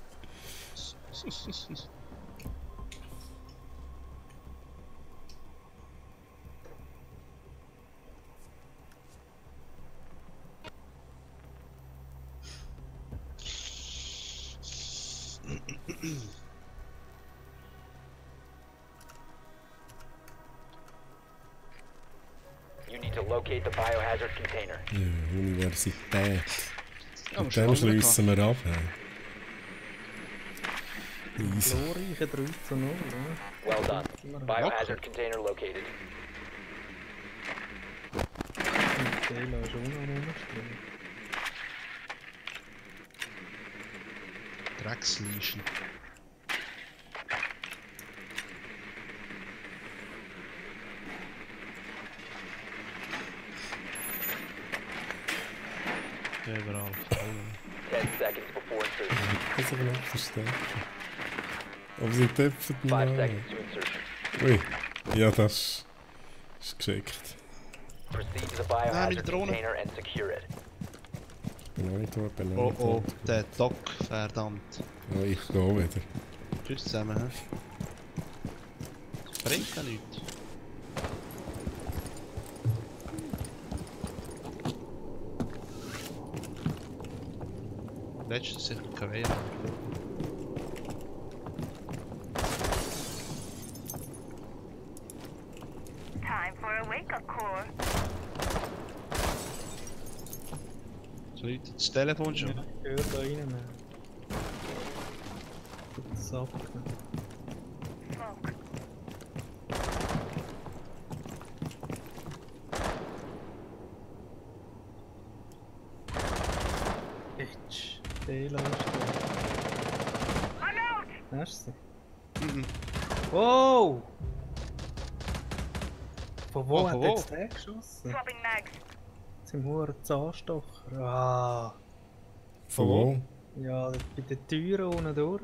You need to locate the biohazard container. Ja, Universität. Ja, Und dann schliessen wir ab. Easy. Glorreiche 3:0, oder? Well done. Biohazard container located. Und Taylor ist auch noch rumstehen. Drecksleischen. Überall. 10 seconds before insertion. Ich kann es aber nicht verstehen. Aber sie töpfen 5 mal. seconds to insertion. Ui. Ja, das ist geschickt. Proceed to the mit biohazard Drohne. container and secure it. Bin noch nicht tot, bin noch Oh nicht oh, tot. der Doc, verdammt. Ja, ich gehe wieder. Tschüss zusammen, hä? Das bringt ja nichts. Letztes sicher kein WLAN. Time for a wake-up call. So läutet das Telefon schon. Ja, ich höre da rein. Sack. Smoke. Echt. Taylor ist da. I'm out! Hast du sie? Wow! Von wo Oh, hat von jetzt wo? der geschossen? Swapping mags. Zum hohen Zahnstocher. Ah! Von wo? Ja, bei den Türen unten durch.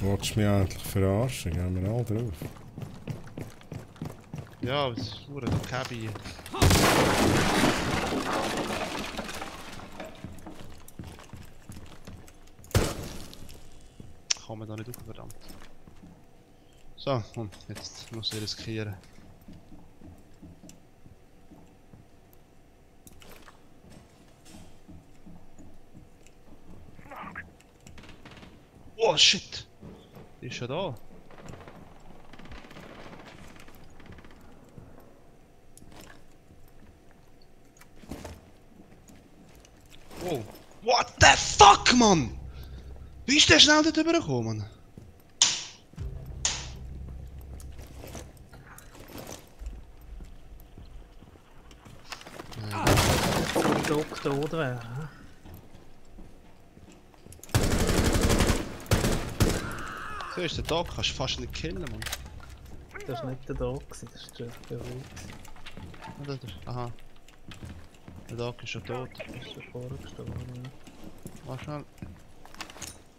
Wolltest du mich endlich verarschen? Gehen wir alle drauf. Ja, aber es ist nur ein Cabby. Kann man da nicht auf, verdammt. So, und jetzt muss ich riskieren. Oh shit! Die ist schon da. Wow. What the fuck, Mann? Wie ist der schnell dort rübergekommen, Mann? Doktor oder? So ist der Doc, kannst du fast nicht killen, Mann. Das war nicht der Doc, das ist der Ruh. Aha. Der Doc ist schon tot. Das ist schon vorgestorben. Warte schnell.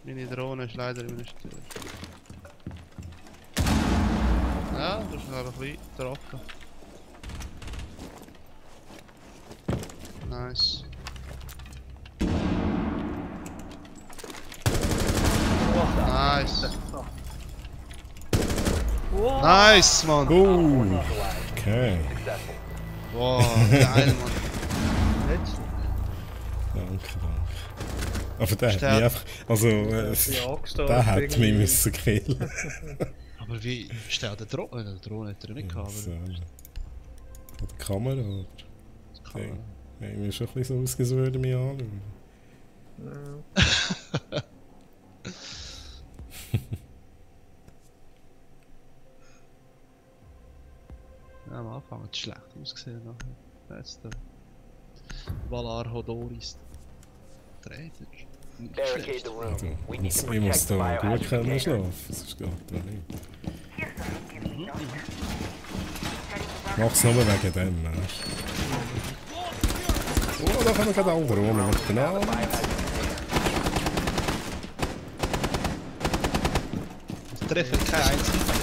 Meine Drohne ist leider immer nicht. Ja, du hast einfach ein bisschen getroffen. Nice. Nice. Nice, Mann. Okay. Wow, geil, Mann. Danke. Aber der hat mich einfach... Also, der hat mich müssen killen. Aber wie... Ist der der Drohne? Der Drohne hat er nicht gehabt, oder? Die Kamera, oder? Die Kamera. Ja, mir schon ein bisschen so ausgesehen, als würde mich anschauen. Ja, am Anfang hat es schlecht ausgesehen. Nachher. Jetzt der Valar Hodoris. Dreht Barricade the room. We need to Ich muss protect the da gut biohazard können container. schlafen, sonst geht das nicht. Mach's nur wegen dem, weißt du? Oh, da kommen gerade andere ohne mit den Namen. Ich treffe keinen einzigen.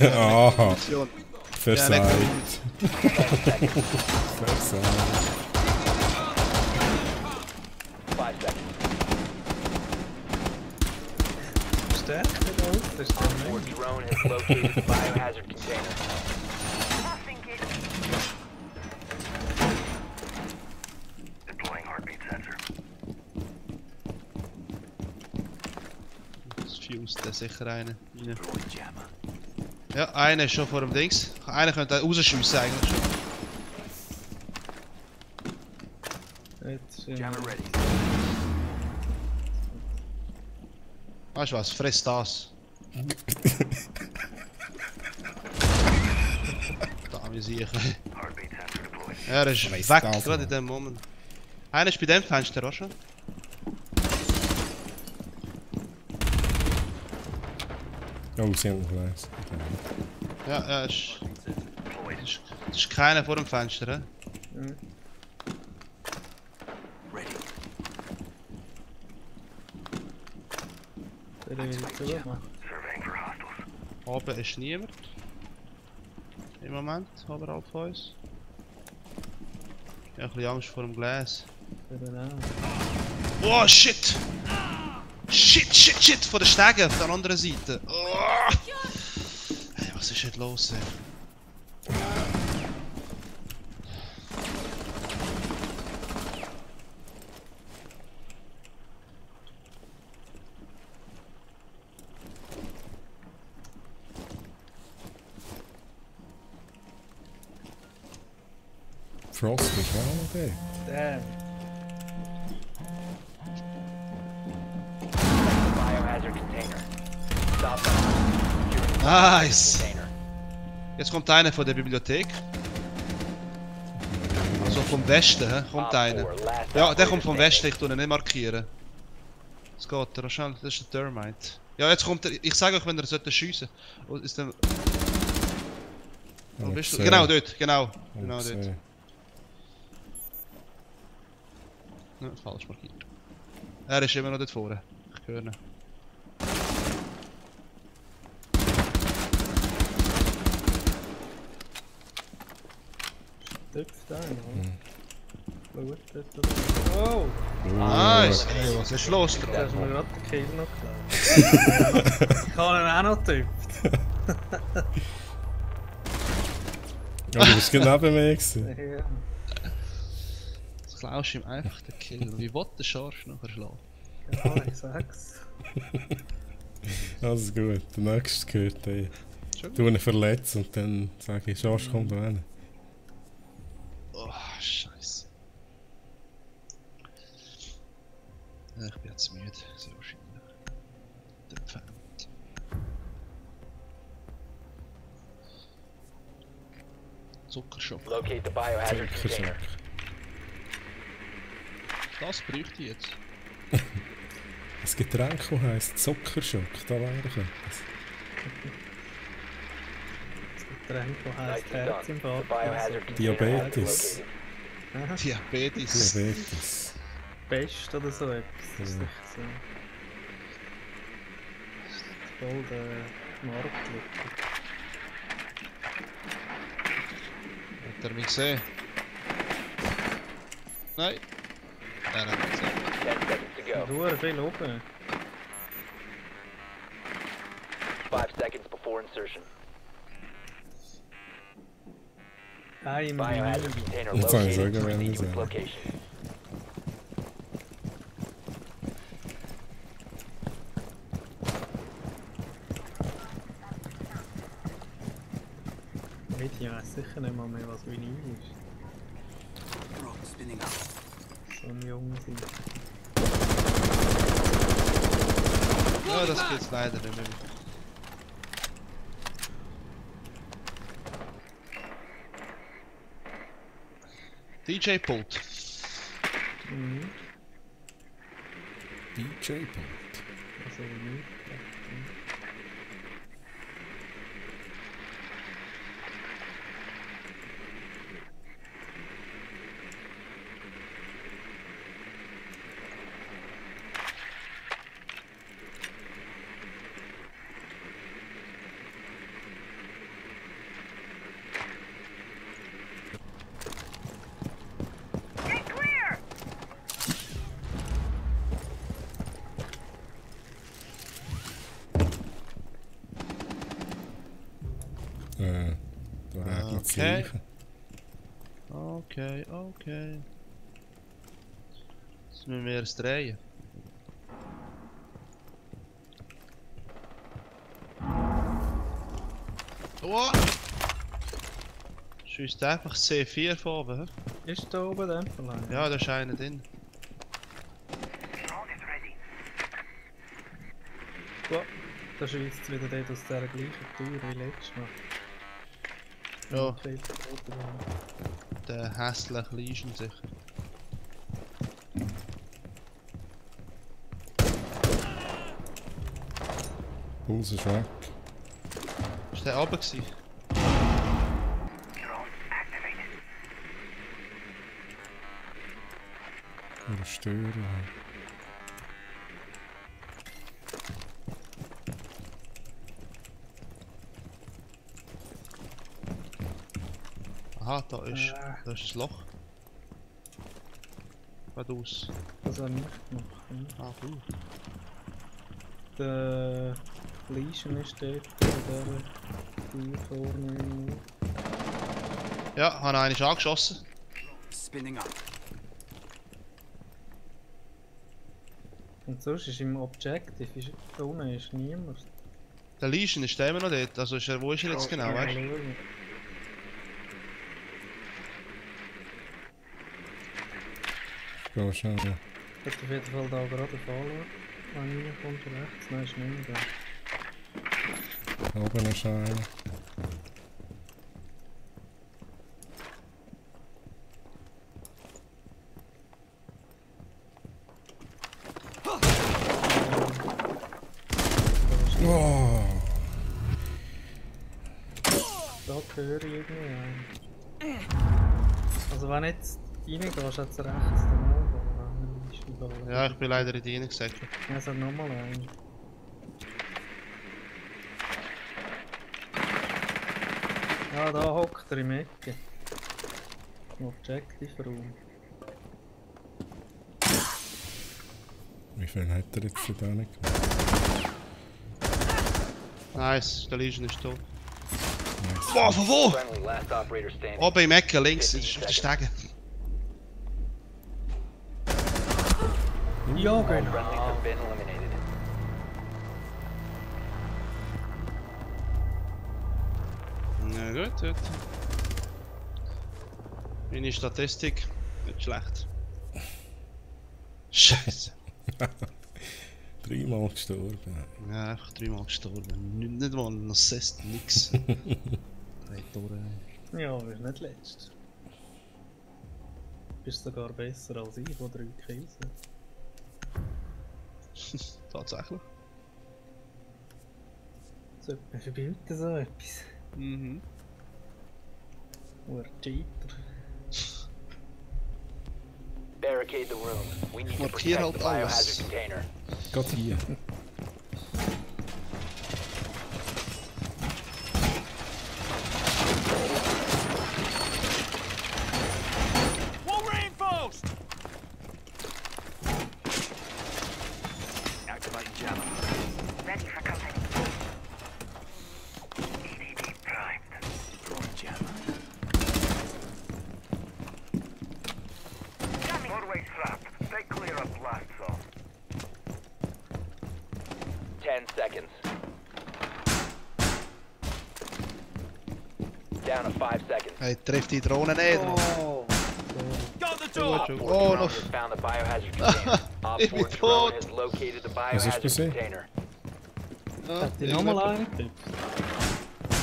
Aha. Versagt. Versagt. 5 seconds. Stärkt er auf? Das ist der Your drone has located the biohazard container. Deploying heartbeat sensor. Das fused da sicher einer rein. Ja, einer ist schon vor dem Dings. Einer könnte rausschiessen eigentlich schon. Jetzt Jammer ready. Weißt du was? Fress das. Da, wie sehe ich. Heartbeat sensor deployed. Ja, er ist Fress weg, das, gerade in dem Moment. Einer ist bei dem Fenster auch schon. Oh, sie haben noch eins. Ja, ja, ist. Das ist keiner vor dem Fenster, hä? Ready. Der will ich zumachen. Surveying for hostiles. Oben ist niemand. Im Moment, oberhalb von uns. Ich habe ein bisschen Angst vor dem Glas. Oh shit! Shit! Von der Stege auf der anderen Seite. Oh. Hey, was ist heute los, ey? Frost ist auch noch da. Damn. Biohazard container. Stop the hostage. Nice! Container. Jetzt kommt einer von der Bibliothek. Also vom Westen, hä? Kommt einer. Ja, der kommt vom Westen, ich tue ihn nicht markieren. Jetzt geht er, wahrscheinlich, das ist der Termite. Ja, jetzt kommt er, ich sage euch, wenn er sollte schiessen. Ist der... Wo bist du? gesehen. Genau dort, genau. Hab Genau dort. gesehen. Nein, falsch markiert. Er ist immer noch dort vorne. Ich höre ihn. Hüpft einer, oder? Blut dort. Wow! Nice! Hey, was ist los? Da hast du mir gerade den Kill noch geklaut. Ich habe ihn auch noch getippt. Ja, du bist genau neben mir gewesen. Ja. Jetzt klaust du ihm einfach den Kill. Wie will der Schorsch nachher schlagen? Ja, ich sag's. Das ist gut. Der nächste gehört ey. Du ihn verletzt und dann sage ich, Schorsch, komm da hin. Oh, Scheiße. Ja, ich bin jetzt müde, sehr wahrscheinlich. Der Pfand. Zuckerschock. Locate the biohazard container. Das bräuchte ich jetzt. Das Getränk, das heisst Zuckerschock, da wäre ich etwas. Das Getränk, das heisst Nicely done. Herz im The Bad. biohazard container has been Diabetes. located. Aha, Diabetes. Diabetes. Best oder so etwas. Das ist Ja. sicher so. Voll der Marktlücke. Hat er mich gesehen? Nein. Nein, nein, nicht gesehen. 10 seconds to go. Nur viel oben. 5 seconds before insertion. Ein Biohazard Minute. container Jetzt habe ich located. sogar Proceed wenn with ich location. Ich weiß sicher nicht mal mehr, was Vinyl ist. So ein Junge sind. Ja, das geht's leider nicht mehr. DJ-Pult. Mhm. DJ-Punkt. Also Vinyl. Get clear! Da regnet es Okay. Leichen. Okay, okay. Jetzt müssen wir erst drehen. Oh! Schießt einfach C4 von oben. Hä? Ist da oben der Verleih? Ja, da ist einer drin. Drone is ready. Ja, da schießt wieder der aus dieser gleichen Tür wie letztes Mal. Ja, Okay, der hässliche Leischen sicher. Puls ist weg. Ist der oben gewesen? Drone activated. Oder stören. Aha, da ist das Loch. Geradeaus. das habe ich nicht gemacht. Ah, gut. Der Leischen ist dort, der Tür vorne irgendwo. Ja, habe einen angeschossen. Spinning up. Und sonst ist im Objective, ist, da unten ist niemand. Der Leischen ist der immer noch dort. Also ist er, wo ist er jetzt genau, weißt du? Geh schnell. Ich hätte auf jeden Fall da gerade Fallout. Wenn reinkommt rechts, nein, ist nicht mehr da. Oben ist einer. Oh! Okay, höre ich irgendwie einen. Also wenn du jetzt reingehst, hat es rechts dann auch. Ja, ich bin leider in die reingesagt. Ja, es hat nochmal einen. Ja, da hockt er im Ecke. Im Objective-Raum. Wie viel hat er jetzt da nicht gemacht? Nice, der Legion ist tot. Nice. Wow, von wo? Friendly, last operator standing. Oben im Ecke, links, das ist auf der Stege. Ja, All genau. friendlies have been eliminated. Na gut, gut. Meine Statistik, nicht schlecht. Scheiße. 3-mal gestorben. Ja, einfach 3-mal gestorben. Nicht mal ein Assist, nix. Ja, aber ist nicht letzt. Du bist sogar besser als ich, der 3 Kills hat. Tatsächlich. Sollte man verbieten so etwas. Mhm. Nur ein Cheater. Barricade the room. We need to Markier protect the halt biohazard alles. container. Geht hier. Wall reinforced! Activating jammer. Ready for company. EDD primed. Deploying jammer. Jamming. Doorway trap. Stay clear of blast zone. 10 seconds. Down to 5 seconds. Hey, trifft die Drohne nicht, Mann. Oh! Got the door! Op 4 Oh, drone no. has found the biohazard container. Op Ich 4 bin drone tot. has located the Was ist biohazard passiert? container. Ja, Hat die nochmal eingekippt?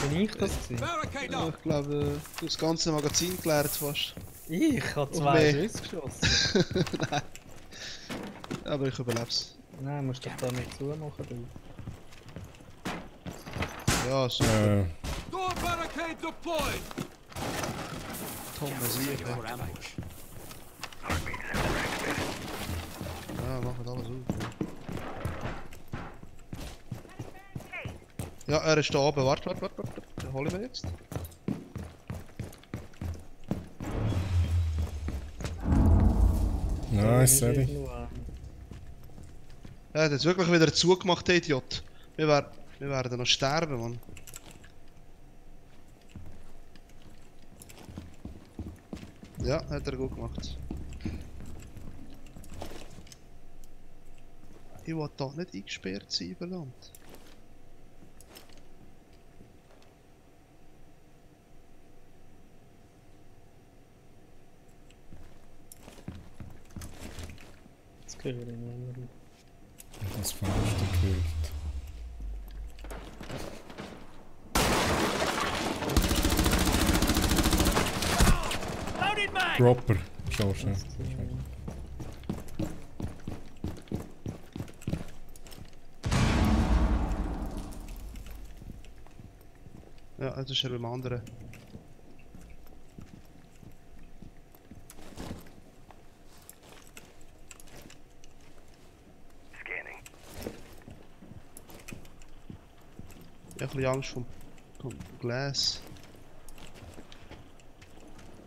Bin ich das gewesen? Barricade Ja, up! ich glaube, das ganze Magazin geleert fast. Ich habe Auf 2 mich. Schüsse geschossen. Nein. Aber ich überleb's. Nein, musst du doch da nicht zumachen, du. Ja, super. Door barricade deployed! Thomas hier. For ambush. Ja, machen alles auf. Ja, er ist da oben. Warte. Den hole ich mir jetzt. Nice, Eddie. Er hat jetzt wirklich wieder zugemacht, der Idiot. Wir werden noch sterben, Mann. Ja, hat er gut gemacht. Ich will da nicht eingesperrt sein, verdammt. Das höre ich nicht mehr. Das Falschste gehört. Loaded mag! Proper. Schau schnell. Ja, das ist er beim anderen. Scanning. Ich habe ein bisschen Angst vom Glas.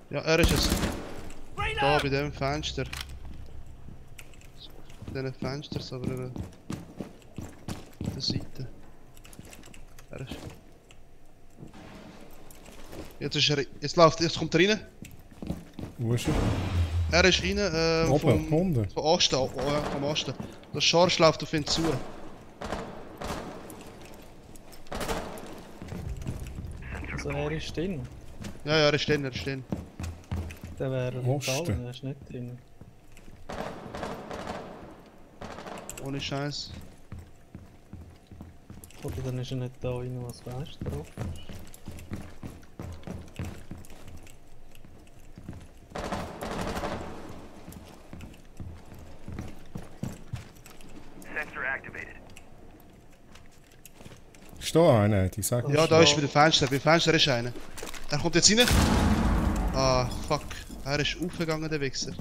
Ja, er ist es. Da bei dem Fenster. Bei diesen Fensters, aber auf der Seite. Er ist. Jetzt ist er. Jetzt kommt er rein. Wo ist er? Er ist rein Oben, unten. vom Osten. Vom Osten. Der Schorsch läuft auf ihn zu. Also er ist drin. Ja, er ist drin, Der wäre Osten. Fallen, er ist nicht drin. Ohne Scheiß. Oder dann ist er nicht da rein, was Fenster drauf ist. Sensor activated. Ist da einer, Eddie? Sag Ja, da ist bei dem Fenster. Beim Fenster ist einer. Er kommt jetzt rein. Ah, fuck. Er ist aufgegangen, der Wichser.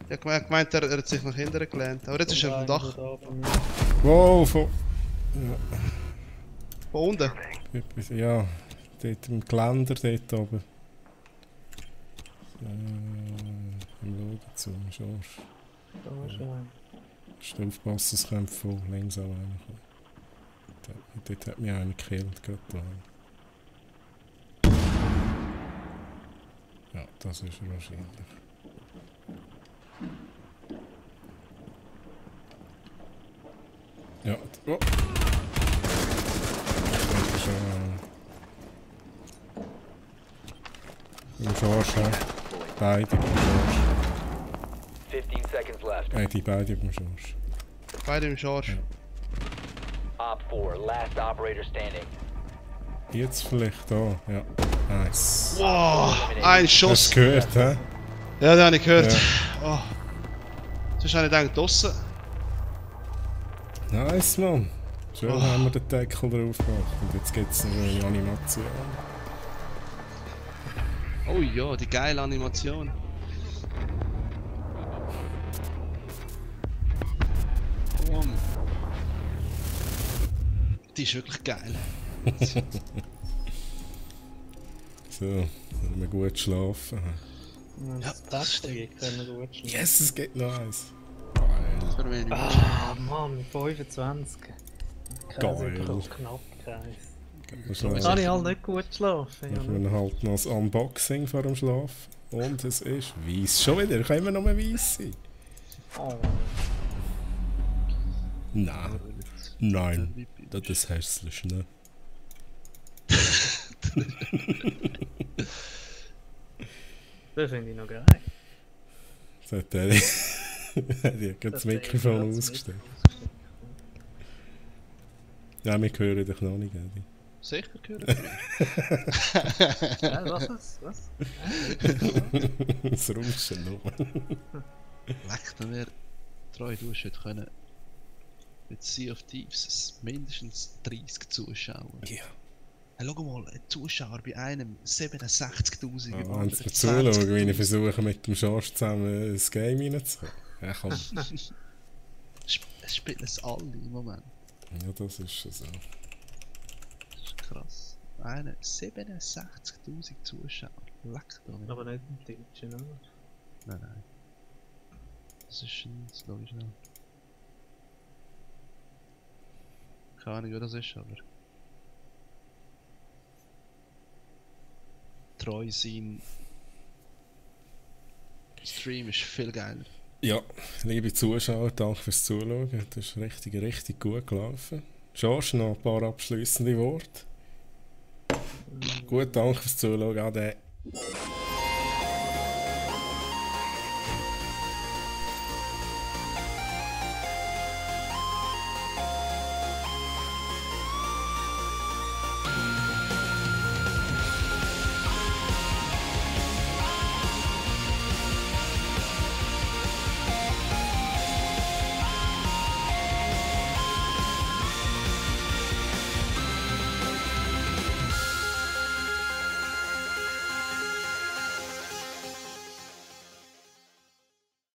Ich hab gemeint, er hat sich nach hinten gelehnt. Aber jetzt ist er auf dem Dach. Wow, von... Von unten? Ja, dort im Geländer dort oben. Im Schauen zu, Schorsch. Da ist er. Musst du aufpassen, es könnte von links an kommen. Dort hat mich einer gekillt, gerade da. Ja, das ist er wahrscheinlich. Ja, oh. Das ist schon... Im Schorsch, ja. Beide im Schorsch. 15 seconds left. Die beide im Schorsch. Beide im Schorsch. Ja. Op 4, last operator standing. Jetzt vielleicht da, ja. Nice. Wow, ein Schuss. Hast du gehört, hä? Ja, den habe ich gehört. Ja. Oh. Sonst habe ich gedacht, draussen. Nice, Mann. Schön haben wir den Deckel drauf gemacht. Und jetzt gibt es noch eine Animation. Oh ja, die geile Animation. Oh. Die ist wirklich geil. So, wenn wir gut schlafen. Ja, das geht, können wir gut schlafen. Yes, es geht noch eins. Geil. Ah, Mann, 25. Geil. Knapp, Kreis. Da kann ich halt nicht gut schlafen. Machen wir halt noch das Unboxing vor dem Schlaf. Und es ist weiss. Schon wieder, können wir noch mehr weiss sein? Oh. Nein. Nein, das ist hässlich, ne? Das finde ich noch geil. So hat der... Die hat gerade das Mikrofon ausgestellt. Ja, wir hören dich noch nicht, Eddie. Sicher gehört. Was? Das Rauschen nur. Leck, dann wäre treu, du hast heute können mit Sea of Thieves mindestens 30 Zuschauer. Ja. Hey, schau mal, ein Zuschauer bei einem 67'000. Wenn sie mir zuschauen, wie ich versuche mit dem Schorsch zusammen ins Game reinzukommen. Ja, komm. Es spielen es alle im Moment. Ja, das ist schon so. Das ist krass. Eine 67'000 Zuschauer. Leck da nicht. Aber nicht im Deutschen, oder? Nein. Das ist ein logisch noch. Keine Ahnung, wer das ist, aber... Treu sein... Stream ist viel geiler. Ja, liebe Zuschauer, danke fürs Zuschauen. Das ist richtig gut gelaufen. Schorsch, noch ein paar abschliessende Worte. Gut, danke fürs Zuschauen. Ade.